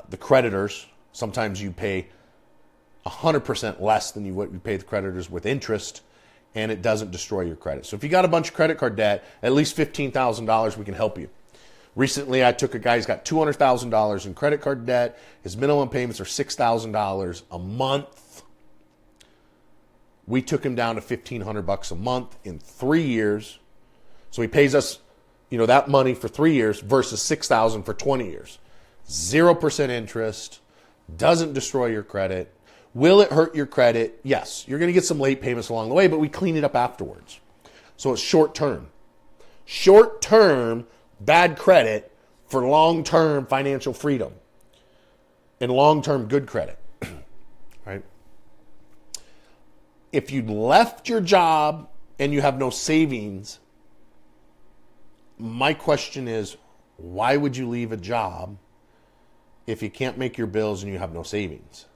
the creditors. Sometimes you pay 100% less than what you pay the creditors with interest, and it doesn't destroy your credit. So if you got a bunch of credit card debt, at least $15,000, we can help you. Recently, I took a guy who's got $200,000 in credit card debt. His minimum payments are $6,000 a month. We took him down to $1,500 a month in 3 years. So he pays us, that money for 3 years versus $6,000 for 20 years. 0% interest, doesn't destroy your credit. Will it hurt your credit? Yes. You're going to get some late payments along the way, but we clean it up afterwards. So it's short term. Short term bad credit for long term financial freedom and long term good credit. Right? If you left your job and you have no savings, my question is, why would you leave a job if you can't make your bills and you have no savings?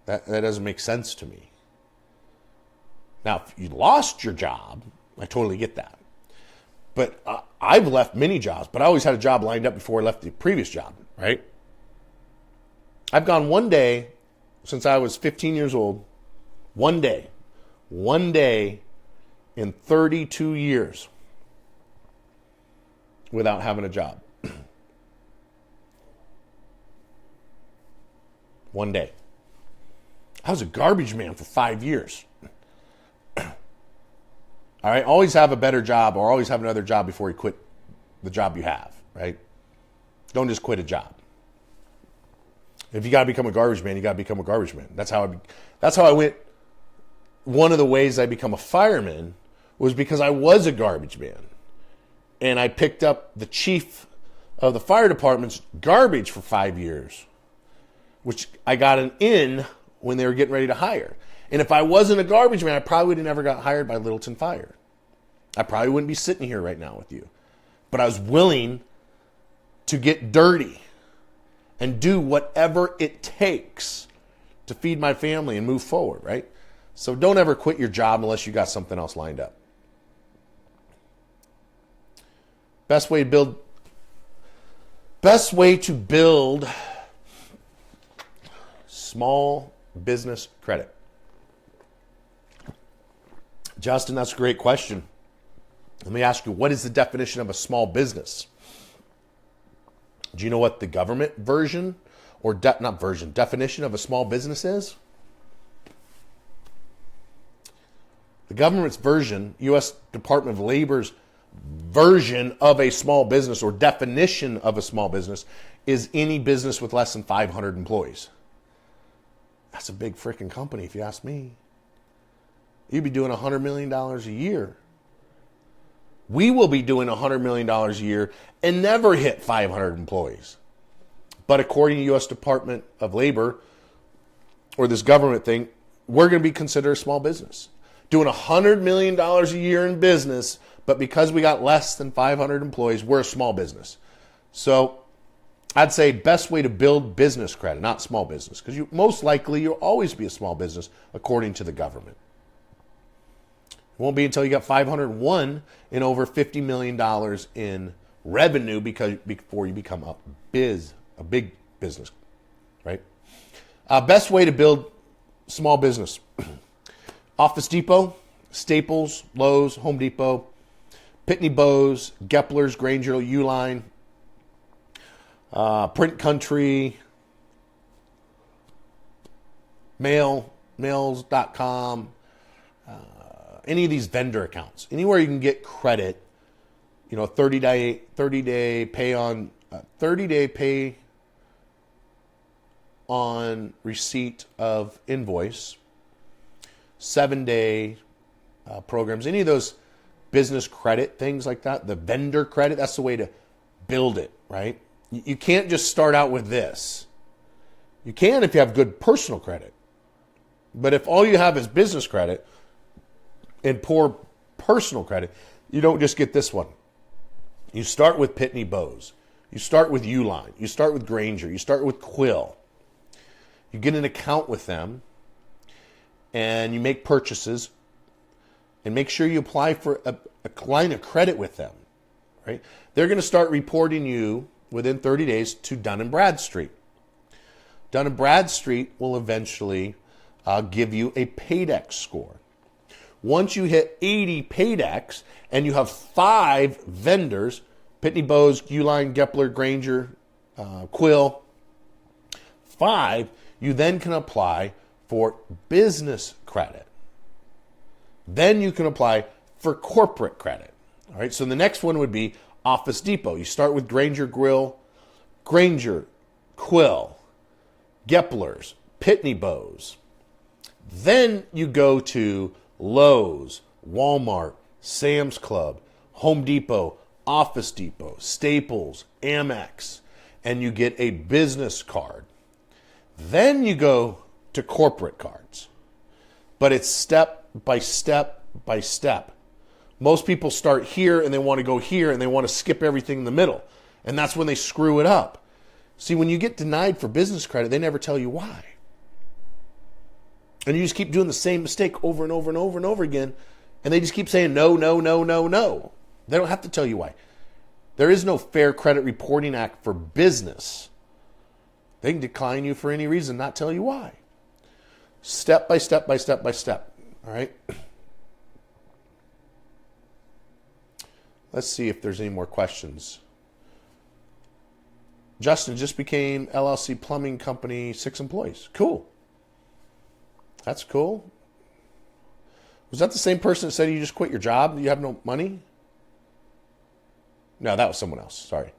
That doesn't make sense to me. Now, if you lost your job, I totally get that. But I've left many jobs, but I always had a job lined up before I left the previous job, right? I've gone one day since I was 15 years old, one day in 32 years without having a job. One day. I was a garbage man for 5 years. All right, always have a better job or always have another job before you quit the job you have, right? Don't just quit a job. If you got to become a garbage man, you got to become a garbage man. That's how I went. One of the ways I become a fireman was because I was a garbage man. And I picked up the chief of the fire department's garbage for 5 years, which I got an in when they were getting ready to hire. And if I wasn't a garbage man, I probably would have never got hired by Littleton Fire. I probably wouldn't be sitting here right now with you. But I was willing to get dirty and do whatever it takes to feed my family and move forward, right? So don't ever quit your job unless you got something else lined up. Best way to build small business credit. Justin, that's a great question. Let me ask you, what is the definition of a small business? Do you know what the government version or definition of a small business is? The government's version, U.S. Department of Labor's version of a small business or definition of a small business is any business with less than 500 employees. That's a big freaking company if you ask me. You'd be doing $100 million a year. We will be doing $100 million a year and never hit 500 employees. But according to U.S. Department of Labor, or this government thing, we're going to be considered a small business. Doing $100 million a year in business, but because we got less than 500 employees, we're a small business. So I'd say best way to build business credit, not small business, because most likely you'll always be a small business according to the government. It won't be until you got 501 and over $50 million in revenue before you become a big business, right? Best way to build small business. Office Depot, Staples, Lowe's, Home Depot, Pitney Bowes, Gepler's, Granger, Uline, Print Country, Mail, hotmails.com, any of these vendor accounts, anywhere you can get credit, 30-day pay on 30-day pay on receipt of invoice, 7-day programs, any of those business credit, things like that, the vendor credit, that's the way to build it, right? You can't just start out with this. You can if you have good personal credit. But if all you have is business credit and poor personal credit, you don't just get this one. You start with Pitney Bowes. You start with Uline. You start with Granger. You start with Quill. You get an account with them and you make purchases and make sure you apply for a line of credit with them, right? They're going to start reporting you within 30 days to Dun & Bradstreet. Dun & Bradstreet will eventually give you a Paydex score. Once you hit 80 Paydex and you have 5 vendors, Pitney Bowes, Uline, Gepler, Granger, Quill, 5, you then can apply for business credit. Then you can apply for corporate credit. All right, so the next one would be Office Depot. You start with Granger, Quill, Gepler's, Pitney Bowes. Then you go to Lowe's, Walmart, Sam's Club, Home Depot, Office Depot, Staples, Amex, and you get a business card. Then you go to corporate cards. But it's step by step by step. Most people start here and they want to go here and they want to skip everything in the middle. And that's when they screw it up. See, when you get denied for business credit, they never tell you why. And you just keep doing the same mistake over and over and over and over again. And they just keep saying no, no, no, no, no. They don't have to tell you why. There is no Fair Credit Reporting Act for business. They can decline you for any reason, not tell you why. Step by step by step by step. All right? Let's see if there's any more questions. Justin just became LLC plumbing company, 6 employees. Cool. That's cool. Was that the same person that said you just quit your job? You have no money? No, that was someone else. Sorry.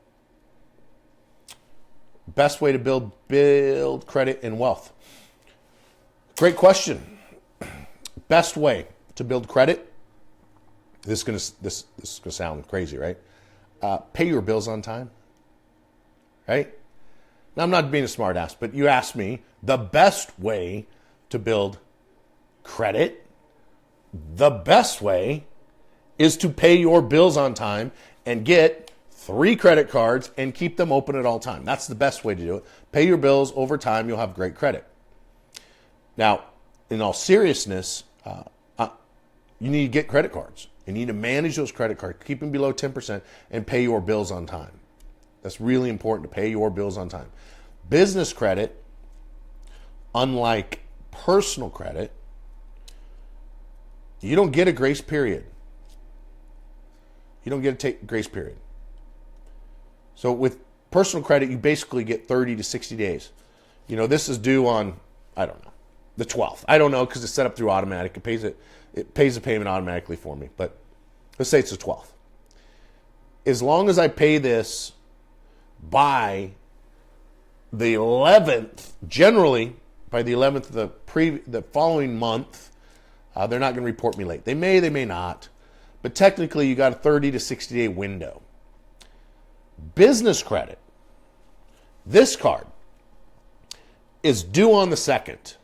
Best way to build credit and wealth. Great question. Best way to build credit. This is gonna sound crazy, right? Pay your bills on time. Right? Now, I'm not being a smart ass, but you asked me the best way to build credit. The best way is to pay your bills on time and get 3 credit cards and keep them open at all time. That's the best way to do it. Pay your bills over time, you'll have great credit. Now, in all seriousness, you need to get credit cards. You need to manage those credit cards, keep them below 10%, and pay your bills on time. That's really important, to pay your bills on time. Business credit, unlike personal credit, you don't get a grace period. You don't get a grace period. So with personal credit, you basically get 30 to 60 days. This is due on, I don't know, the 12th. I don't know because it's set up through automatic. It pays the payment automatically for me. But let's say it's the 12th. As long as I pay this by the 11th, generally by the 11th of the following month, they're not going to report me late. They may not. But technically, you got a 30 to 60 day window. Business credit, this card, is due on the 2nd.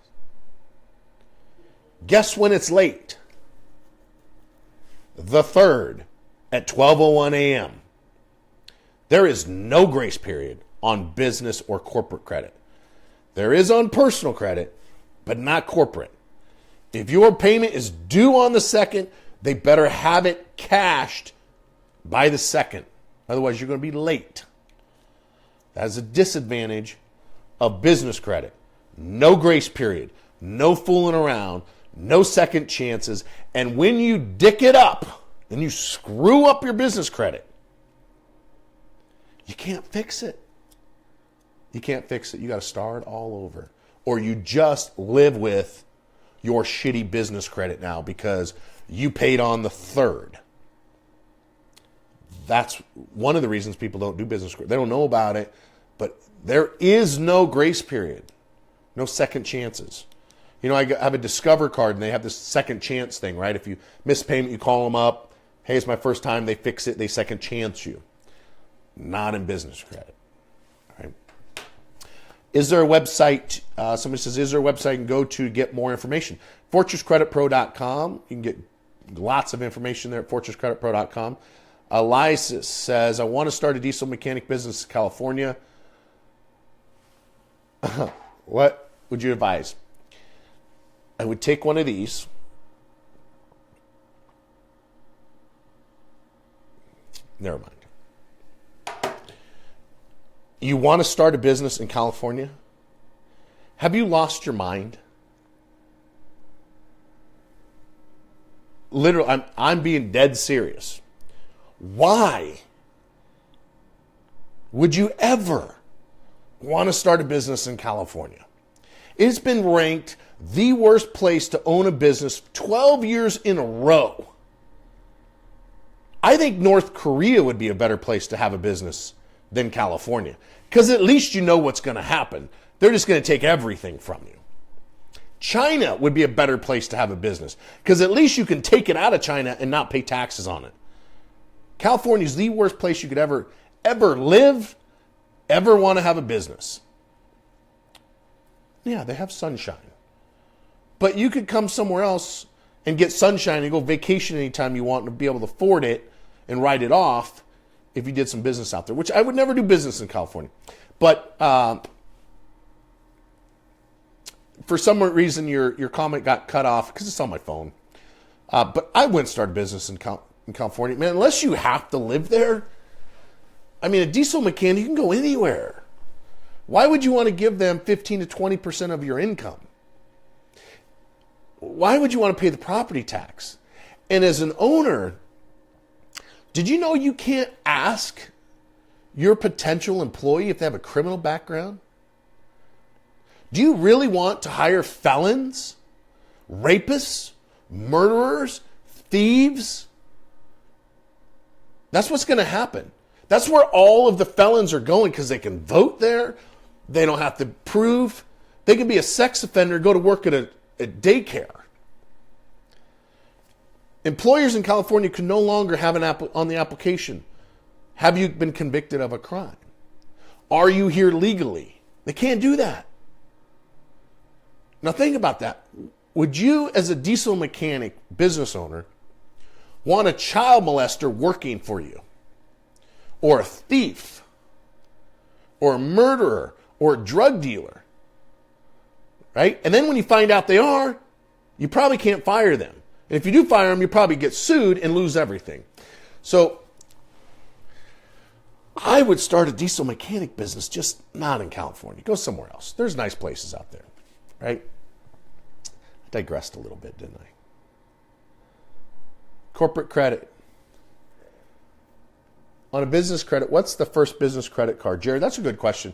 Guess when it's late? The 3rd at 12:01 a.m. There is no grace period on business or corporate credit. There is on personal credit, but not corporate. If your payment is due on the 2nd, they better have it cashed by the 2nd. Otherwise, you're going to be late. That's a disadvantage of business credit. No grace period. No fooling around. No second chances. And when you dick it up and you screw up your business credit, you can't fix it. You can't fix it. You got to start all over. Or you just live with your shitty business credit now because you paid on the 3rd. That's one of the reasons people don't do business credit. They don't know about it, but there is no grace period, no second chances. You know, I have a Discover card, and they have this second chance thing, right? If you miss payment, you call them up. Hey, it's my first time. They fix it. They second chance you. Not in business credit. All right. Is there a website? Somebody says, is there a website you can go to get more information? FortressCreditPro.com. You can get lots of information there at FortressCreditPro.com. Elias says, I want to start a diesel mechanic business in California. What would you advise? I would take one of these. Never mind. You want to start a business in California? Have you lost your mind? Literally, I'm being dead serious. Why would you ever want to start a business in California? It's been ranked the worst place to own a business 12 years in a row. I think North Korea would be a better place to have a business than California, because at least you know what's going to happen. They're just going to take everything from you. China would be a better place to have a business, because at least you can take it out of China and not pay taxes on it. California is the worst place you could ever live, ever want to have a business. Yeah, they have sunshine. But you could come somewhere else and get sunshine and go vacation anytime you want and be able to afford it and write it off if you did some business out there, which I would never do business in California. But for some reason, your comment got cut off because it's on my phone. But I wouldn't start a business in California. Man, unless you have to live there. I mean, a diesel mechanic, you can go anywhere. Why would you want to give them 15 to 20% of your income? Why would you want to pay the property tax? And as an owner, did you know you can't ask your potential employee if they have a criminal background? Do you really want to hire felons, rapists, murderers, thieves? That's what's going to happen. That's where all of the felons are going, because they can vote there. They don't have to prove. They can be a sex offender, go to work at a daycare. Employers in California can no longer have on the application, have you been convicted of a crime? Are you here legally? They can't do that. Now think about that. Would you, as a diesel mechanic business owner, want a child molester working for you? Or a thief? Or a murderer? Or a drug dealer? Right? And then when you find out they are, you probably can't fire them. And if you do fire them, you probably get sued and lose everything. So I would start a diesel mechanic business, just not in California. Go somewhere else. There's nice places out there, right? I digressed a little bit, didn't I? Corporate credit. On a business credit, what's the first business credit card? Jared, that's a good question.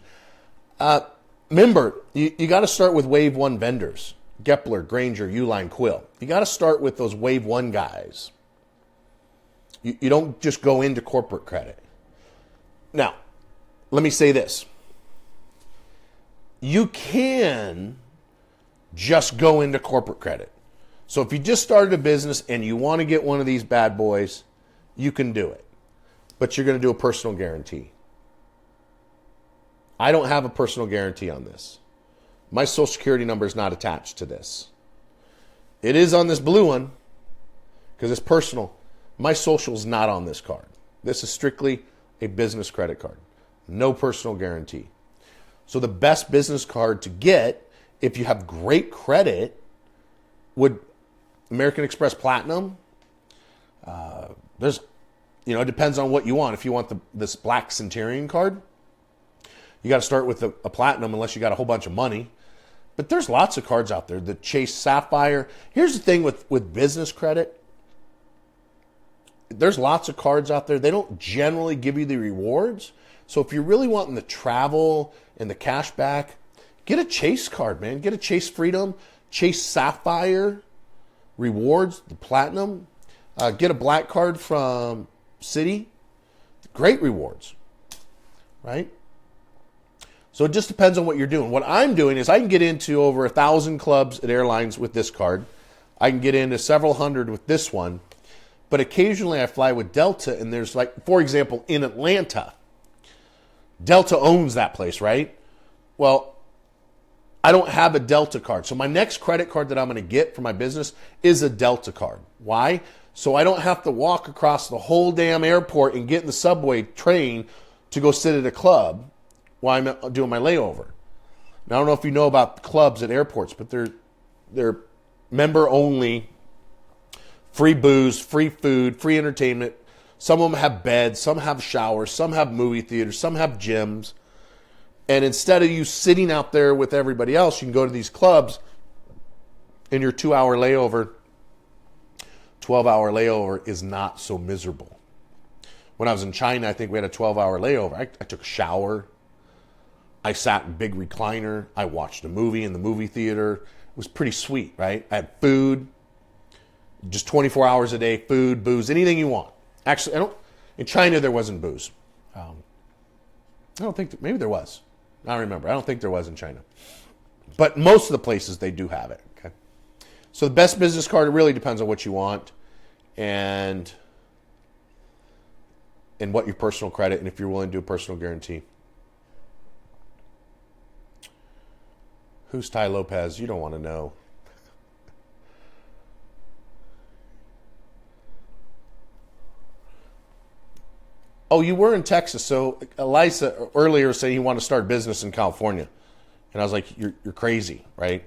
Remember, you got to start with Wave 1 vendors. Gepler, Granger, Uline, Quill. You got to start with those Wave 1 guys. You don't just go into corporate credit. Now, let me say this. You can just go into corporate credit. So if you just started a business and you want to get one of these bad boys, you can do it. But you're going to do a personal guarantee. I don't have a personal guarantee on this. My social security number is not attached to this. It is on this blue one because it's personal. My social is not on this card. This is strictly a business credit card. No personal guarantee. So the best business card to get, if you have great credit, would American Express Platinum. It depends on what you want. If you want this Black Centurion card, you got to start with a Platinum unless you got a whole bunch of money. But there's lots of cards out there. The Chase Sapphire. Here's the thing with business credit. There's lots of cards out there. They don't generally give you the rewards. So if you're really wanting the travel and the cash back, get a Chase card, man. Get a Chase Freedom. Chase Sapphire rewards, the platinum. Get a black card from Citi. Great rewards, right? So it just depends on what you're doing. What I'm doing is I can get into over 1,000 clubs at airlines with this card. I can get into several hundred with this one. But occasionally I fly with Delta, and there's like, for example, in Atlanta, Delta owns that place, right? Well, I don't have a Delta card. So my next credit card that I'm going to get for my business is a Delta card. Why? So I don't have to walk across the whole damn airport and get in the subway train to go sit at a club while I'm doing my layover. Now, I don't know if you know about clubs at airports, but they're member only, free booze, free food, free entertainment. Some of them have beds, some have showers, some have movie theaters, some have gyms. And instead of you sitting out there with everybody else, you can go to these clubs and your 2-hour layover, 12-hour layover is not so miserable. When I was in China, I think we had a 12-hour layover. I took a shower. I sat in a big recliner. I watched a movie in the movie theater. It was pretty sweet, right? I had food, just 24 hours a day, food, booze, anything you want. Actually, in China, there wasn't booze. I don't think, maybe there was. I don't remember. I don't think there was in China. But most of the places, they do have it. Okay. So the best business card, it really depends on what you want and what your personal credit, and if you're willing to do a personal guarantee. Who's Tai Lopez? You don't want to know. Oh, you were in Texas. So Elisa earlier said he wanted to start a business in California. And I was like, you're crazy, right?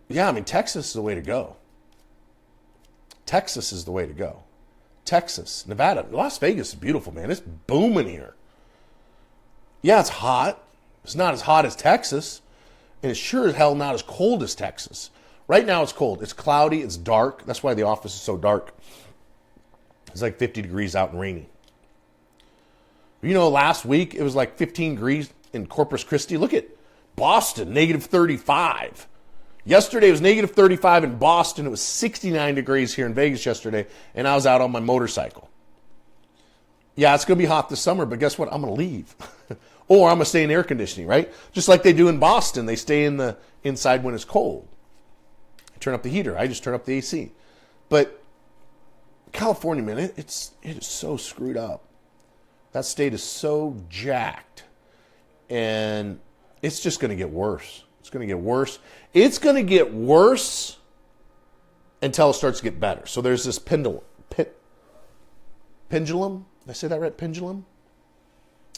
Yeah, I mean, Texas is the way to go. Texas is the way to go. Texas, Nevada, Las Vegas is beautiful, man. It's booming here. Yeah, it's hot. It's not as hot as Texas. And it's sure as hell not as cold as Texas. Right now it's cold. It's cloudy. It's dark. That's why the office is so dark. It's like 50 degrees out and rainy. You know, last week it was like 15 degrees in Corpus Christi. Look at Boston, negative 35. Yesterday it was negative 35 in Boston. It was 69 degrees here in Vegas yesterday, and I was out on my motorcycle. Yeah, it's going to be hot this summer, but guess what? I'm going to leave. Or I'm going to stay in air conditioning, right? Just like they do in Boston. They stay in the inside when it's cold. I turn up the heater. I just turn up the AC. But California, man, it is so screwed up. That state is so jacked. And it's just going to get worse. It's going to get worse. It's going to get worse until it starts to get better. So there's this pendulum. Pendulum? Did I say that right? Pendulum?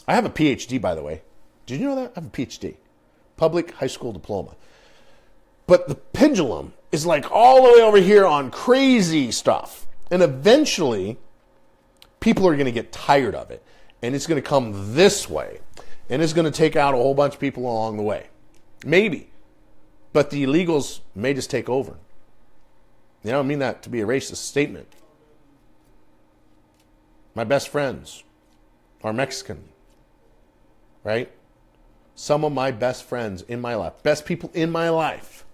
I have a PhD, by the way. Did you know that? I have a PhD. Public high school diploma. But the pendulum is like all the way over here on crazy stuff. And eventually, people are going to get tired of it. And it's going to come this way. And it's going to take out a whole bunch of people along the way. Maybe. But the illegals may just take over. I don't mean that to be a racist statement. My best friends are Mexican. Right? Some of my best friends in my life, best people in my life,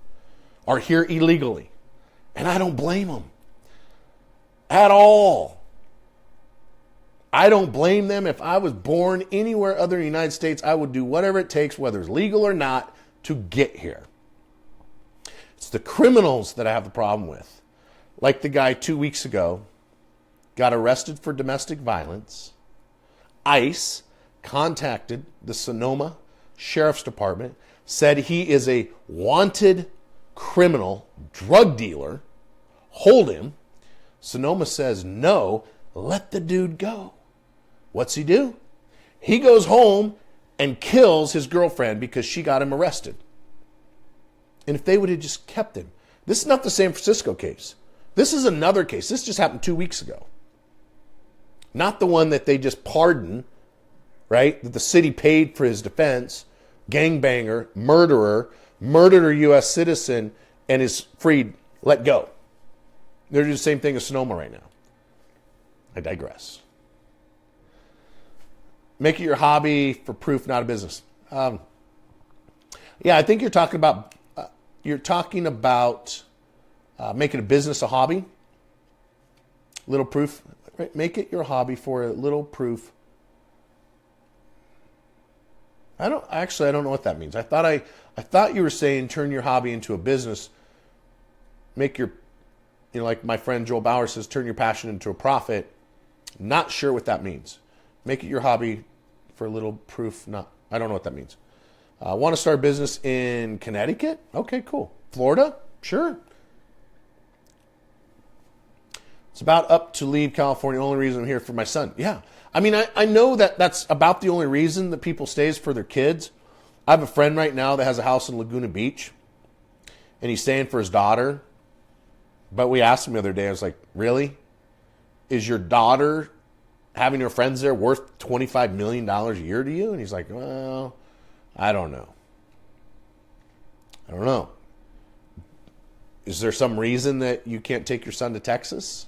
are here illegally. And I don't blame them. At all. I don't blame them. If I was born anywhere other than the United States, I would do whatever it takes, whether it's legal or not, to get here. It's the criminals that I have the problem with. Like the guy 2 weeks ago, got arrested for domestic violence. ICE contacted the Sonoma Sheriff's Department, said he is a wanted criminal drug dealer. Hold him. Sonoma says, no, let the dude go. What's he do? He goes home and kills his girlfriend because she got him arrested. And if they would have just kept him. This is not the San Francisco case. This is another case. This just happened 2 weeks ago. Not the one that they just pardoned, right? That the city paid for his defense. Gangbanger, murderer, murdered a U.S. citizen, and is freed, let go. They're doing the same thing as Sonoma right now. I digress. Make it your hobby for proof, not a business. Yeah, I think you're talking about making a business a hobby. Little proof. Right? Make it your hobby for a little proof. I don't know what that means. I thought you were saying turn your hobby into a business. Make your, like my friend Joel Bauer says, turn your passion into a profit. Not sure what that means. Make it your hobby for a little proof. I don't know what that means. Want to start a business in Connecticut? Okay, cool. Florida? Sure. It's about up to leave California. Only reason I'm here for my son. Yeah. I mean, I know that's about the only reason that people stay is for their kids. I have a friend right now that has a house in Laguna Beach, and he's staying for his daughter. But we asked him the other day, I was like, really? Is your daughter having her friends there worth $25 million a year to you? And he's like, well, I don't know. Is there some reason that you can't take your son to Texas?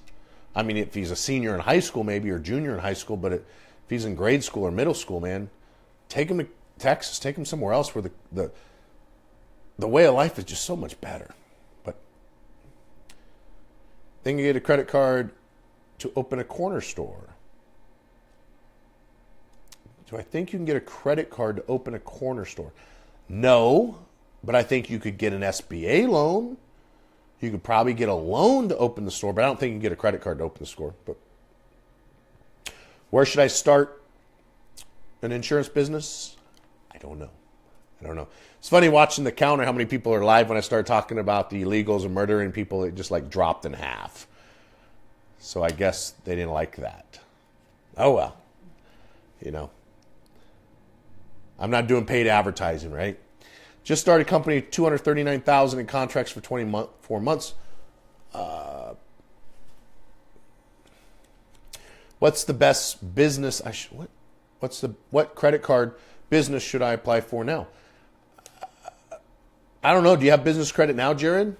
I mean, if he's a senior in high school, maybe, or junior in high school, but if he's in grade school or middle school, man, take him to Texas, take him somewhere else where the way of life is just so much better. But then you get a credit card to open a corner store. Do I think you can get a credit card to open a corner store? No, but I think you could get an SBA loan. You could probably get a loan to open the store, but I don't think you can get a credit card to open the store. But where should I start an insurance business? I don't know. It's funny watching the counter how many people are live when I start talking about the illegals and murdering people. It just like dropped in half. So I guess they didn't like that. Oh well. I'm not doing paid advertising, right? Just started a company, $239,000 in contracts for 24 months. What's the best business? What credit card business should I apply for now? I don't know. Do you have business credit now, Jared?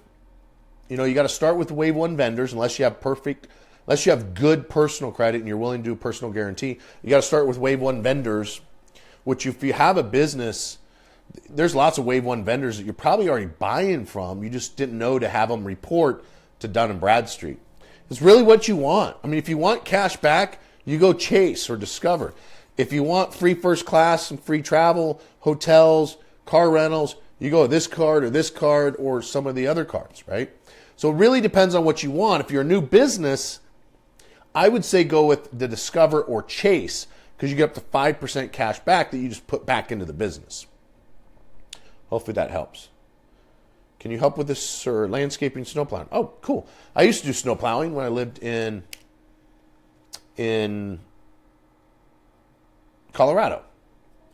You got to start with wave one vendors unless you have good personal credit and you're willing to do a personal guarantee. You got to start with wave one vendors, which if you have a business, there's lots of wave one vendors that you're probably already buying from. You just didn't know to have them report to Dun & Bradstreet. It's really what you want. I mean, if you want cash back, you go Chase or Discover. If you want free first class and free travel, hotels, car rentals, you go this card or some of the other cards, right? So it really depends on what you want. If you're a new business, I would say go with the Discover or Chase because you get up to 5% cash back that you just put back into the business. Hopefully that helps. Can you help with this, sir? Landscaping, snow plowing. Oh, cool. I used to do snow plowing when I lived in Colorado.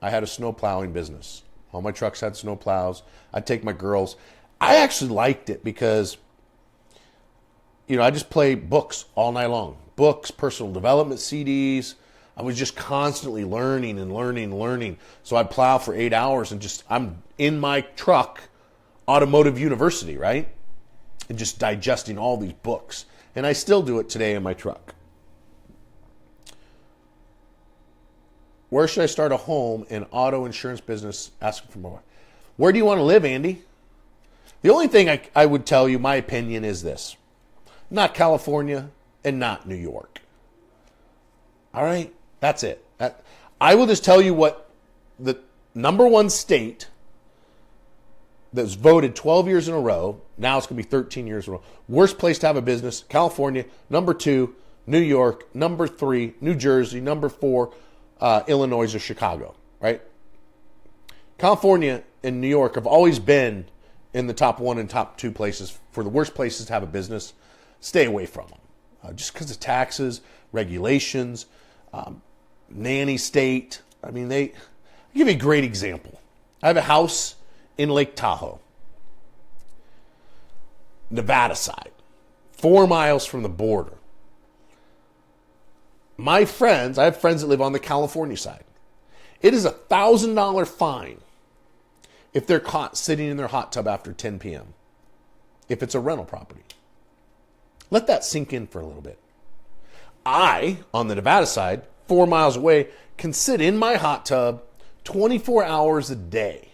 I had a snow plowing business. All my trucks had snow plows. I'd take my girls. I actually liked it because, I just play books all night long. Books, personal development CDs. I was just constantly learning. So I'd plow for 8 hours and I'm in my truck, automotive university, right? And just digesting all these books. And I still do it today in my truck. Where should I start a home and auto insurance business? Asking for more. Where do you want to live, Andy? The only thing I would tell you, my opinion is this. Not California and not New York. All right? That's it. I will just tell you what the number one state that's voted 12 years in a row, now it's going to be 13 years in a row, worst place to have a business, California. Number 2, New York. Number 3, New Jersey. Number 4, Illinois or Chicago, right? California and New York have always been in the top 1 and top 2 places for the worst places to have a business. Stay away from them. Just because of taxes, regulations, nanny state. I mean, I'll give you a great example. I have a house in Lake Tahoe, Nevada side, 4 miles from the border. I have friends that live on the California side. It is $1,000 fine if they're caught sitting in their hot tub after 10 p.m. if it's a rental property. Let that sink in for a little bit. I, on the Nevada side, 4 miles away, can sit in my hot tub 24 hours a day.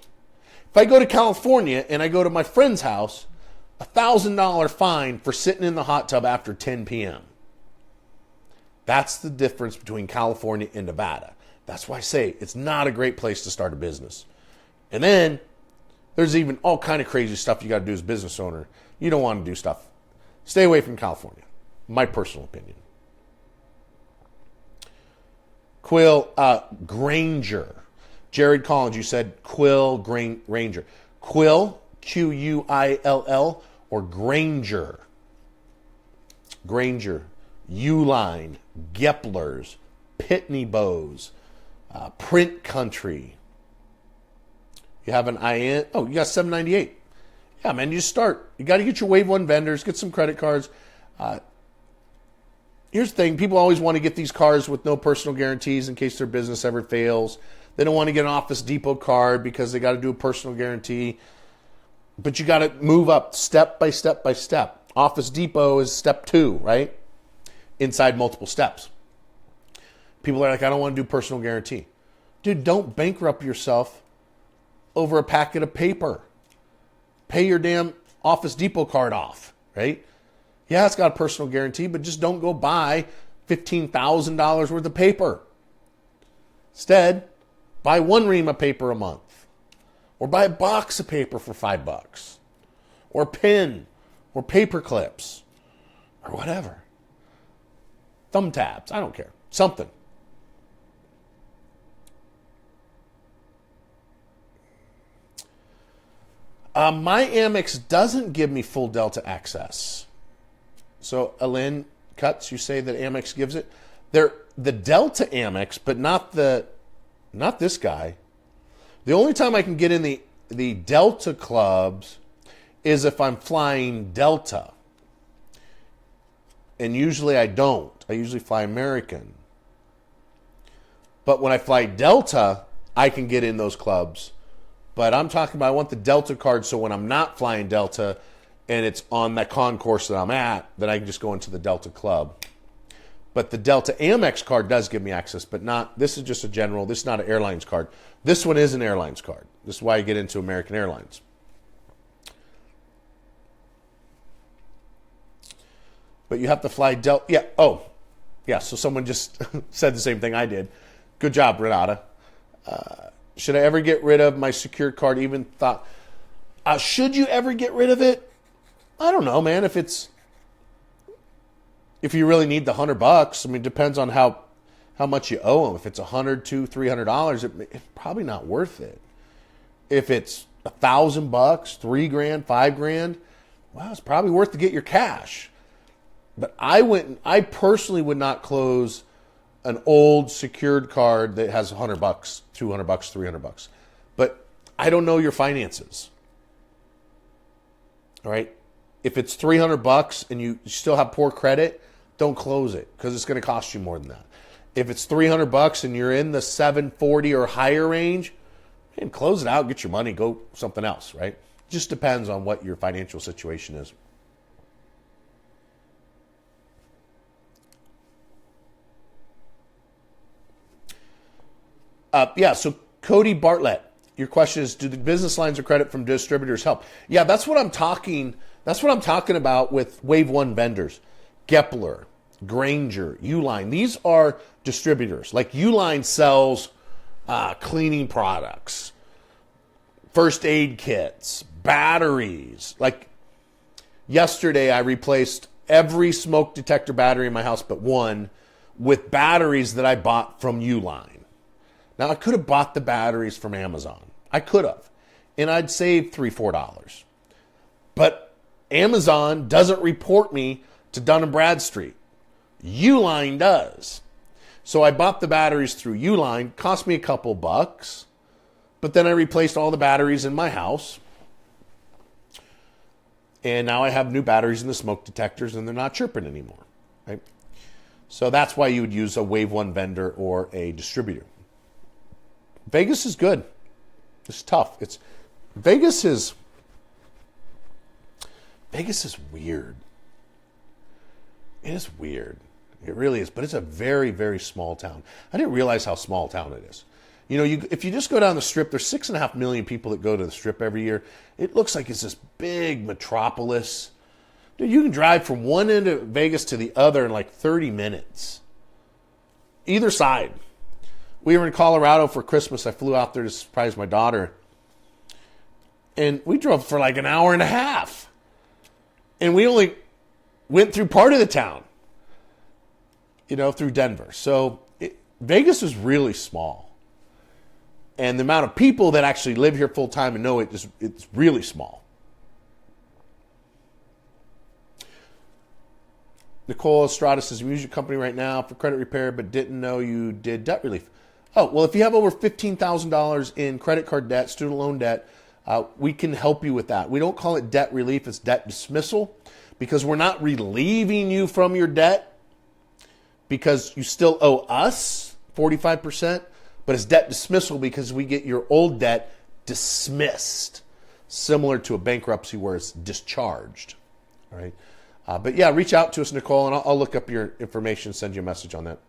If I go to California and I go to my friend's house, $1,000 fine for sitting in the hot tub after 10 p.m. That's the difference between California and Nevada. That's why I say it's not a great place to start a business. And then there's even all kind of crazy stuff you got to do as a business owner. You don't want to do stuff. Stay away from California. My personal opinion. Quill Granger. Jared Collins, you said Quill Granger. Quill, Quill, or Granger. Granger. Uline, Gepler's, Pitney Bowes, Print Country. You have an IN. Oh, you got 798. Yeah, man, you start. You got to get your Wave 1 vendors, get some credit cards. Here's the thing. People always want to get these cards with no personal guarantees in case their business ever fails. They don't want to get an Office Depot card because they got to do a personal guarantee. But you got to move up step by step by step. Office Depot is step 2, right? Inside multiple steps. People are like, I don't want to do personal guarantee. Dude, don't bankrupt yourself over a packet of paper. Pay your damn Office Depot card off, right? Yeah, it's got a personal guarantee, but just don't go buy $15,000 worth of paper. Instead, buy one ream of paper a month. Or buy a box of paper for $5. Or a pen. Or paper clips. Or whatever. Thumb tabs. I don't care. Something. My Amex doesn't give me full Delta access. So, Alin Cuts, you say that Amex gives it? They're the Delta Amex, but not this guy. The only time I can get in the Delta clubs is if I'm flying Delta. And usually I don't. I usually fly American. But when I fly Delta, I can get in those clubs. But I'm talking about I want the Delta card so when I'm not flying Delta and it's on that concourse that I'm at, then I can just go into the Delta club. But the Delta Amex card does give me access, but not, this is just a general, this is not an airlines card. This one is an airlines card. This is why I get into American Airlines. But you have to fly Delta. Yeah. Oh, yeah. So someone just said the same thing I did. Good job, Renata. Should I ever get rid of my secured card? Even thought. Should you ever get rid of it? I don't know, man. If you really need the $100, I mean, it depends on how much you owe them. If it's $100, $200, $300, it's probably not worth it. If it's $1,000, $3,000, $5,000, well, it's probably worth to get your cash. But I personally would not close an old secured card that has $100, $200, $300. But I don't know your finances. All right? If it's $300 and you still have poor credit, don't close it because it's going to cost you more than that. If it's $300 and you're in the 740 or higher range, man, close it out, get your money, go something else, right? Just depends on what your financial situation is. So Cody Bartlett, your question is, do the business lines of credit from distributors help? Yeah, that's what I'm talking about with Wave 1 vendors. Gepler, Granger, Uline. These are distributors. Like Uline sells cleaning products, first aid kits, batteries. Like yesterday, I replaced every smoke detector battery in my house but one with batteries that I bought from Uline. Now, I could have bought the batteries from Amazon. I could have. And I'd save $3, $4. But Amazon doesn't report me to Dun & Bradstreet. Uline does. So I bought the batteries through Uline. Cost me a couple bucks. But then I replaced all the batteries in my house. And now I have new batteries in the smoke detectors and they're not chirping anymore. Right? So that's why you would use a Wave 1 vendor or a distributor. Vegas is good. It's tough. Vegas is weird. It is weird. It really is. But it's a very, very small town. I didn't realize how small town it is. You know, if you just go down the Strip, there's 6.5 million people that go to the Strip every year. It looks like it's this big metropolis. Dude, you can drive from one end of Vegas to the other in like 30 minutes. Either side. We were in Colorado for Christmas. I flew out there to surprise my daughter. And we drove for like an hour and a half. And we only went through part of the town, you know, through Denver. So Vegas is really small. And the amount of people that actually live here full time and know it, it's really small. Nicole Estrada says, you use your company right now for credit repair, but didn't know you did debt relief. Oh, well, if you have over $15,000 in credit card debt, student loan debt, we can help you with that. We don't call it debt relief, it's debt dismissal, because we're not relieving you from your debt because you still owe us 45%, but it's debt dismissal because we get your old debt dismissed, similar to a bankruptcy where it's discharged. All right. But yeah, reach out to us, Nicole, and I'll look up your information and send you a message on that.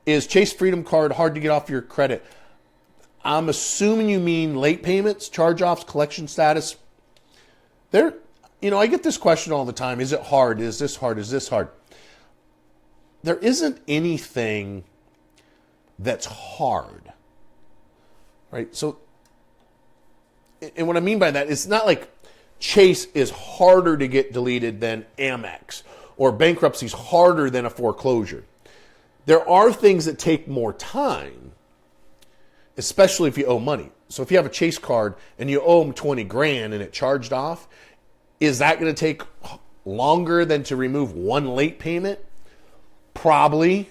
Is Chase Freedom Card hard to get off your credit? I'm assuming you mean late payments, charge-offs, collection status. You know, I get this question all the time. Is it hard? Is this hard? Is this hard? There isn't anything that's hard, right? So, and what I mean by that, it's not like Chase is harder to get deleted than Amex, or bankruptcy is harder than a foreclosure. There are things that take more time, especially if you owe money. So if you have a Chase card and you owe them 20 grand and it charged off, is that going to take longer than to remove one late payment? Probably,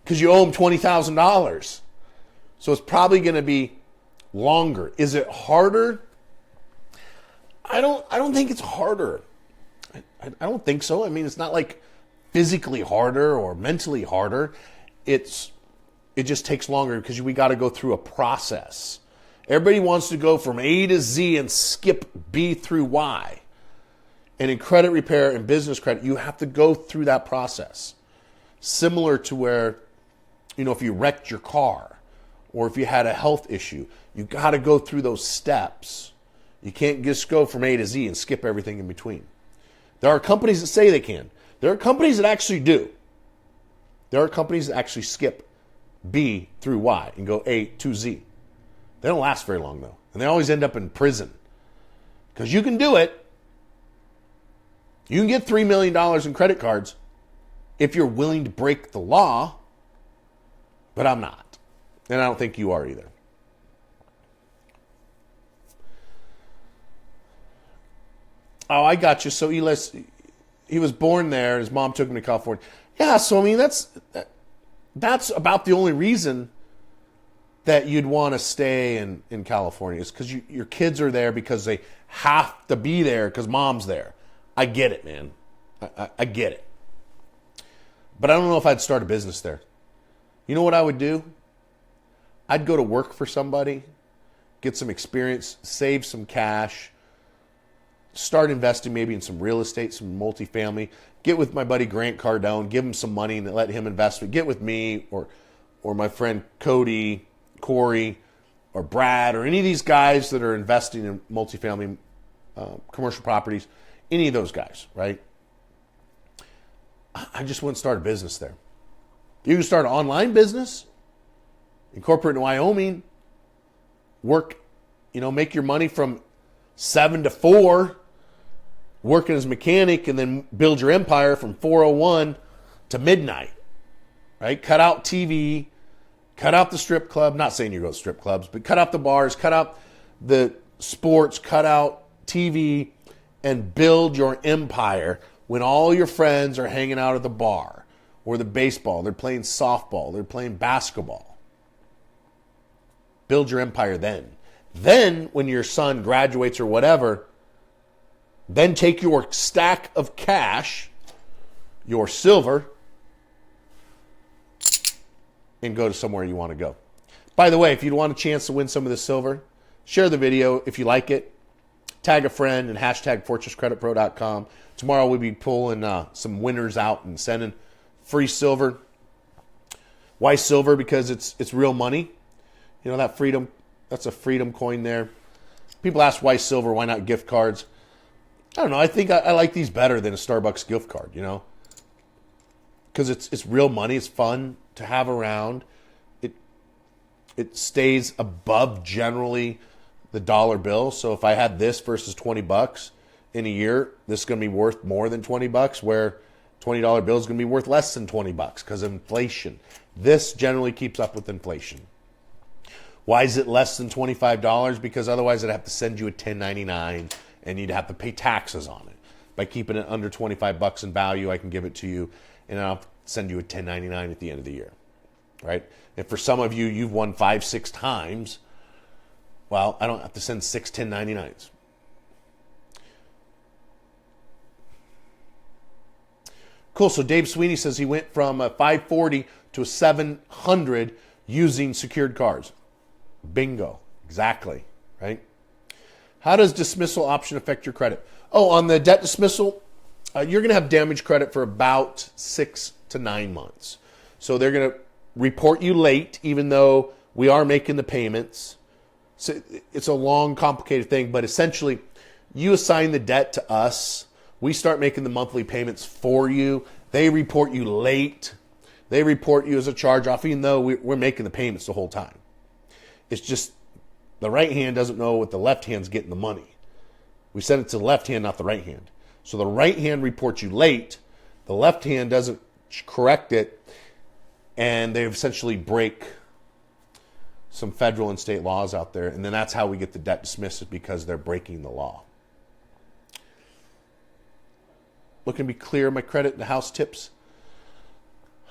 because you owe them $20,000. So it's probably going to be longer. Is it harder? I don't think it's harder. I don't think so. I mean, it's not like physically harder or mentally harder. It just takes longer because we got to go through a process. Everybody wants to go from A to Z and skip B through Y. And in credit repair and business credit, you have to go through that process. Similar to where, you know, if you wrecked your car or if you had a health issue, you got to go through those steps. You can't just go from A to Z and skip everything in between. There are companies that say they can. There are companies that actually do. There are companies that actually skip B through Y and go A to Z. They don't last very long, though. And they always end up in prison. Because you can do it. You can get $3 million in credit cards if you're willing to break the law. But I'm not. And I don't think you are either. Oh, I got you. So Elias, he was born there. His mom took him to California. Yeah, so I mean, that's about the only reason that you'd want to stay in California is because your kids are there because they have to be there because mom's there. I get it, man. I get it. But I don't know if I'd start a business there. You know what I would do? I'd go to work for somebody, get some experience, save some cash, start investing maybe in some real estate, some multifamily, get with my buddy Grant Cardone, give him some money and let him invest. Get with me or my friend Cody, Corey, or Brad, or any of these guys that are investing in multifamily commercial properties, any of those guys, right? I just wouldn't start a business there. You can start an online business, incorporate in Wyoming, work, make your money from 7 to 4, working as a mechanic, and then build your empire from 4:01 to midnight, right? Cut out TV, cut out the strip club. Not saying you go to strip clubs, but cut out the bars, cut out the sports, cut out TV, and build your empire when all your friends are hanging out at the bar or the baseball, they're playing softball, they're playing basketball. Build your empire then. Then, when your son graduates or whatever, then take your stack of cash, your silver, and go to somewhere you want to go. By the way, if you want a chance to win some of this silver, share the video if you like it. Tag a friend and hashtag FortressCreditPro.com. Tomorrow we'll be pulling some winners out and sending free silver. Why silver? Because it's real money. You know, that freedom, that's a freedom coin there. People ask why silver, why not gift cards? I don't know. I think I like these better than a Starbucks gift card, you know, because it's real money. It's fun to have around. It stays above generally the dollar bill. So if I had this versus $20 in a year, this is going to be worth more than $20, where $20 bill is going to be worth less than $20 because of inflation. This generally keeps up with inflation. Why is it less than $25? Because otherwise I'd have to send you a 1099 and you'd have to pay taxes on it. By keeping it under $25 in value, I can give it to you and I'll send you a 1099 at the end of the year, right? And for some of you, you've won 5-6 times. Well, I don't have to send 6 1099s. Cool. So Dave Sweeney says he went from a 540 to a 700 using secured cards. Bingo. Exactly. Right? How does dismissal option affect your credit? Oh, on the debt dismissal, you're going to have damage credit for about 6 to 9 months. So they're going to report you late, even though we are making the payments. So it's a long, complicated thing, but essentially you assign the debt to us. We start making the monthly payments for you. They report you late. They report you as a charge-off, even though we're making the payments the whole time. It's just the right hand doesn't know what the left hand's getting the money. We send it to the left hand, not the right hand. So the right hand reports you late. The left hand doesn't correct it, and they essentially break some federal and state laws out there. And then that's how we get the debt dismissed, because they're breaking the law. Looking to be clear on my credit and house tips.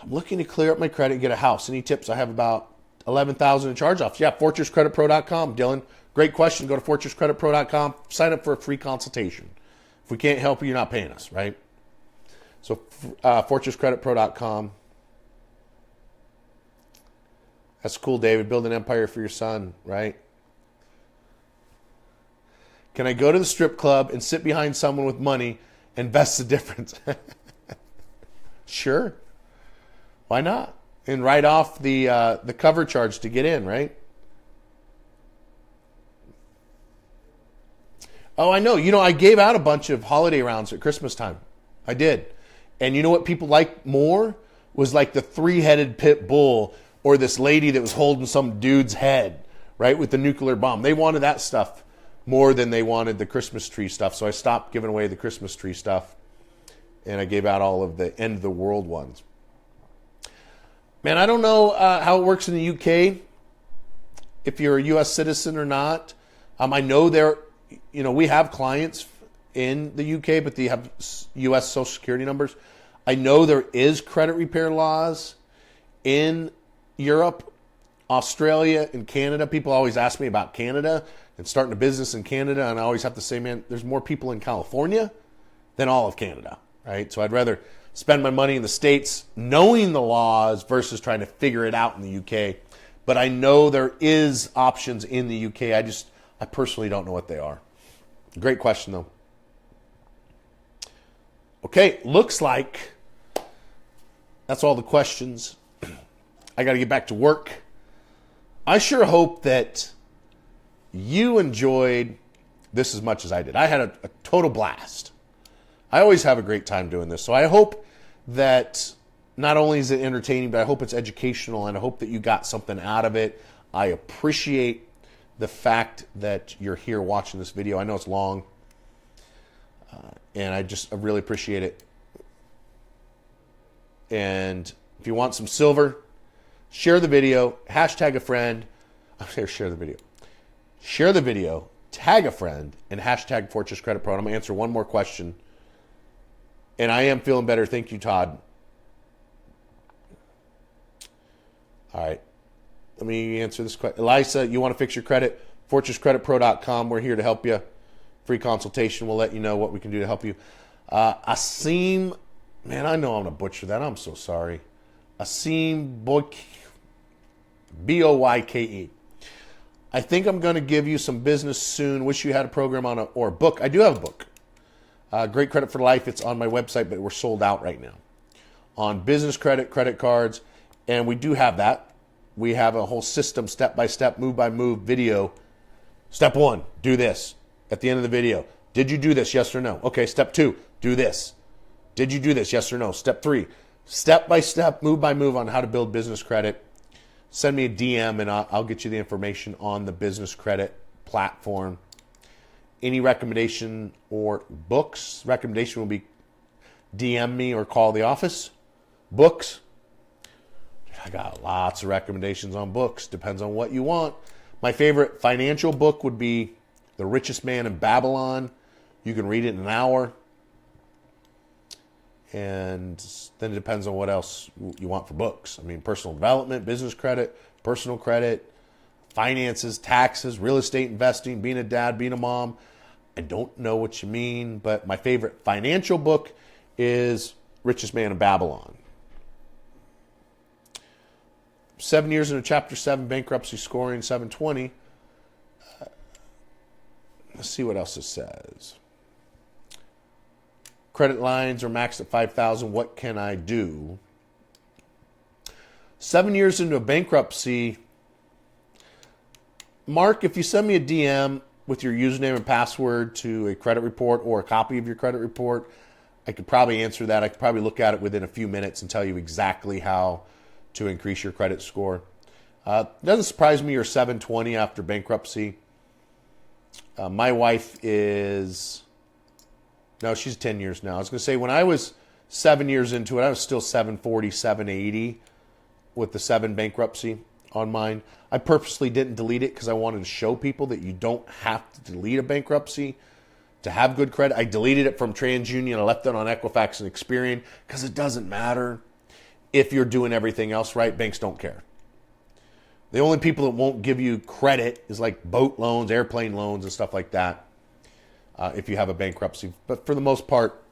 I'm looking to clear up my credit and get a house. Any tips? I have about 11,000 in charge-offs. Yeah, fortresscreditpro.com. Dylan, great question. Go to fortresscreditpro.com. Sign up for a free consultation. If we can't help you, you're not paying us, right? So fortresscreditpro.com. That's cool, David. Build an empire for your son, right? Can I go to the strip club and sit behind someone with money and invest the difference? Sure. Why not? And write off the cover charge to get in, right? Oh, I know. You know, I gave out a bunch of holiday rounds at Christmas time. I did. And you know what people liked more? Was like the 3-headed pit bull, or this lady that was holding some dude's head, right, with the nuclear bomb. They wanted that stuff more than they wanted the Christmas tree stuff. So I stopped giving away the Christmas tree stuff, and I gave out all of the end of the world ones. Man, I don't know how it works in the UK, if you're a U.S. citizen or not. I know we have clients in the UK, but they have U.S. Social Security numbers. I know there is credit repair laws in Europe, Australia, and Canada. People always ask me about Canada and starting a business in Canada, and I always have to say, man, there's more people in California than all of Canada, right? So I'd rather spend my money in the States knowing the laws versus trying to figure it out in the UK. But I know there is options in the UK. I personally don't know what they are. Great question, though. Okay, looks like that's all the questions. I got to get back to work. I sure hope that you enjoyed this as much as I did. I had a total blast. I always have a great time doing this. So I hope that not only is it entertaining, but I hope it's educational, and I hope that you got something out of it. I appreciate the fact that you're here watching this video. I know it's long, and I really appreciate it. And if you want some silver, share the video, hashtag a friend. Share the video. Share the video, tag a friend, and hashtag Fortress Credit Pro. And I'm going to answer one more question. And I am feeling better. Thank you, Todd. All right. Let me answer this question. Elisa, you want to fix your credit? FortressCreditPro.com. We're here to help you. Free consultation. We'll let you know what we can do to help you. Asim, man, I know I'm going to butcher that. I'm so sorry. Asim Boyke. I think I'm going to give you some business soon. Wish you had a program or a book. I do have a book. Great Credit for Life. It's on my website, but we're sold out right now. On business credit, credit cards, And we do have that. We have a whole system, step-by-step, move-by-move video. Step 1, do this. At the end of the video, did you do this, yes or no? Okay, step 2, do this. Did you do this, yes or no? Step 3, step-by-step, move-by-move on how to build business credit. Send me a DM and I'll get you the information on the business credit platform. Any recommendation or books, recommendation will be DM me or call the office. Books, I got lots of recommendations on books. Depends on what you want. My favorite financial book would be The Richest Man in Babylon. You can read it in an hour. And then it depends on what else you want for books. I mean, personal development, business credit, personal credit, finances, taxes, real estate investing, being a dad, being a mom. I don't know what you mean, but my favorite financial book is Richest Man in Babylon. 7 years into Chapter 7 bankruptcy scoring, 720. Let's see what else it says. Credit lines are maxed at $5,000. What can I do? 7 years into a bankruptcy. Mark, if you send me a DM with your username and password to a credit report or a copy of your credit report, I could probably answer that. I could probably look at it within a few minutes and tell you exactly how to increase your credit score. It doesn't surprise me you're 720 after bankruptcy. My wife is, no, she's 10 years now. I was going to say when I was 7 years into it, I was still 740, 780 with the 7 bankruptcy on mine. I purposely didn't delete it because I wanted to show people that you don't have to delete a bankruptcy to have good credit. I deleted it from TransUnion. I left it on Equifax and Experian because it doesn't matter. If you're doing everything else right, banks don't care. The only people that won't give you credit is like boat loans, airplane loans, and stuff like that if you have a bankruptcy. But for the most part,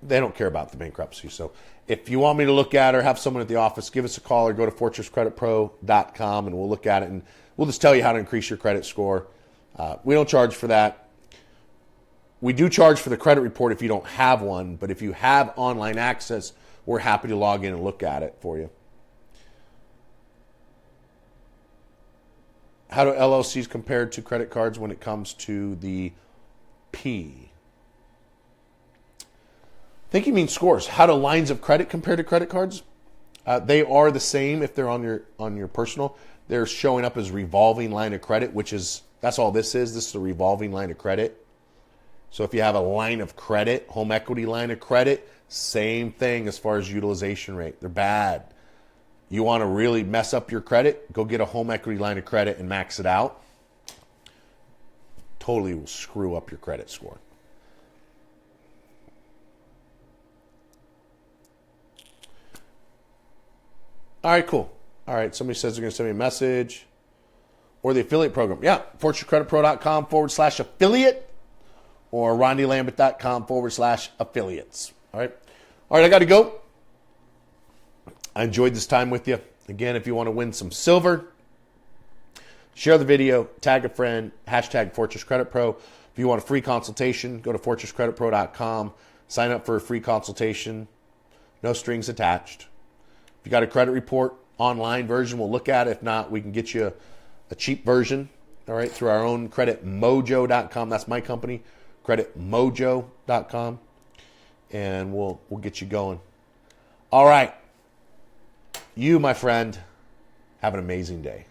they don't care about the bankruptcy. So if you want me to look at it or have someone at the office, give us a call or go to fortresscreditpro.com and we'll look at it and we'll just tell you how to increase your credit score. We don't charge for that. We do charge for the credit report if you don't have one, but if you have online access, we're happy to log in and look at it for you. How do LLCs compare to credit cards when it comes to the P? I think you mean scores. How do lines of credit compare to credit cards? They are the same if they're on your personal. They're showing up as revolving line of credit, which is, that's all this is. This is a revolving line of credit. So if you have a line of credit, home equity line of credit, same thing as far as utilization rate. They're bad. You want to really mess up your credit? Go get a home equity line of credit and max it out. Totally will screw up your credit score. All right, cool. All right, somebody says they're going to send me a message. Or the affiliate program. Yeah, fortrescreditpro.com/affiliate or rondylambert.com/affiliates. All right, I got to go. I enjoyed this time with you. Again, if you want to win some silver, share the video, tag a friend, #FortressCreditPro. If you want a free consultation, go to fortresscreditpro.com. Sign up for a free consultation. No strings attached. If you got a credit report, online version, we'll look at it. If not, we can get you a cheap version, all right, through our own creditmojo.com. That's my company, creditmojo.com. And we'll get you going. All right. You, my friend, have an amazing day.